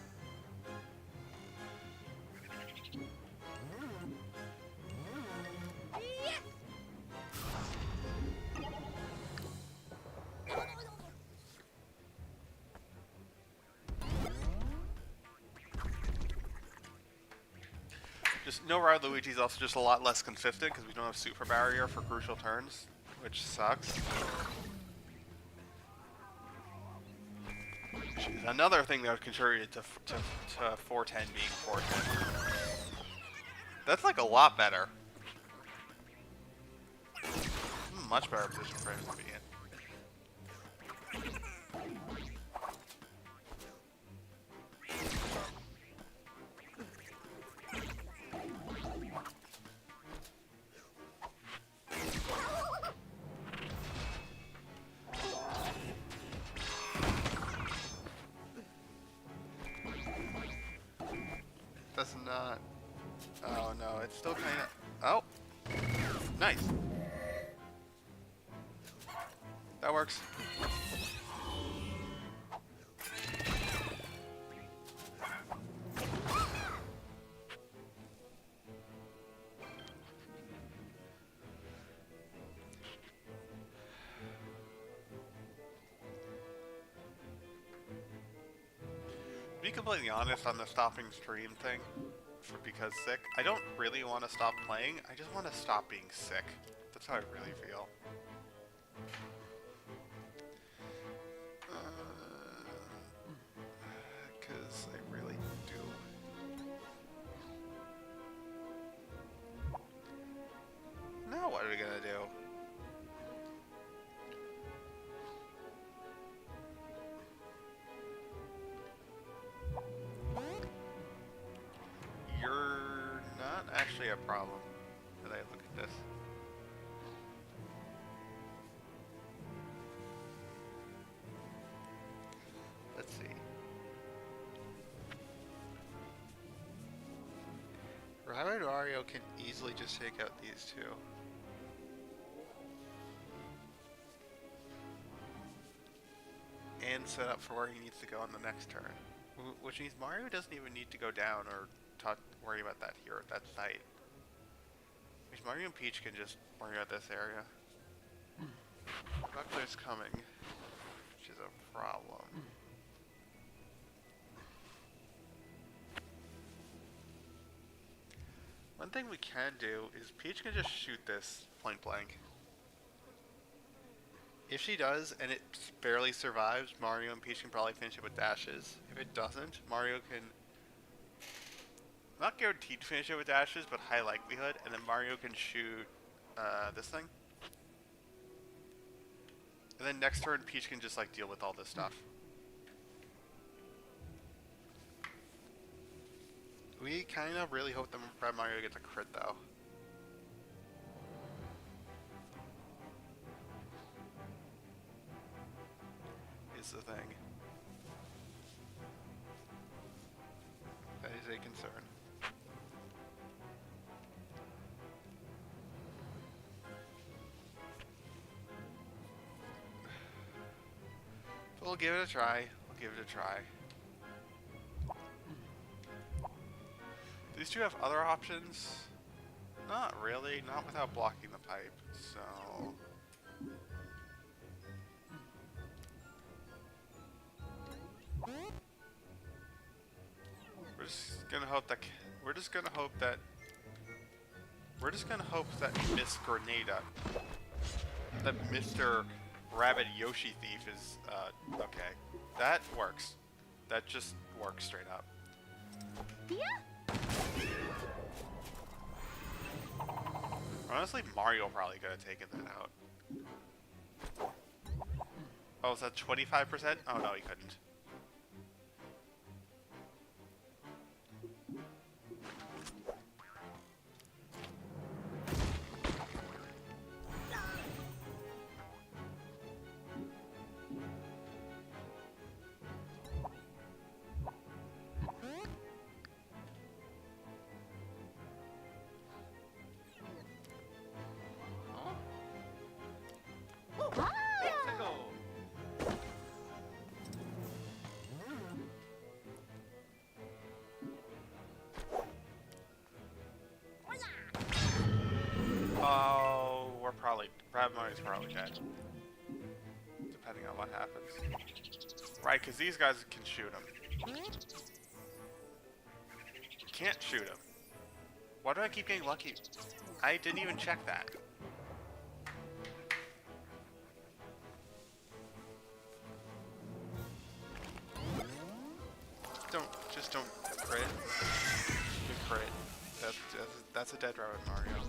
Just no Ride Luigi's also just a lot less consistent because we don't have Super Barrier for crucial turns, which sucks. Which is another thing that contributed to 410 being 410. That's like a lot better. Much better position for him to be in. Does not. Oh no, it's still kind of. Oh, nice. That works. To be completely honest on the stopping stream thing, because sick, I don't really want to stop playing, I just want to stop being sick. That's how I really feel. Because I really do. Now what are we gonna do? You're not actually a problem. Did I look at this? Let's see. Rabbid Wario can easily just take out these two. And set up for where he needs to go on the next turn. Which means Mario doesn't even need to go down or worry about that here, that site. Which Mario and Peach can just worry about this area. Buckler's coming, which is a problem. One thing we can do is Peach can just shoot this point blank. If she does, and it barely survives, Mario and Peach can probably finish it with dashes. If it doesn't, Mario can... Not guaranteed to finish it with dashes, but high likelihood, and then Mario can shoot this thing. And then next turn, Peach can just like deal with all this stuff. We kind of really hope that Mario gets a crit though. Is the thing. That is a concern. We'll give it a try. We'll give it a try. These two have other options? Not really. Not without blocking the pipe. So... We're just gonna hope that Miss Grenada, that Mr. Rabbit Yoshi Thief is okay. That works. That just works straight up. Yeah. Honestly, Mario probably could have taken that out. Oh, is that 25%? Oh no, he couldn't. Rabbit Mario's probably dead. Depending on what happens. Right, because these guys can shoot him. Can't shoot him. Why do I keep getting lucky? I didn't even check that. Just don't crit. Good crit. That's a dead Rabbit Mario.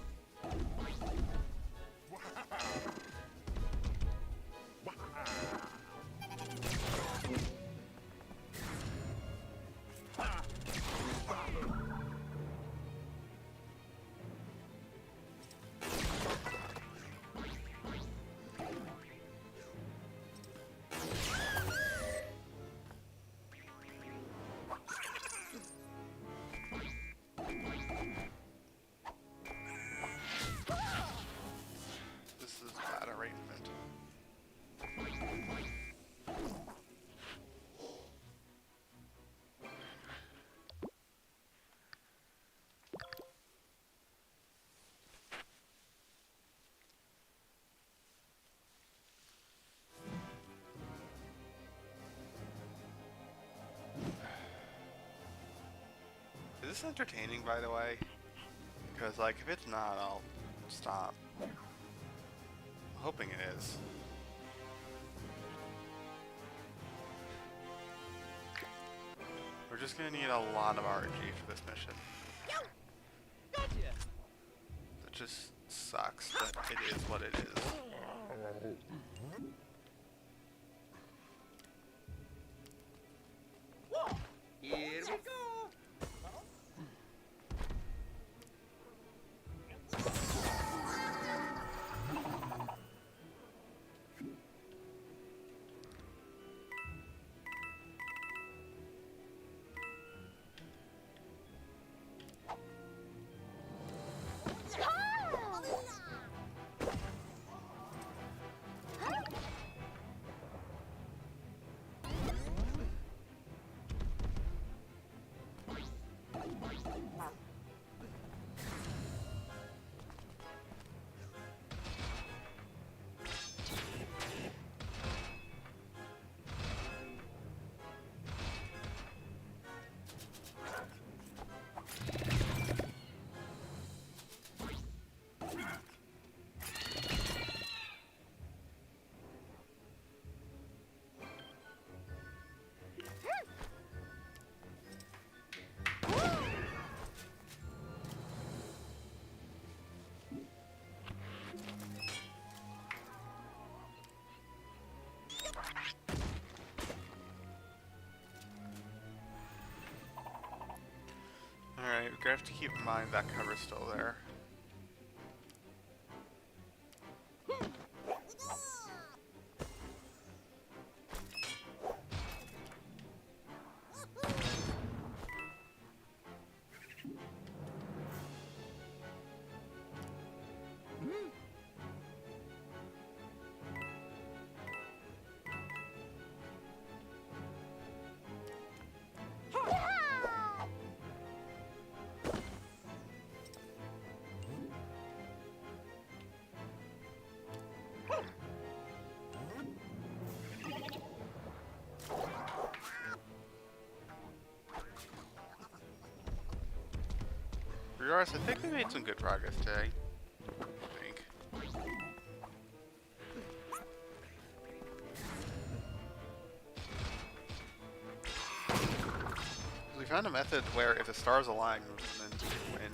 This is bad arrangement. Is this entertaining, by the way? Because, like, if it's not, I'll stop. I'm hoping it is. We're just gonna need a lot of RNG for this mission. Gotcha. It just sucks, but it is what it is. Here we go. Alright, we're gonna have to keep in mind that cover's still there. Regardless, I think we made some good progress today. I think. We found a method where if the stars align, then we win.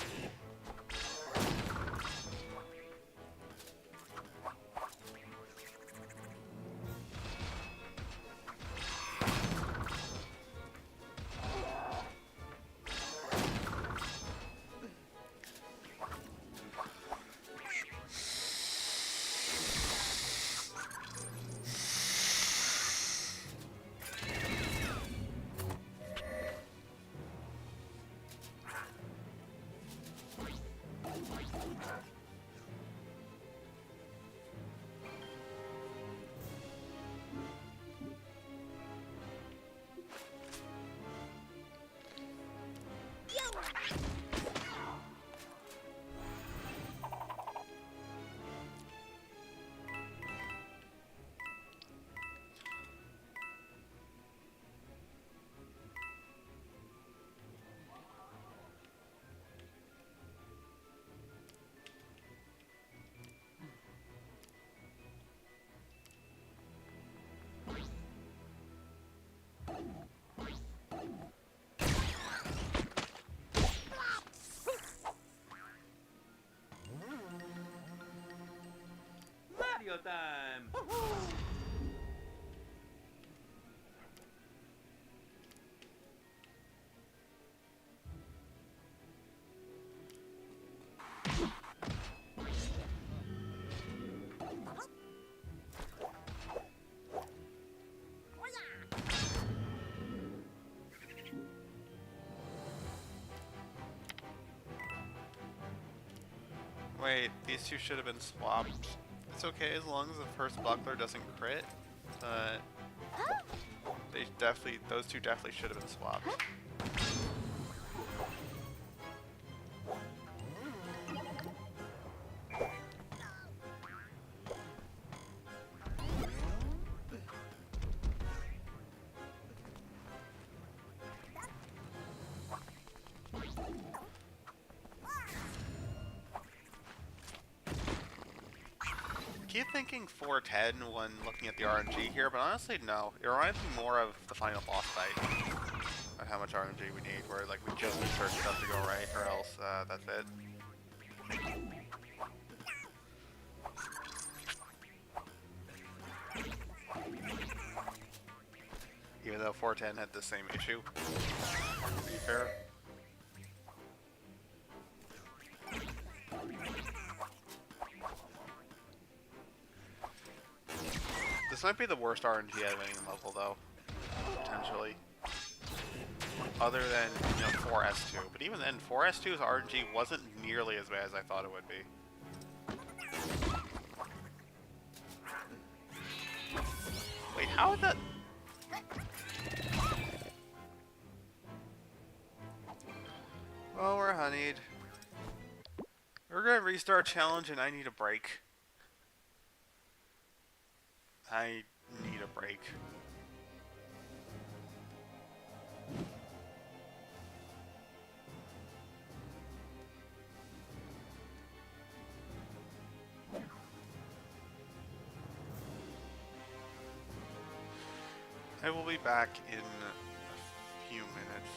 time. Wait, these two should have been swapped. It's okay as long as the first buckler doesn't crit, but those two definitely should have been swapped. Keep thinking 410 when looking at the RNG here, but honestly, no. It reminds me more of the final boss fight. And how much RNG we need, where like we just need certain stuff to go right, or else that's it. Even though 410 had the same issue, to be fair. This might be the worst RNG out of any level, though. Potentially. Other than, 4S2. But even then, 4S2's RNG wasn't nearly as bad as I thought it would be. Wait, how would that... Well, we're honeyed. We're gonna restart challenge and I need a break. I need a break. I will be back in a few minutes.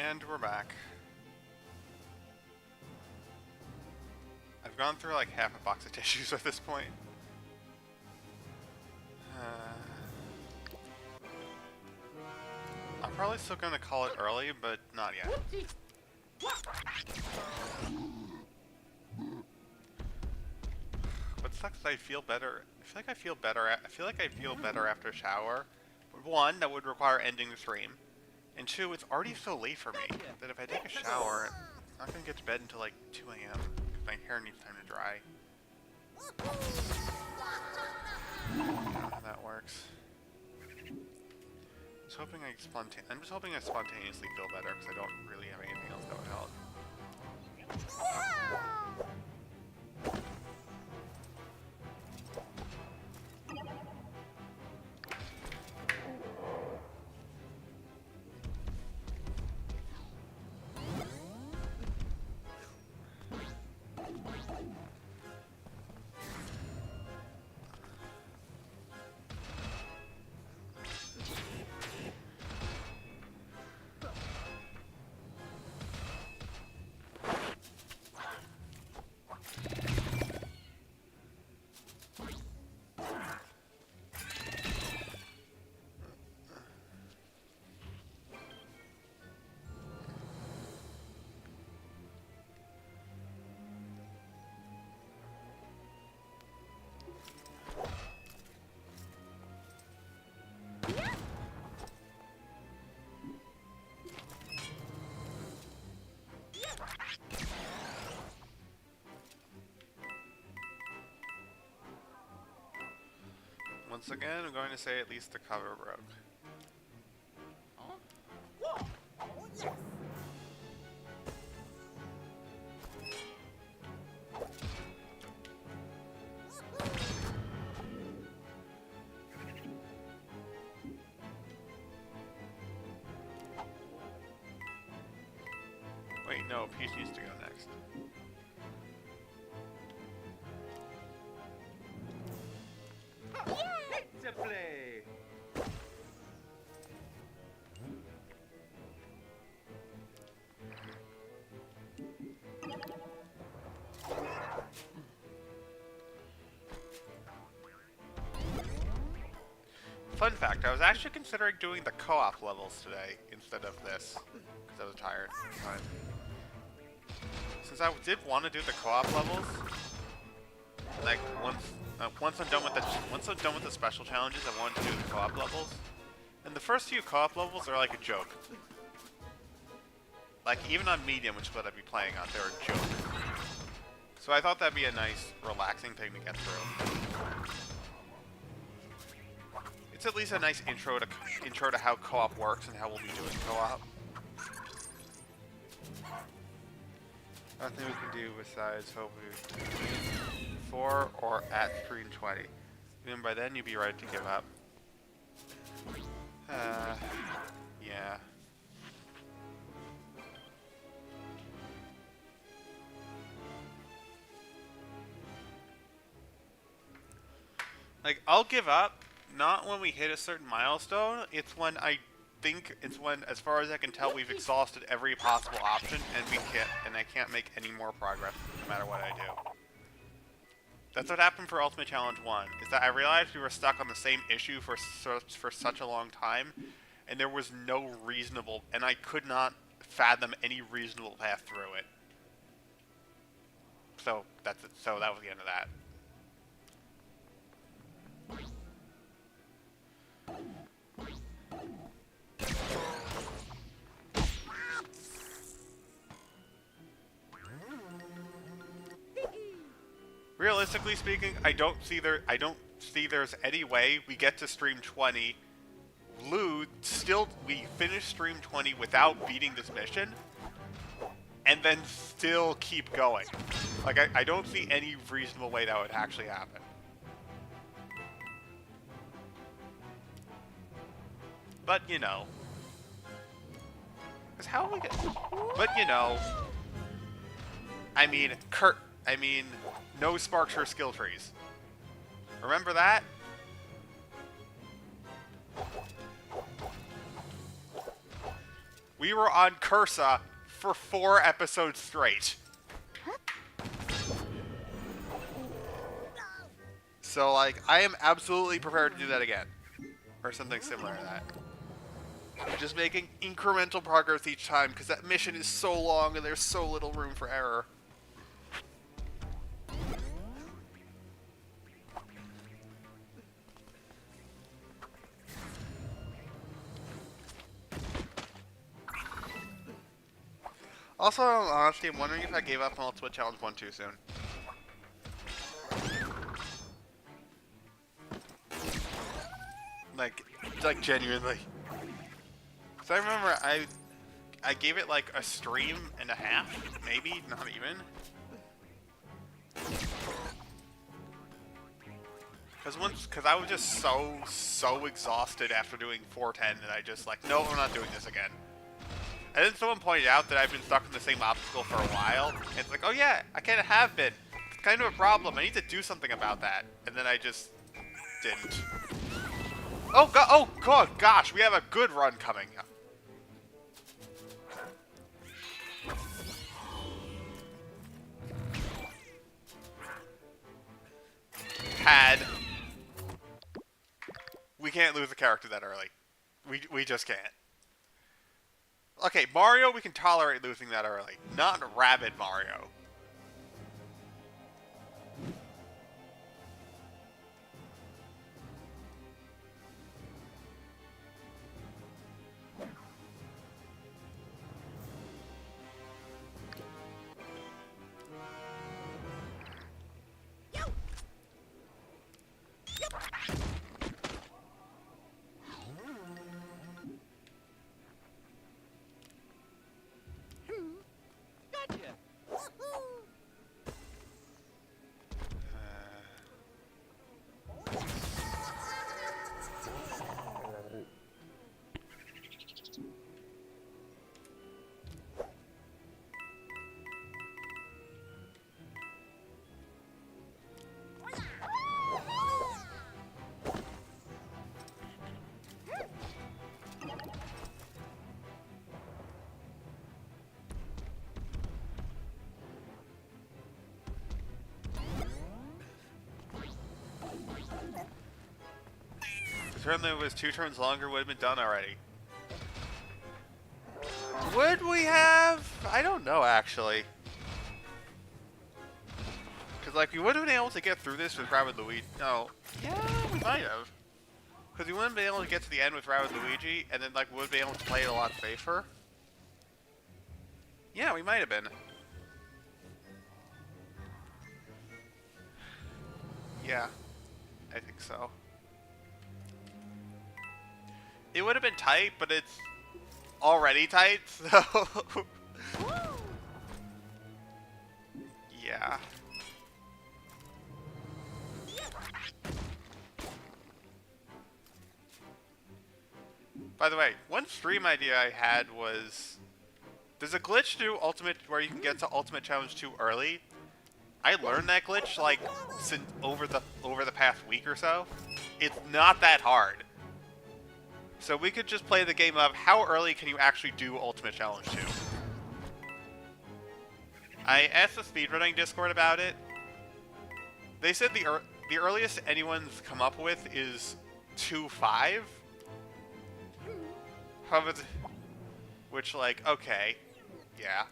And we're back. I've gone through like half a box of tissues at this point. I'm probably still gonna call it early, but not yet. Whoopsie. What sucks is I feel better. I feel like I feel better. I feel like I feel better after a shower. One, that would require ending the stream, and two, it's already so late for me that if I take a shower, I'm not gonna get to bed until like 2 a.m. because my hair needs time to dry. I don't know how that works. I'm just hoping I spontaneously feel better because I don't really have anything else that would help. Once again, I'm going to say at least the cover broke. Oh, yes. Wait, no, Peach needs to go next. To play. Fun fact, I was actually considering doing the co-op levels today instead of this, because I was tired. But since I did want to do the co-op levels, like once I'm done with the special challenges, I wanted to do the co-op levels. And the first few co-op levels are like a joke. Like even on medium, which is what I'd be playing on, they're a joke. So I thought that'd be a nice, relaxing thing to get through. It's at least a nice intro to how co-op works and how we'll be doing co-op. Nothing we can do besides hope we before or at stream 20. Even by then, you'd be ready to give up. Yeah. Like, I'll give up, not when we hit a certain milestone, it's when as far as I can tell, we've exhausted every possible option and I can't make any more progress no matter what I do. That's what happened for Ultimate Challenge 1, is that I realized we were stuck on the same issue for such a long time, and there was no reasonable, and I could not fathom any reasonable path through it. So, that's it. So that was the end of that. Realistically speaking, I don't see there's any way we get to stream 20, we finish stream 20 without beating this mission, and then still keep going. Like, I don't see any reasonable way that would actually happen. But, you know. Cause how we get... But, you know. I mean, no sparks or skill trees. Remember that? We were on Cursa for 4 episodes straight. So, like, I am absolutely prepared to do that again. Or something similar to that. Just making incremental progress each time, because that mission is so long and there's so little room for error. Also, honestly, I'm wondering if I gave up on Ultimate Challenge 1 too soon. Like genuinely. So I remember I gave it like a stream and a half, maybe, not even. Cause I was just so exhausted after doing 410 that I just like, no, I'm not doing this again. And then someone pointed out that I've been stuck in the same obstacle for a while. And it's like, oh yeah, I kind of have been. It's kind of a problem. I need to do something about that. And then I just didn't. Oh god, gosh, we have a good run coming. We can't lose a character that early. We just can't. Okay, Mario, we can tolerate losing that early. Not Rabid Mario. Gotcha. Certainly, if it was 2 turns longer, would have been done already. Would we have? I don't know, actually. Because, like, we would have been able to get through this with Rabbid Luigi. No. Yeah, we might have. Because we wouldn't be able to get to the end with Rabbid Luigi, and then, like, would be able to play it a lot safer. Yeah, we might have been. Yeah, I think so. It would have been tight, but it's already tight, so... yeah. By the way, one stream idea I had was... There's a glitch to Ultimate where you can get to Ultimate Challenge 2 early. I learned that glitch, like, since over the past week or so. It's not that hard. So we could just play the game of how early can you actually do Ultimate Challenge 2? I asked the speedrunning Discord about it. They said the earliest anyone's come up with is 2.5. Which, like, okay. Yeah.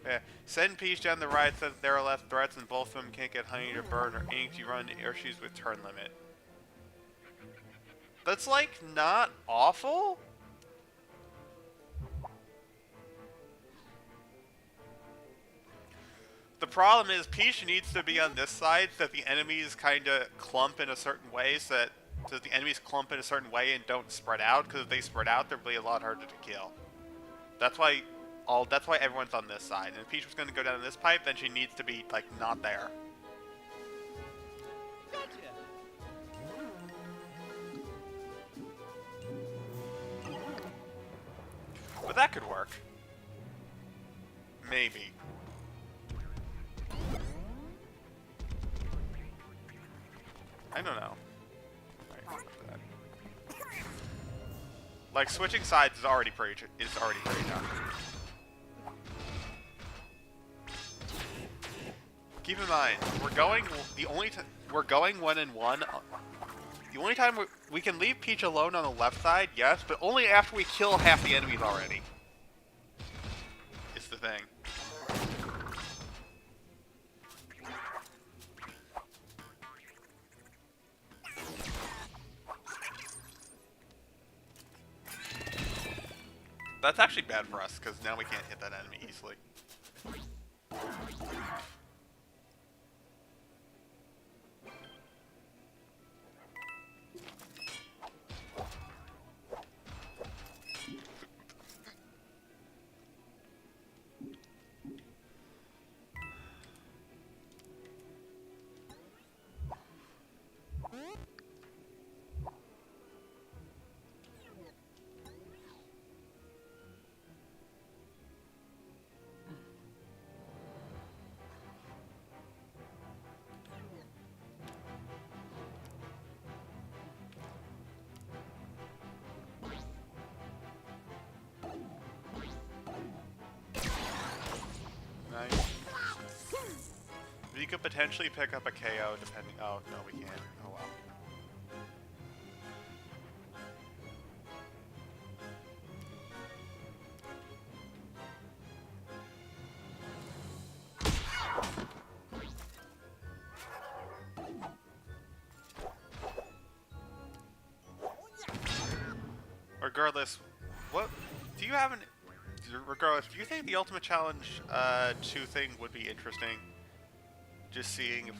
Yeah. Send Peach down the ride so that there are less threats and both of them can't get honeyed or burned or inked. You run into issues with turn limit. That's, like, not awful? The problem is Peach needs to be on this side so that the enemies kind of clump in a certain way so that the enemies clump in a certain way and don't spread out, because if they spread out, they'll be a lot harder to kill. That's why everyone's on this side. And if Peach was going to go down this pipe, then she needs to be, like, not there. Gotcha. But that could work. Maybe. I don't know. Right, Like, switching sides is already pretty tough. Keep in mind, we're going 1-1. The only time we can leave Peach alone on the left side, yes, but only after we kill half the enemies already. It's the thing. That's actually bad for us, because now we can't hit that enemy easily. Nice. We could potentially pick up a KO depending. Oh, no, we can't. Oh well. Regardless, what do you have an? Regardless, do you think the Ultimate Challenge 2 thing would be interesting? Just seeing if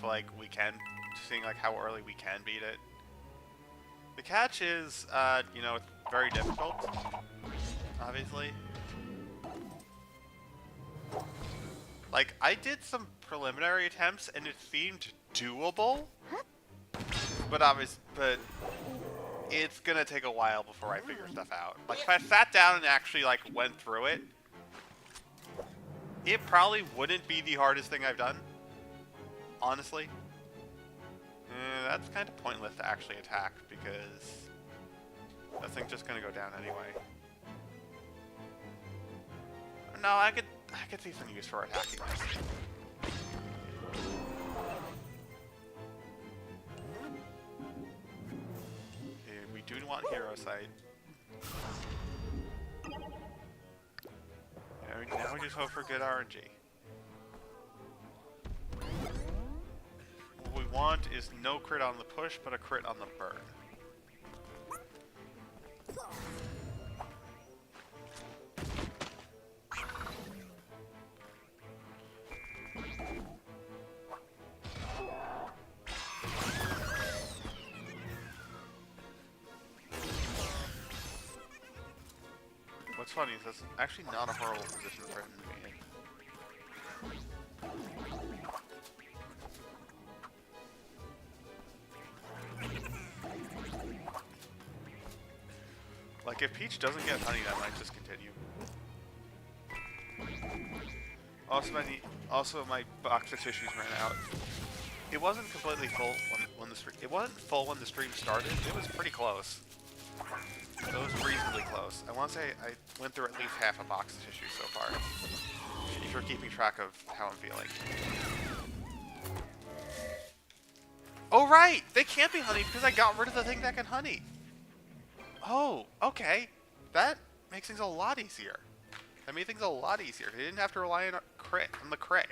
seeing like how early we can beat it. The catch is, you know, it's very difficult. Obviously. Like, I did some preliminary attempts and it seemed doable, but it's gonna take a while before I figure stuff out. Like, if I sat down and actually, like, went through it, it probably wouldn't be the hardest thing I've done. Honestly. That's kind of pointless to actually attack, because that thing's just gonna go down anyway. No, I could see some use for attacking this. We do want Hero Sight. Now we just hope for good RNG. What we want is no crit on the push, but a crit on the burn. What's funny is that's actually not a horrible position for him to be in. Like, if Peach doesn't get honey, that might just continue. Also, my box of tissues ran out. It wasn't completely full when the stream. It wasn't full when the stream started. It was pretty close. It was reasonably close. I want to say I went through at least half a box of tissues so far. If you're keeping track of how I'm feeling. Oh right, they can't be honeyed because I got rid of the thing that can honey. Oh, okay. That makes things a lot easier. That made things a lot easier. They didn't have to rely on the crit.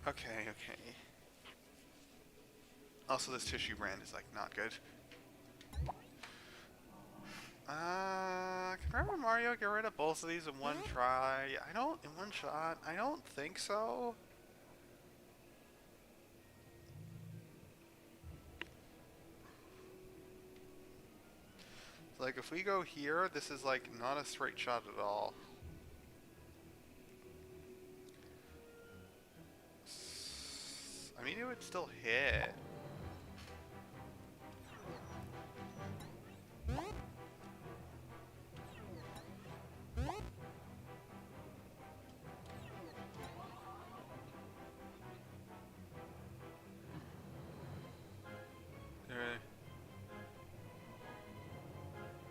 Okay. Also, this tissue brand is, like, not good. Can Rabbid Mario get rid of both of these in one try? In one shot? I don't think so. Like, if we go here, this is, like, not a straight shot at all. I mean, it would still hit.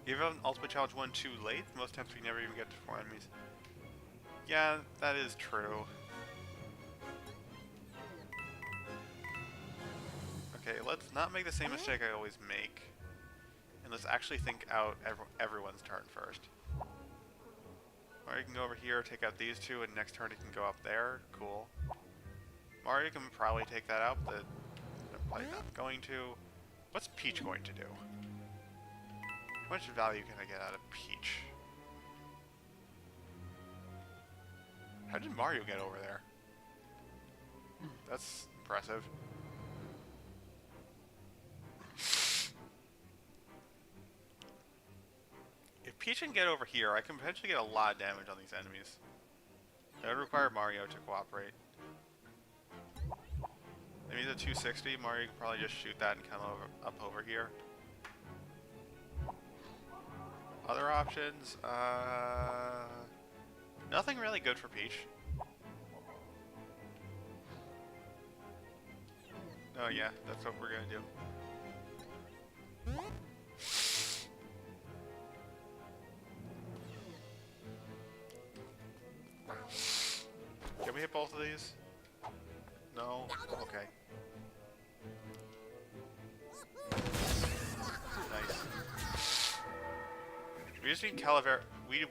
Give an ultimate challenge 1 too late. Most times we never even get to 4 enemies. Yeah, that is true. Okay, let's not make the same mistake I always make. And let's actually think out everyone's turn first. Mario can go over here, take out these two, and next turn he can go up there. Cool. Mario can probably take that out, but I'm probably not going to. What's Peach going to do? How much value can I get out of Peach? How did Mario get over there? That's impressive. If Peach can get over here, I can potentially get a lot of damage on these enemies. That would require Mario to cooperate. Maybe the 260, Mario can probably just shoot that and come up over here. Other options, nothing really good for Peach. Oh yeah, that's what we're gonna do. Can we hit both of these? No? Okay. Nice. We just need Calavera. We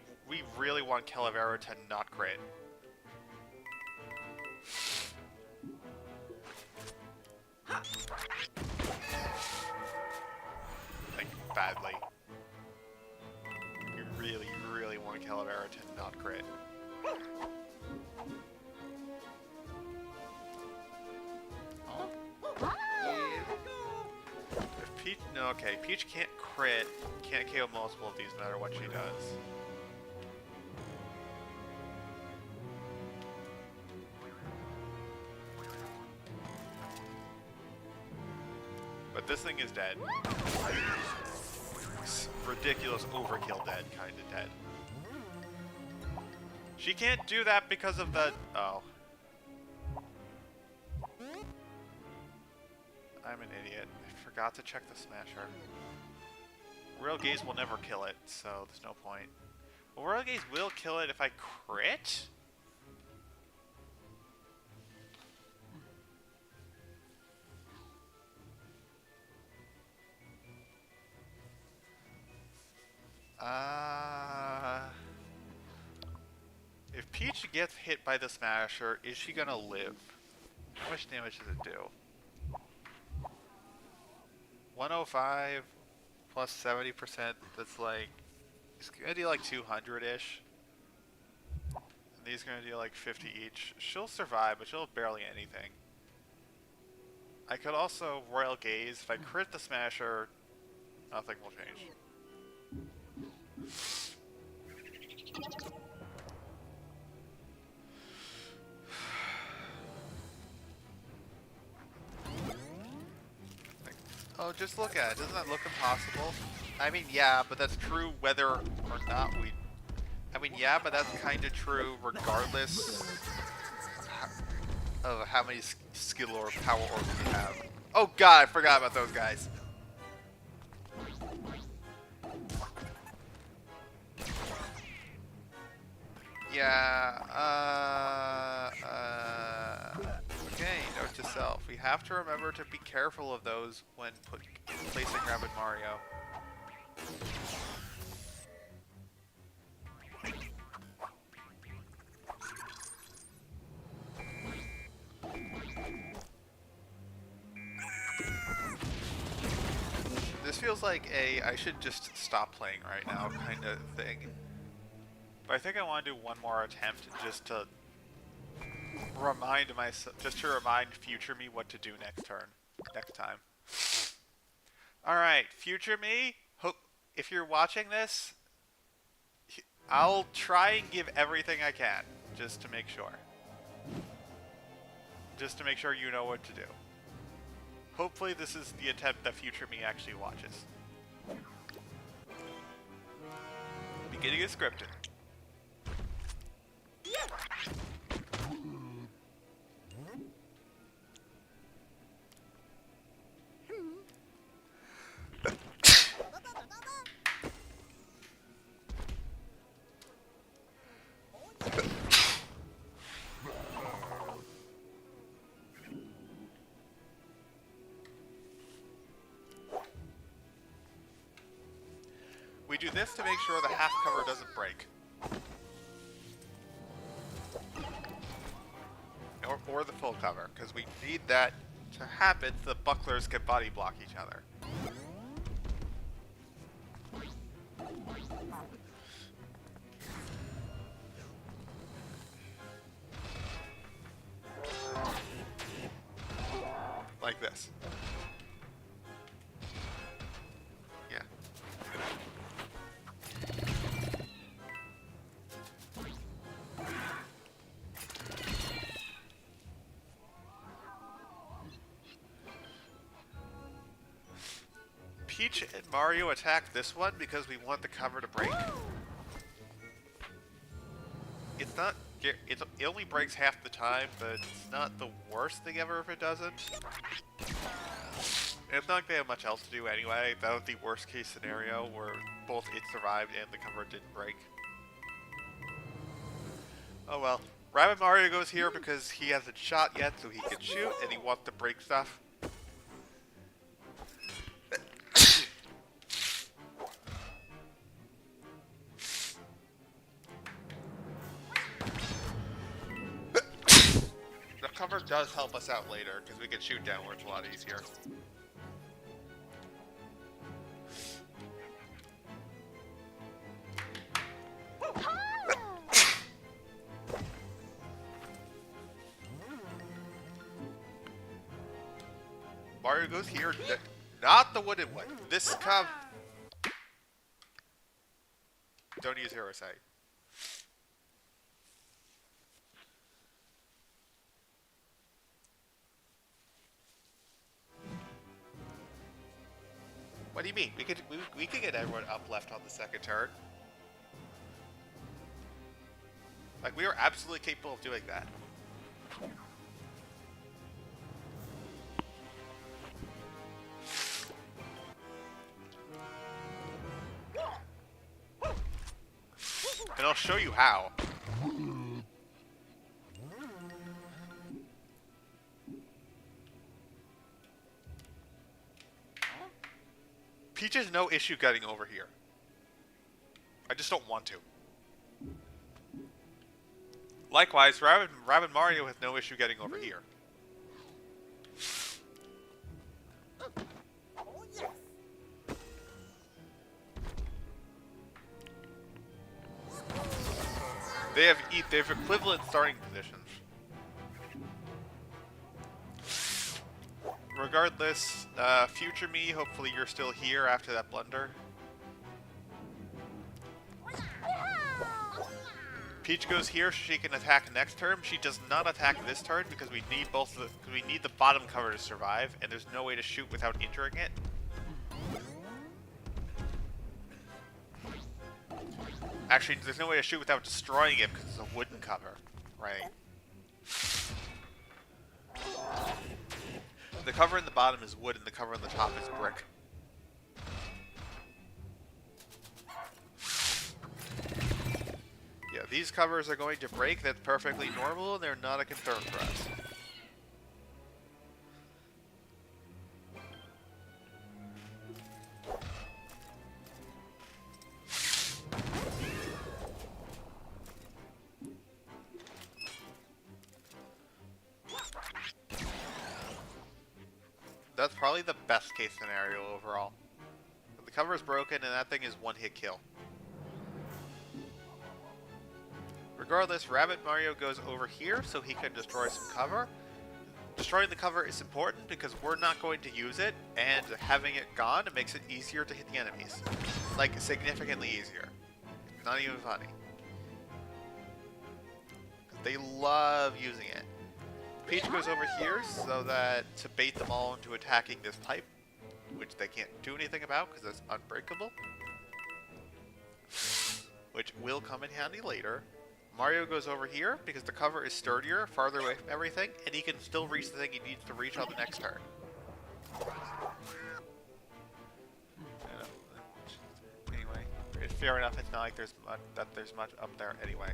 really want Calavera to not crit. Like, badly. We really, really want Calavera to not crit. If Peach, no, okay, Peach can't crit, can't KO multiple of these no matter what she does. But this thing is dead. It's ridiculous overkill dead, kind of dead. She can't do that because of the... Oh. I'm an idiot. I forgot to check the smasher. Royal Gaze will never kill it, so there's no point. Well, Royal Gaze will kill it if I crit? If Peach gets hit by the smasher, is she gonna live? How much damage does it do? 105 plus 70%, that's like, it's gonna do like 200-ish. And these are gonna do like 50 each. She'll survive, but she'll have barely anything. I could also Royal Gaze. If I crit the smasher, nothing will change. Oh, just look at it. Doesn't that look impossible? I mean, yeah, but that's true whether or not we... I mean, yeah, but that's kind of true regardless of how many skill or power orbs we have. Oh god, I forgot about those guys. Yeah, okay, note to self. We have to remember to be careful of those when placing Rabbid Mario. This feels like a I should just stop playing right now kind of thing. But I think I want to do one more attempt just to remind myself, just to remind future me what to do next time. Alright, future me, hope if you're watching this, I'll try and give everything I can, just to make sure. Just to make sure you know what to do. Hopefully this is the attempt that future me actually watches. Beginning is scripted. We do this to make sure the half cover doesn't break. Or the full cover, because we need that to happen so the bucklers can body block each other. Like this. Yeah. Peach and Mario attack this one because we want the cover to break. It's not... It only breaks half the time, but it's not the worst thing ever if it doesn't. And it's not like they have much else to do anyway. That was the worst case scenario where both it survived and the cover didn't break. Oh well. Rabbit Mario goes here because he hasn't shot yet, so he can shoot, and he wants to break stuff. The cover does help us out later, because we can shoot downwards a lot easier. Mario goes here, not the wooden one. This cover. Don't use Hero Sight. What do you mean? We could get everyone up left on the second turn. Like, we are absolutely capable of doing that. And I'll show you how. Peach has no issue getting over here. I just don't want to. Likewise, Rabbit Mario has no issue getting over here. Oh, yes. They have equivalent starting positions. Regardless, future me, hopefully you're still here after that blunder. Peach goes here, she can attack next turn. She does not attack this turn because we need we need the bottom cover to survive, and there's no way to shoot without injuring it. Actually, there's no way to shoot without destroying it because it's a wooden cover, right? The cover in the bottom is wood and the cover on the top is brick. Yeah, these covers are going to break. That's perfectly normal and they're not a concern for us. That's probably the best case scenario overall. The cover is broken and that thing is one hit kill. Regardless, Rabbit Mario goes over here so he can destroy some cover. Destroying the cover is important because we're not going to use it, and having it gone, it makes it easier to hit the enemies. Like, significantly easier. It's not even funny. They love using it. Peach goes over here so that to bait them all into attacking this pipe, which they can't do anything about because it's unbreakable, which will come in handy later. Mario goes over here because the cover is sturdier, farther away from everything, and he can still reach the thing he needs to reach on the next turn. Anyway, it's fair enough. It's not like there's much up there anyway.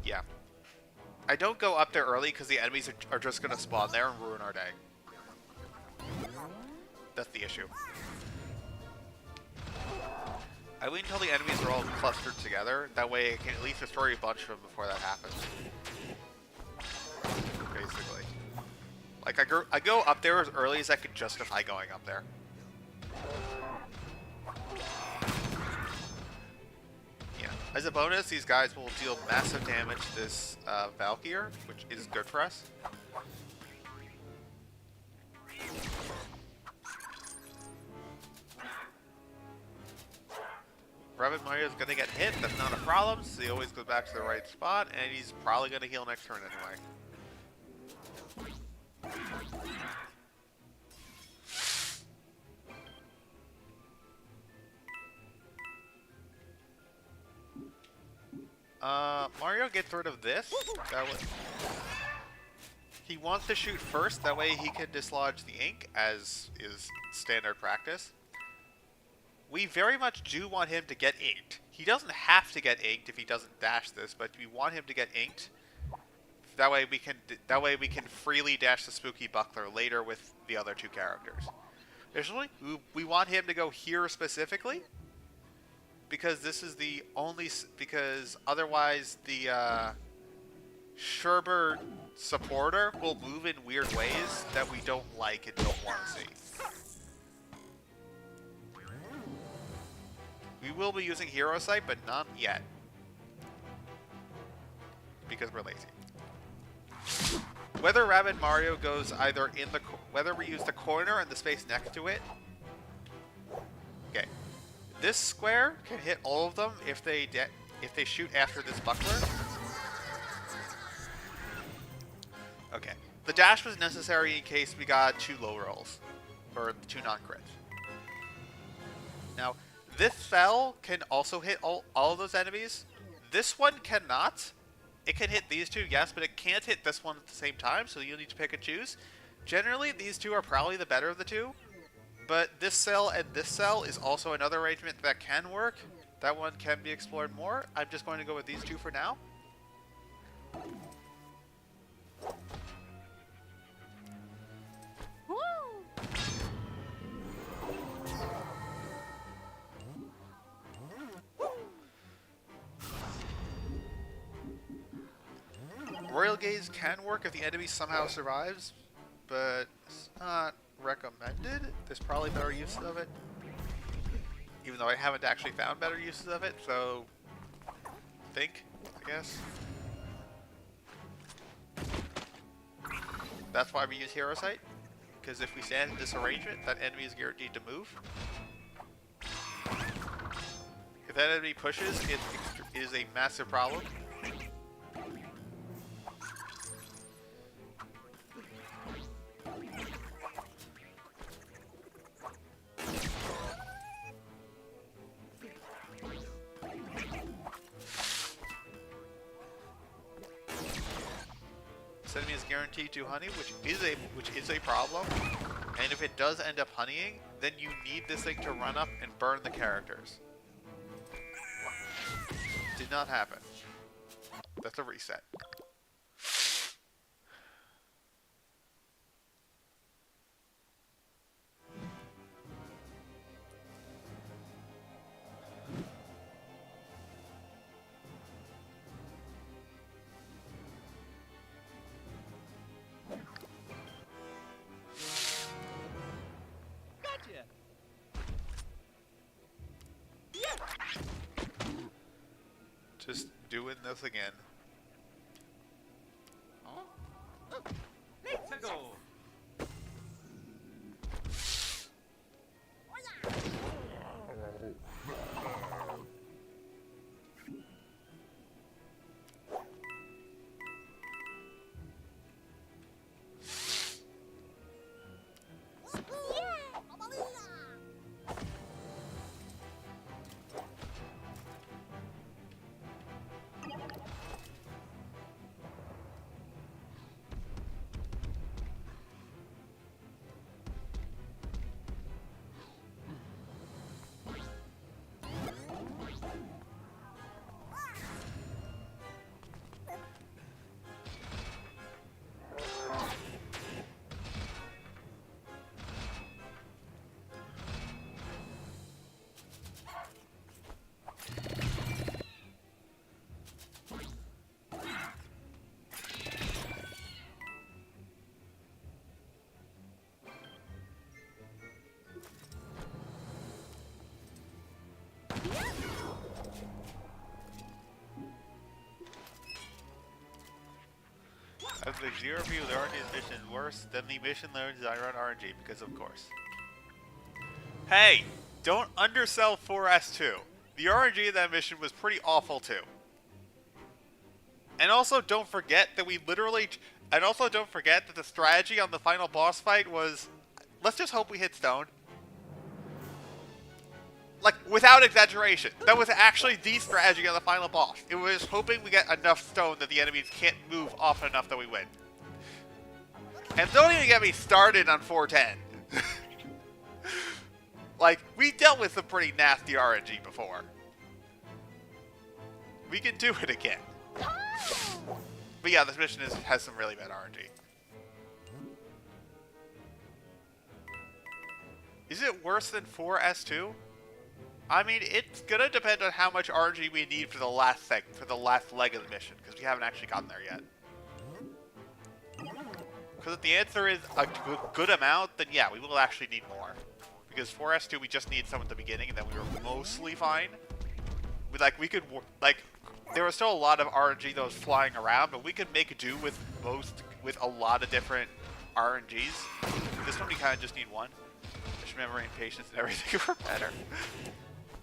Yeah. I don't go up there early because the enemies are just going to spawn there and ruin our day. That's the issue. I wait until the enemies are all clustered together. That way I can at least destroy a bunch of them before that happens. Basically. Like, I go up there as early as I could justify going up there. Yeah. As a bonus, these guys will deal massive damage to this Valkyr, which is good for us. Rabbit Mario's gonna get hit, that's not a problem, so he always goes back to the right spot, and he's probably gonna heal next turn anyway. Mario gets rid of this. That way, he wants to shoot first, that way he can dislodge the ink, as is standard practice. We very much do want him to get inked. He doesn't have to get inked if he doesn't dash this, but we want him to get inked. That way we can freely dash the Spooky Buckler later with the other two characters. Additionally, we want him to go here specifically, because this is the only because otherwise the Sherbert supporter will move in weird ways that we don't like and don't want to see. We will be using Hero Sight, but not yet. Because we're lazy. Whether Rabbid Mario goes either in the... Whether we use the corner and the space next to it... Okay. This square can hit all of them if they shoot after this buckler. Okay. The dash was necessary in case we got 2 low rolls. Or 2 non-crits. Now... This cell can also hit all of those enemies. This one cannot. It can hit these two, yes, but it can't hit this one at the same time, so you'll need to pick and choose. Generally, these two are probably the better of the two, but this cell and this cell is also another arrangement that can work. That one can be explored more. I'm just going to go with these two for now. Royal Gaze can work if the enemy somehow survives, but it's not recommended. There's probably better uses of it, even though I haven't actually found better uses of it, so I guess. That's why we use Hero Sight, because if we stand in this arrangement, that enemy is guaranteed to move. If that enemy pushes, it is a massive problem. This enemy is guaranteed to honey, which is a problem. And if it does end up honeying, then you need this thing to run up and burn the characters. Did not happen. That's a reset. Gotcha. Just doing this again. Let's go. the zero view of the RNG's mission is worse than the mission learned design around RNG, because of course. Hey! Don't undersell 4S2. The RNG of that mission was pretty awful too. And also don't forget that the strategy on the final boss fight was, let's just hope we hit stone. Like, without exaggeration, that was actually the strategy on the final boss. It was hoping we get enough stone that the enemies can't move often enough that we win. And don't even get me started on 410. Like, we dealt with some pretty nasty RNG before. We can do it again. But yeah, this mission has some really bad RNG. Is it worse than 4S2? I mean, it's gonna depend on how much RNG we need for the last leg of the mission, because we haven't actually gotten there yet. Because if the answer is a good amount, then yeah, we will actually need more. Because 4S2, we just need some at the beginning, and then we were mostly fine. There was still a lot of RNG that was flying around, but we could make do with a lot of different RNGs. This one we kind of just need one. Just memory and patience and everything were better.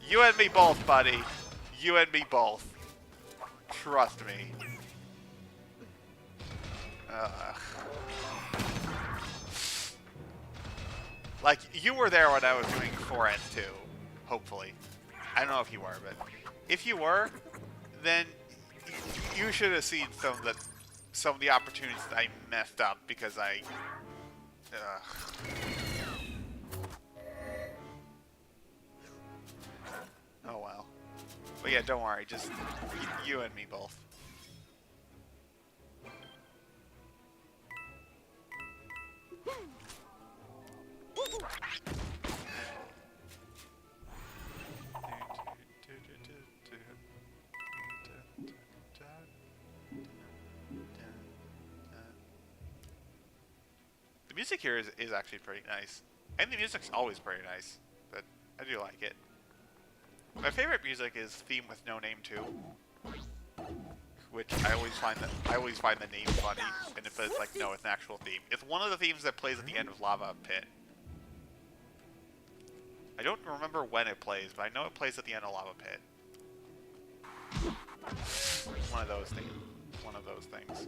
You and me both, buddy. You and me both. Trust me. Like, you were there when I was doing 4S2, hopefully. I don't know if you were, but if you were, then you should have seen some of the opportunities that I messed up because I... Oh well. But yeah, don't worry, just you and me both. The music here is actually pretty nice. And the music's always pretty nice, but I do like it. My favorite music is Theme with No Name 2, which I always find the name funny, and it says like, no, it's an actual theme. It's one of the themes that plays at the end of Lava Pit. I don't remember when it plays, but I know it plays at the end of Lava Pit. One of those things. One of those things.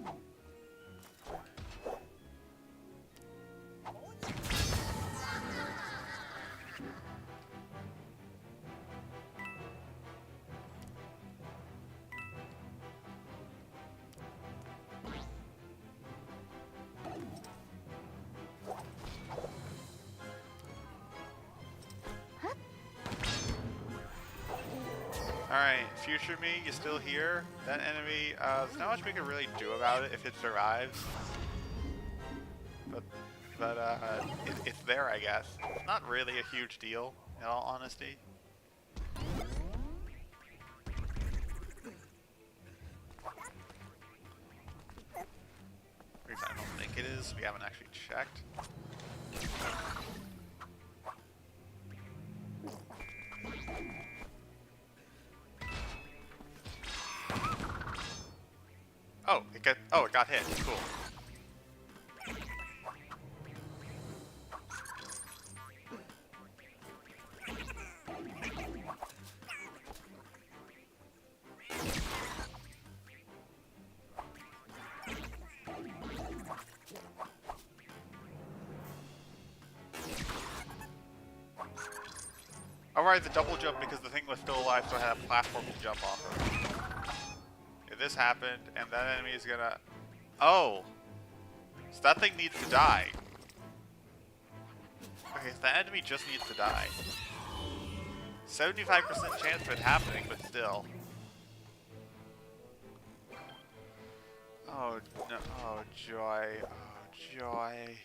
Alright, future me, you still here? That enemy, there's not much we can really do about it if it survives. But it's there, I guess. It's not really a huge deal, in all honesty. At least I don't think it is, we haven't actually checked. Oh, it got hit. Cool. Alright, the double jump because the thing was still alive, so I had a platform to jump off of. Okay, this happened, and that enemy is gonna... Oh! So that thing needs to die. Okay, so that enemy just needs to die. 75% chance of it happening, but still. Oh, no. Oh, joy. Oh, joy.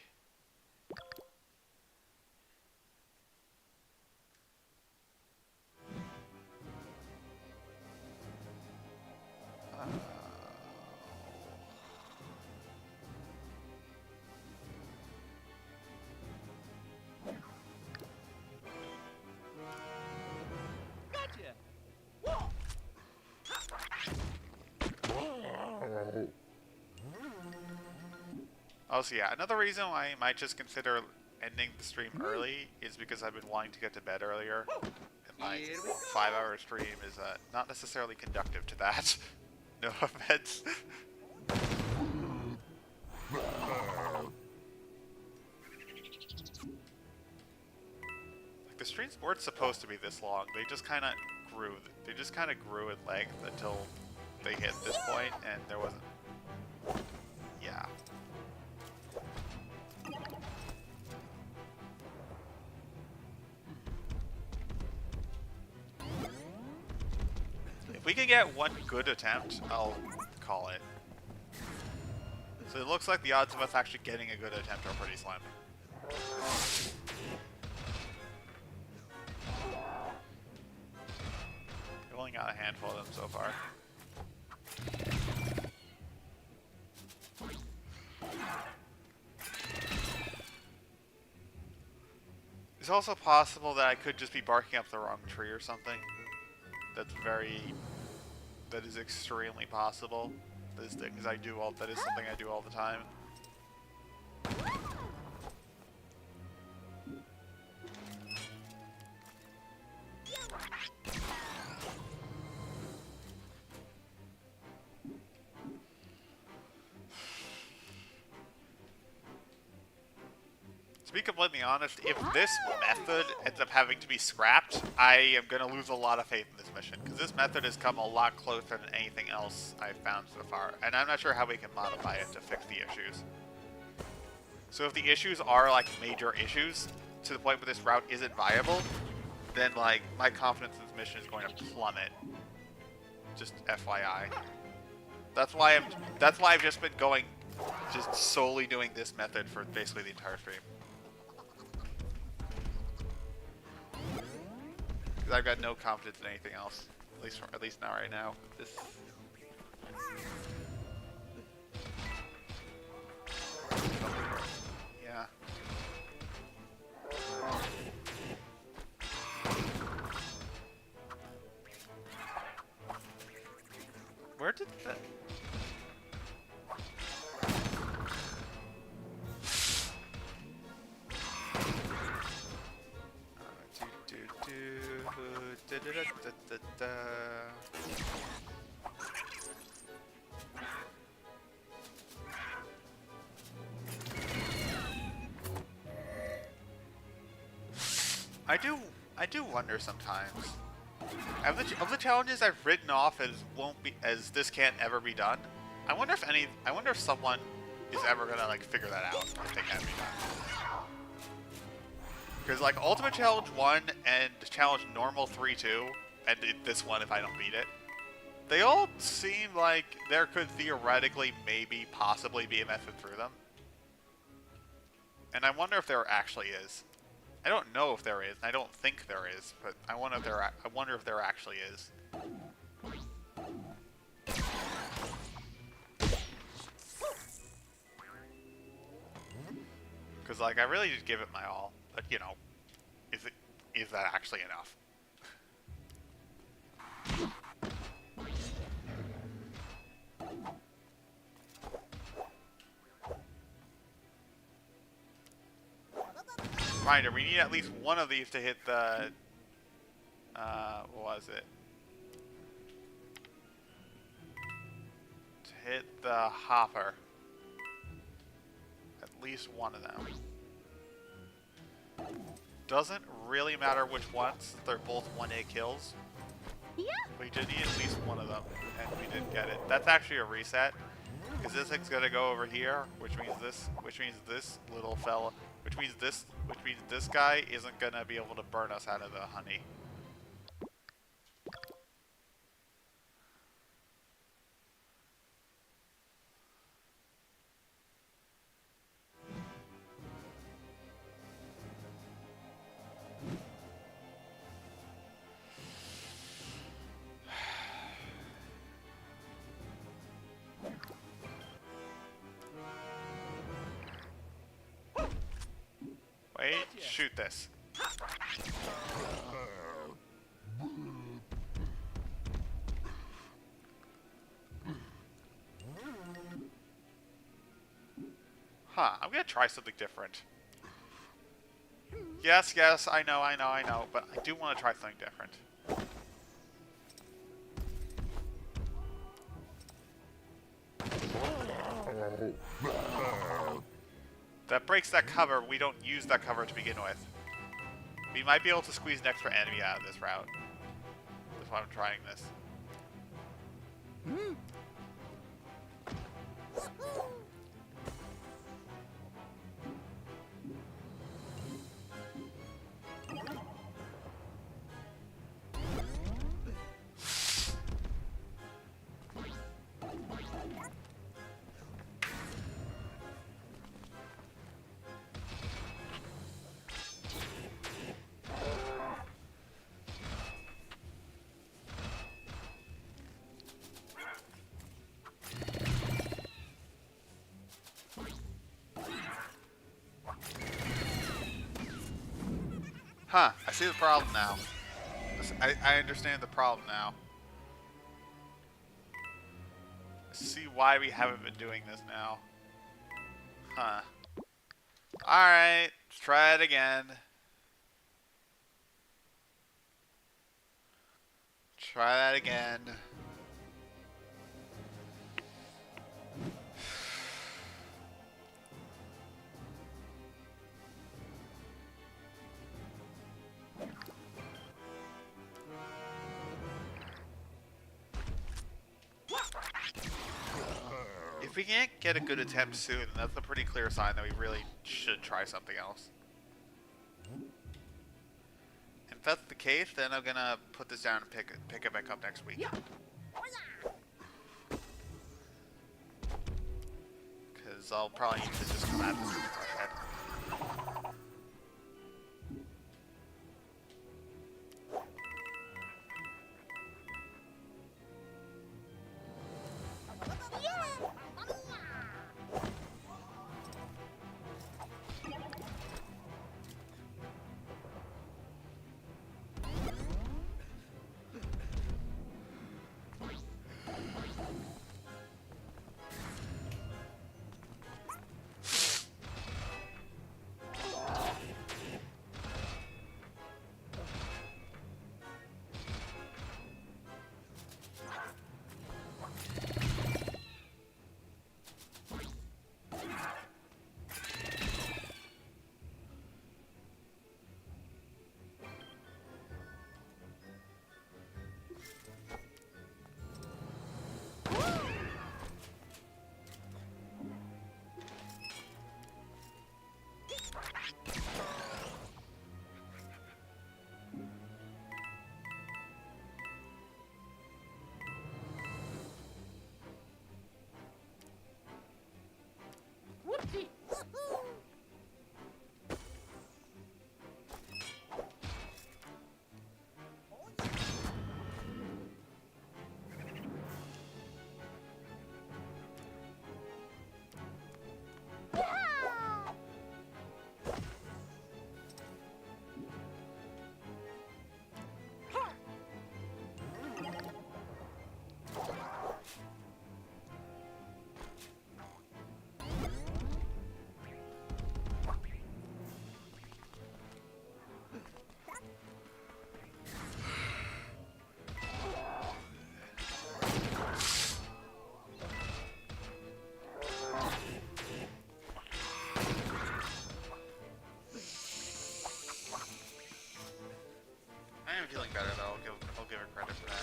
Also, yeah, another reason why I might just consider ending the stream early is because I've been wanting to get to bed earlier. And my 5-hour stream is not necessarily conductive to that. No offense. Like, the streams weren't supposed to be this long. They just kind of grew. They just kind of grew in length until they hit this point, and there wasn't. Yeah. If we can get one good attempt, I'll call it. So it looks like the odds of us actually getting a good attempt are pretty slim. We've only got a handful of them so far. It's also possible that I could just be barking up the wrong tree or something. That is extremely possible. That is something I do all the time. To be completely honest, if this method ends up having to be scrapped, I am going to lose a lot of faith in this mission, because this method has come a lot closer than anything else I've found so far, and I'm not sure how we can modify it to fix the issues. So if the issues are, like, major issues, to the point where this route isn't viable, then, like, my confidence in this mission is going to plummet. Just FYI. That's why I've just been going, just solely doing this method for basically the entire stream. I've got no confidence in anything else, at least not right now. This. Yeah. Where did that? I do wonder sometimes. Of the challenges I've written off as this can't ever be done, I wonder if someone is ever gonna like figure that out if they can be done. Because like Ultimate Challenge 1 and Challenge Normal 3-2, and this one if I don't beat it, they all seem like there could theoretically possibly be a method through them. And I wonder if there actually is. I don't know if there is, and I don't think there is, but I wonder if there actually is. Because like I really did give it my all, but you know, is that actually enough? Reminder, we need at least one of these to hit the, what was it? To hit the hopper. At least one of them. Doesn't really matter which ones, they're both 1A kills. Yeah. We did need at least one of them, and we didn't get it. That's actually a reset, because this thing's gonna go over here, which means this little fella, which means this guy isn't gonna be able to burn us out of the honey. Wait, shoot this. Huh, I'm gonna try something different. Yes, yes, I know, but I do want to try something different. That breaks that cover. We don't use that cover to begin with. We might be able to squeeze an extra enemy out of this route. That's why I'm trying this. Huh, I see the problem now. I understand the problem now. I see why we haven't been doing this now. Huh. Alright, let's try it again. Try that again. If we can't get a good attempt soon, that's a pretty clear sign that we really should try something else. If that's the case, then I'm gonna put this down and pick it back up next week. Because I'll probably need to just come at this with a fresh head. Whoopsie! I am feeling better though. I'll give her credit for that.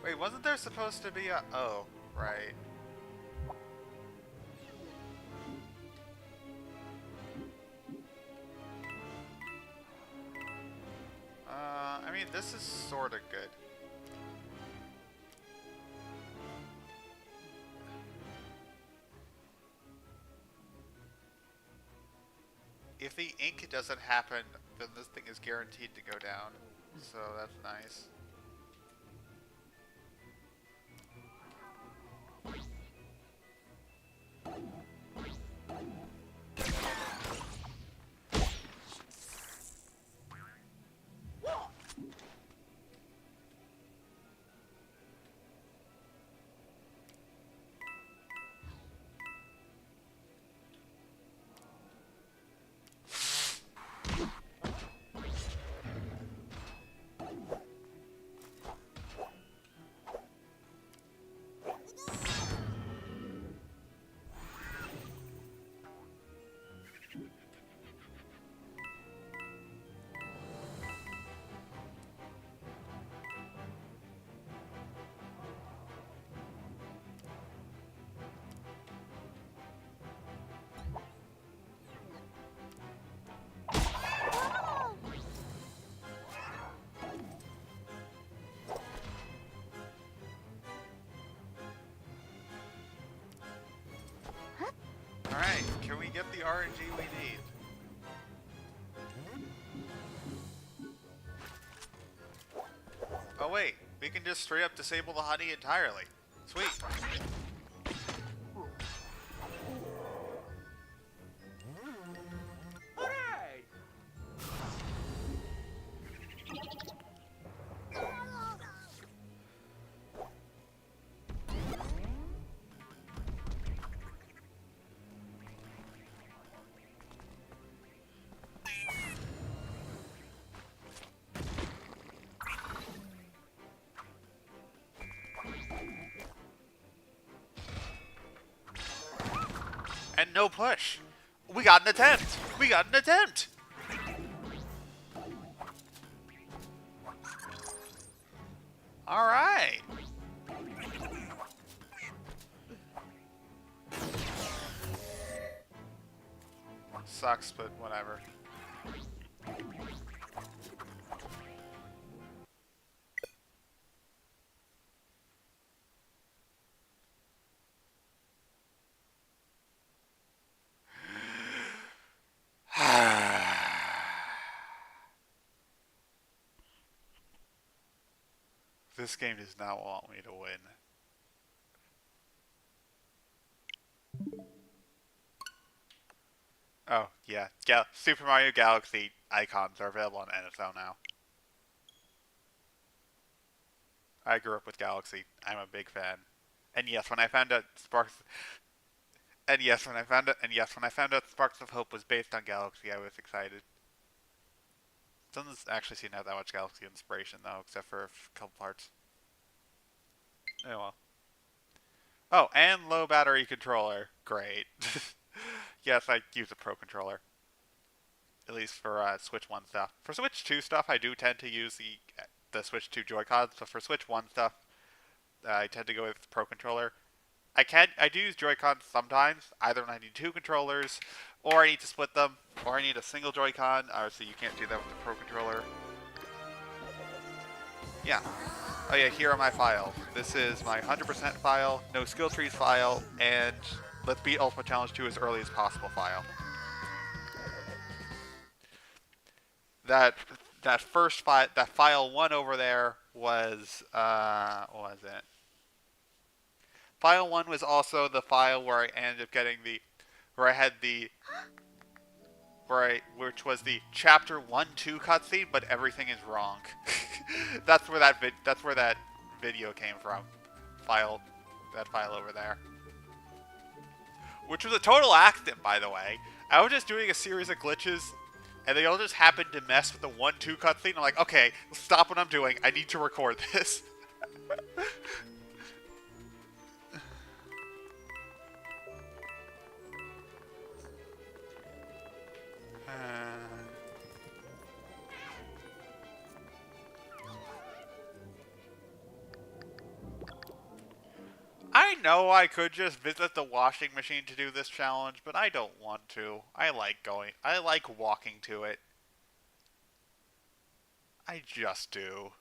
Wait, wasn't there supposed to be a... Oh, right. I mean, this is sort of good. doesn't happen, then this thing is guaranteed to go down. So that's nice. Alright, can we get the RNG we need? Oh wait, we can just straight up disable the honey entirely. Sweet. Hooray! And no push. We got an attempt. We got an attempt. All right. Sucks, but whatever. This game does not want me to win. Oh, yeah. Super Mario Galaxy icons are available on NSO now. I grew up with Galaxy. I'm a big fan. And yes, when I found out Sparks... And yes, when I found out Sparks of Hope was based on Galaxy, I was excited. Doesn't actually seem to have that much Galaxy inspiration, though, except for a couple parts. Oh, well. Oh, and low battery controller. Great. Yes, I use a Pro controller. At least for Switch 1 stuff. For Switch 2 stuff, I do tend to use the Switch 2 Joy-Cons, but for Switch 1 stuff, I tend to go with Pro controller. I do use Joy-Cons sometimes, either when I need two controllers, or I need to split them, or I need a single Joy-Con. Obviously, you can't do that with the Pro controller. Yeah. Oh yeah, here are my files. This is my 100% file, no skill trees file, and let's beat Ultimate Challenge 2 as early as possible file. That first file, that file 1 over there was, what was it? File 1 was also the file where I ended up getting which was the chapter 1-2 cutscene, but everything is wrong. That's where that video came from. That file over there. Which was a total accident, by the way. I was just doing a series of glitches, and they all just happened to mess with the 1-2 cutscene. I'm like, okay, stop what I'm doing. I need to record this. I know I could just visit the washing machine to do this challenge, but I don't want to. I like walking to it. I just do.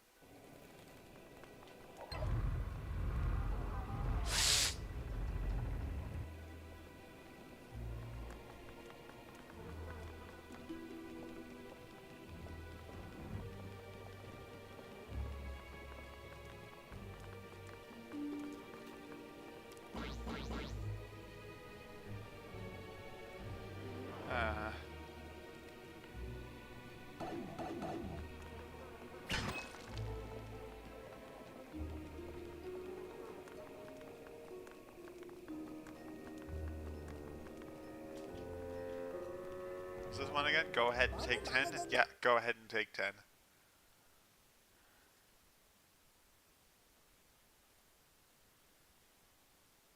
What's this one again? Go ahead and take 10? Yeah, go ahead and take 10.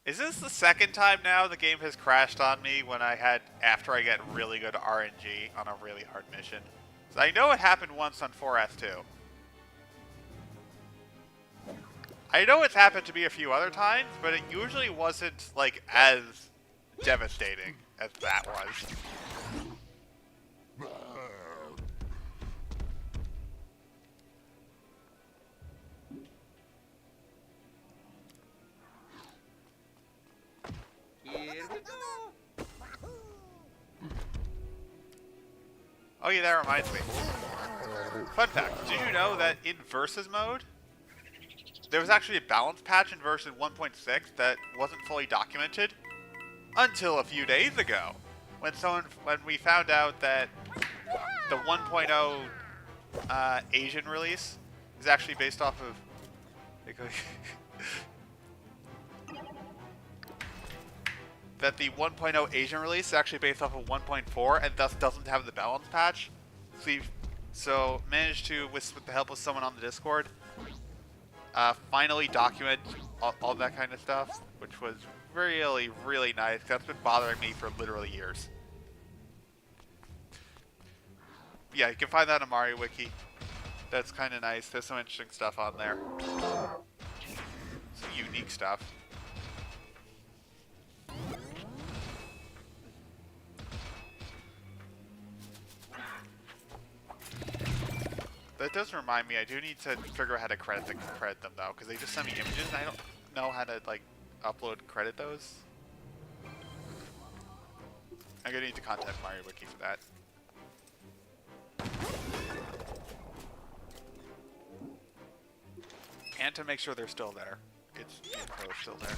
Is this the second time now the game has crashed on me after I get really good RNG on a really hard mission? So I know it happened once on 4S2. I know it's happened to me a few other times, but it usually wasn't like as devastating as that was. Here we go. Oh yeah, that reminds me. Fun fact, did you know that in Versus mode, there was actually a balance patch in version 1.6 that wasn't fully documented until a few days ago, when we found out that the 1.0 Asian release is actually based off of that the 1.0 Asian release is actually based off of 1.4 and thus doesn't have the balance patch. So managed to, with the help of someone on the Discord, finally document all that kind of stuff, which was really, really nice. That's been bothering me for literally years. Yeah, you can find that on Mario Wiki. That's kind of nice. There's some interesting stuff on there. Some unique stuff. That does remind me, I do need to figure out how to credit them though, because they just send me images and I don't know how to like upload and credit those. I'm gonna need to contact Mario Wiki for that. And to make sure they're still there. It's the info is still there.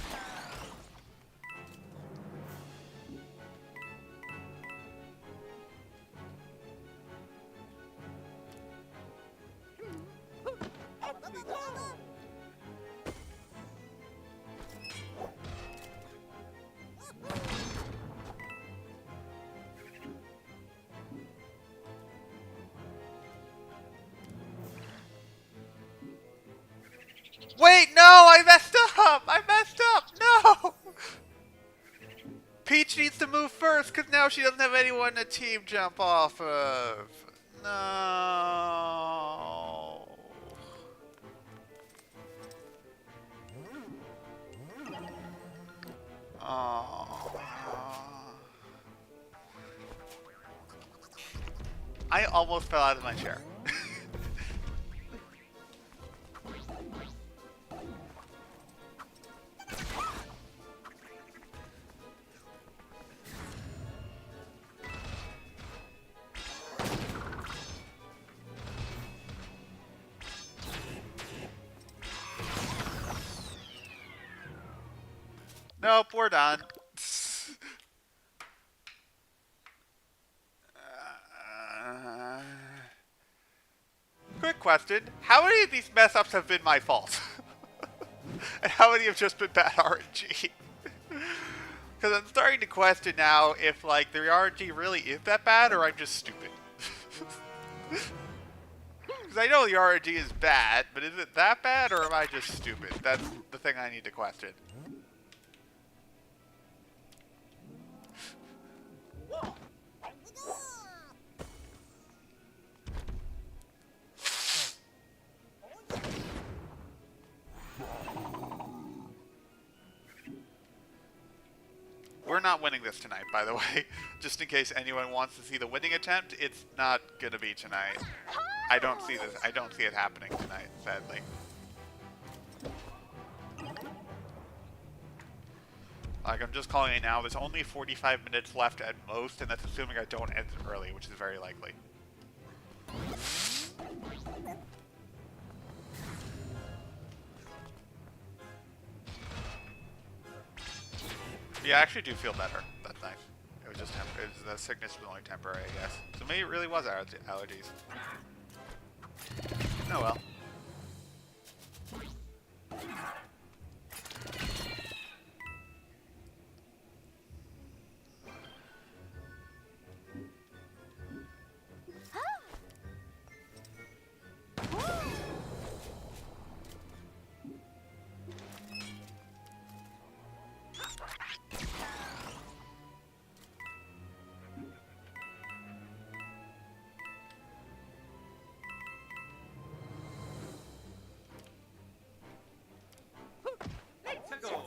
Wait, no! I messed up! I messed up! No! Peach needs to move first, because now she doesn't have anyone to team jump off of. No. Oh. I almost fell out of my chair. Nope, we're done. Quick question. How many of these mess-ups have been my fault? And how many have just been bad RNG? Because I'm starting to question now if, like, the RNG really is that bad or I'm just stupid. Because I know the RNG is bad, but is it that bad or am I just stupid? That's the thing I need to question. We're not winning this tonight, by the way. Just in case anyone wants to see the winning attempt, it's not gonna be tonight. I don't see this. I don't see it happening tonight, sadly. Like, I'm just calling it now. There's only 45 minutes left at most, and that's assuming I don't end it early, which is very likely. Yeah, I actually do feel better. That's nice. It was just the sickness was only temporary, I guess. So maybe it really was allergies. Oh well. Let's go.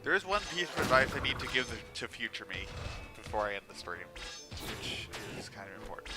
There is one piece of advice I need to give to future me before I end the stream, which is kind of important.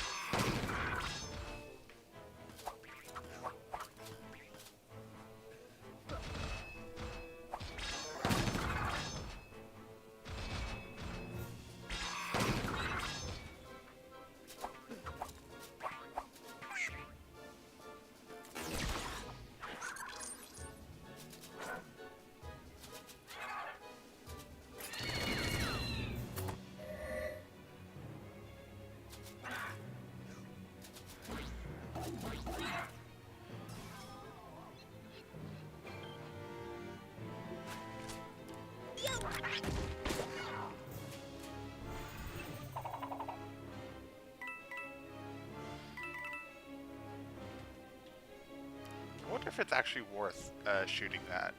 I wonder if it's actually worth shooting that.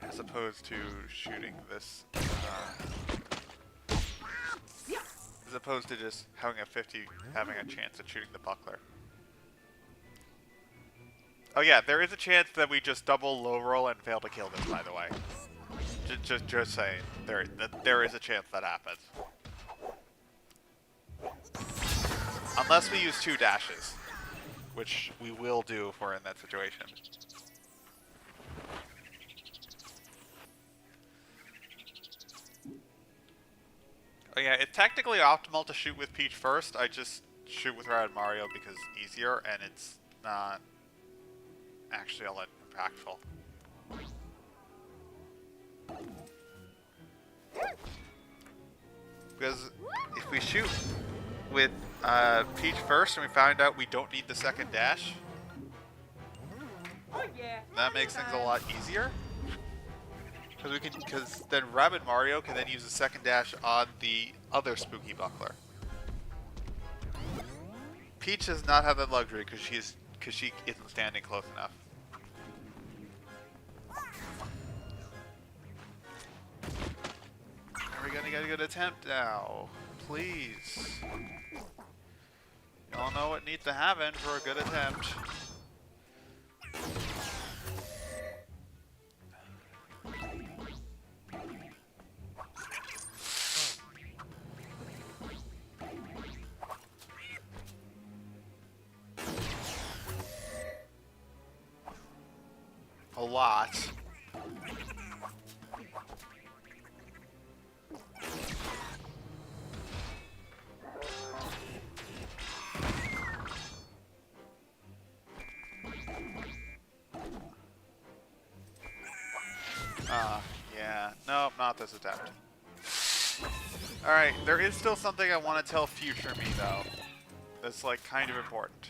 As opposed to shooting this. As opposed to just having a chance at shooting the buckler. Oh yeah, there is a chance that we just double low roll and fail to kill this, by the way. Just saying. There is a chance that happens. Unless we use 2 dashes, which we will do if we're in that situation. Oh yeah, it's technically optimal to shoot with Peach first. I just shoot with Red Mario because it's easier and it's not actually all that impactful. Because if we shoot with Peach first and we find out we don't need the second dash, Oh yeah. that makes things a lot easier. Because then Rabbid Mario can then use the second dash on the other spooky buckler. Peach does not have that luxury because she isn't standing close enough. Are we gonna get a good attempt now? Please. Y'all know what needs to happen for a good attempt. A lot. Yeah. Nope, not this attempt. Alright, there is still something I want to tell future me, though. That's, like, kind of important.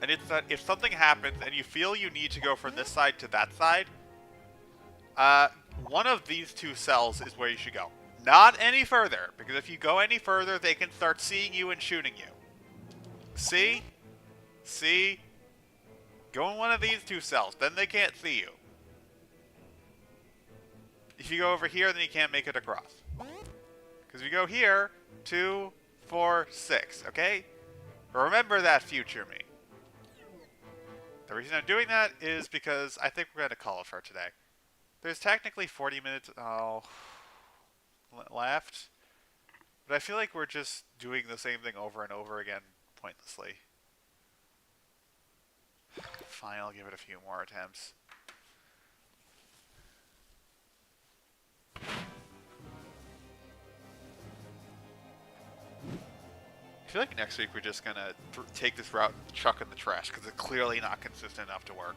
And it's that if something happens and you feel you need to go from this side to that side, one of these 2 cells is where you should go. Not any further, because if you go any further, they can start seeing you and shooting you. See? See? Go in one of these 2 cells, then they can't see you. If you go over here, then you can't make it across. Because if you go here, 2, 4, 6, okay? Remember that, future me. The reason I'm doing that is because I think we're going to call it for today. There's technically 40 minutes left, but I feel like we're just doing the same thing over and over again pointlessly. Fine, I'll give it a few more attempts. I feel like next week we're just gonna take this route and chuck in the trash because it's clearly not consistent enough to work.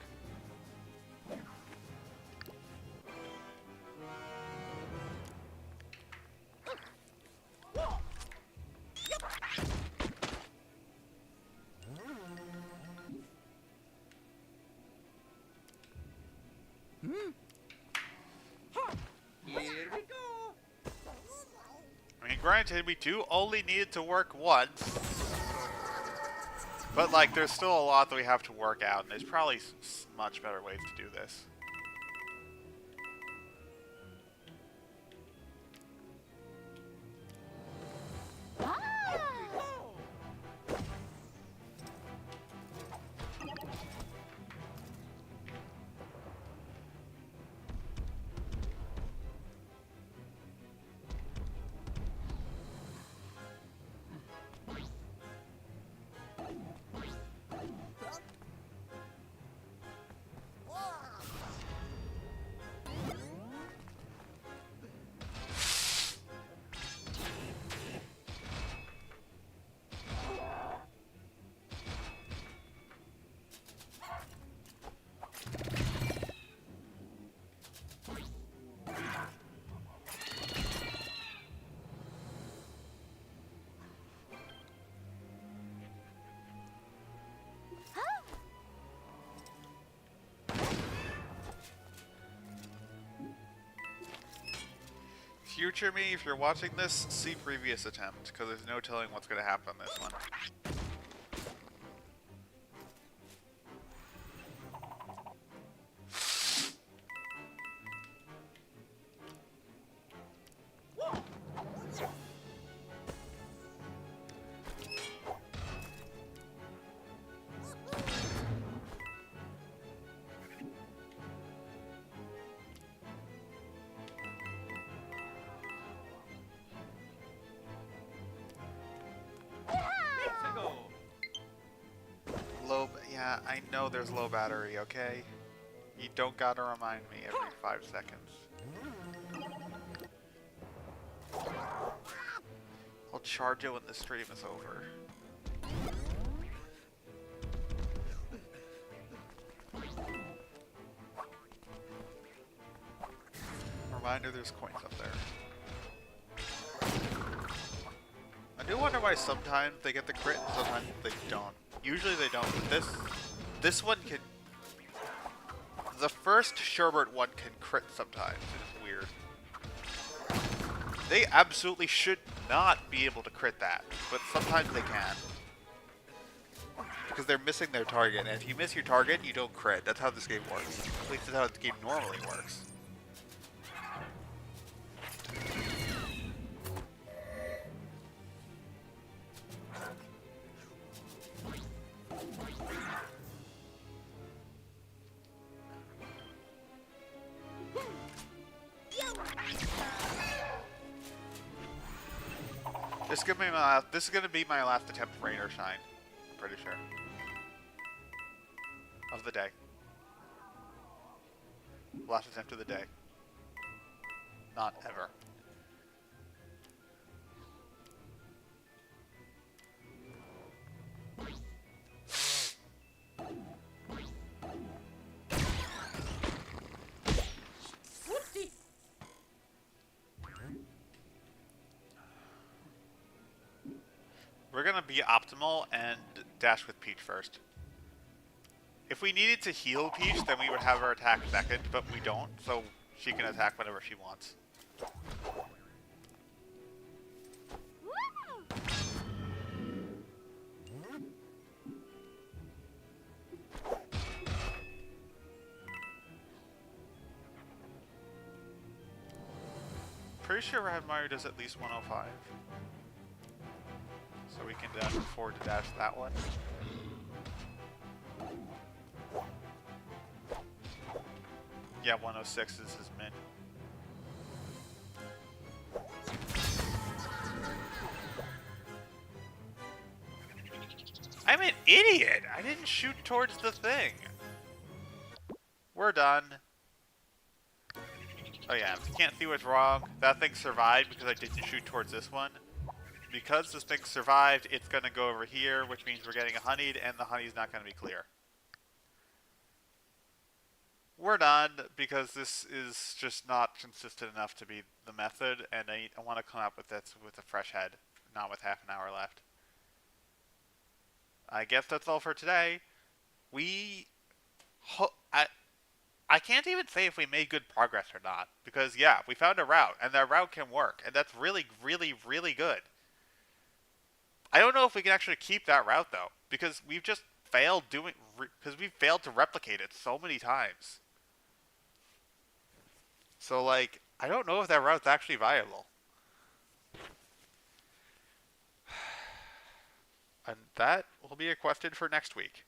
Here we go. I mean, granted, we do only need it to work once. But, like, there's still a lot that we have to work out, and there's probably much better ways to do this. Future me, if you're watching this, see previous attempt, because there's no telling what's going to happen on this one. Yeah, I know there's low battery, okay? You don't gotta remind me every 5 seconds. I'll charge it when the stream is over. Reminder, there's coins up there. I do wonder why sometimes they get the crit and sometimes they don't. Usually they don't, but this one can... The first Sherbert one can crit sometimes. It's weird. They absolutely should not be able to crit that, but sometimes they can. Because they're missing their target, and if you miss your target, you don't crit. That's how this game works. At least that's how this game normally works. This is gonna be my last attempt at Rain or Shine. I'm pretty sure. Of the day. Last attempt of the day. Not ever. Whoopsie. We're gonna be optimal and dash with Peach first. If we needed to heal Peach, then we would have her attack second, but we don't, so she can attack whenever she wants. pretty sure Rabbid Mario does at least 105. So we can afford to dash that one. Yeah, 106 is his min. I'm an idiot! I didn't shoot towards the thing. We're done. Oh yeah, if you can't see what's wrong, that thing survived because I didn't shoot towards this one. Because this thing survived, it's going to go over here, which means we're getting a honeyed, and the honey's not going to be clear. We're done, because this is just not consistent enough to be the method, and I want to come up with this with a fresh head, not with half an hour left. I guess that's all for today. I can't even say if we made good progress or not, because yeah, we found a route, and that route can work, and that's really, really, really good. I don't know if we can actually keep that route though, because we've just failed because we've failed to replicate it so many times. So like, I don't know if that route's actually viable. And that will be a question for next week.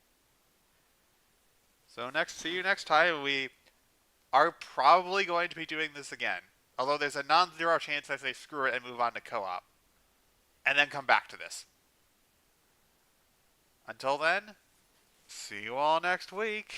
So see you next time. We are probably going to be doing this again. Although there's a non-zero chance I say screw it and move on to co-op. And then come back to this. Until then, see you all next week.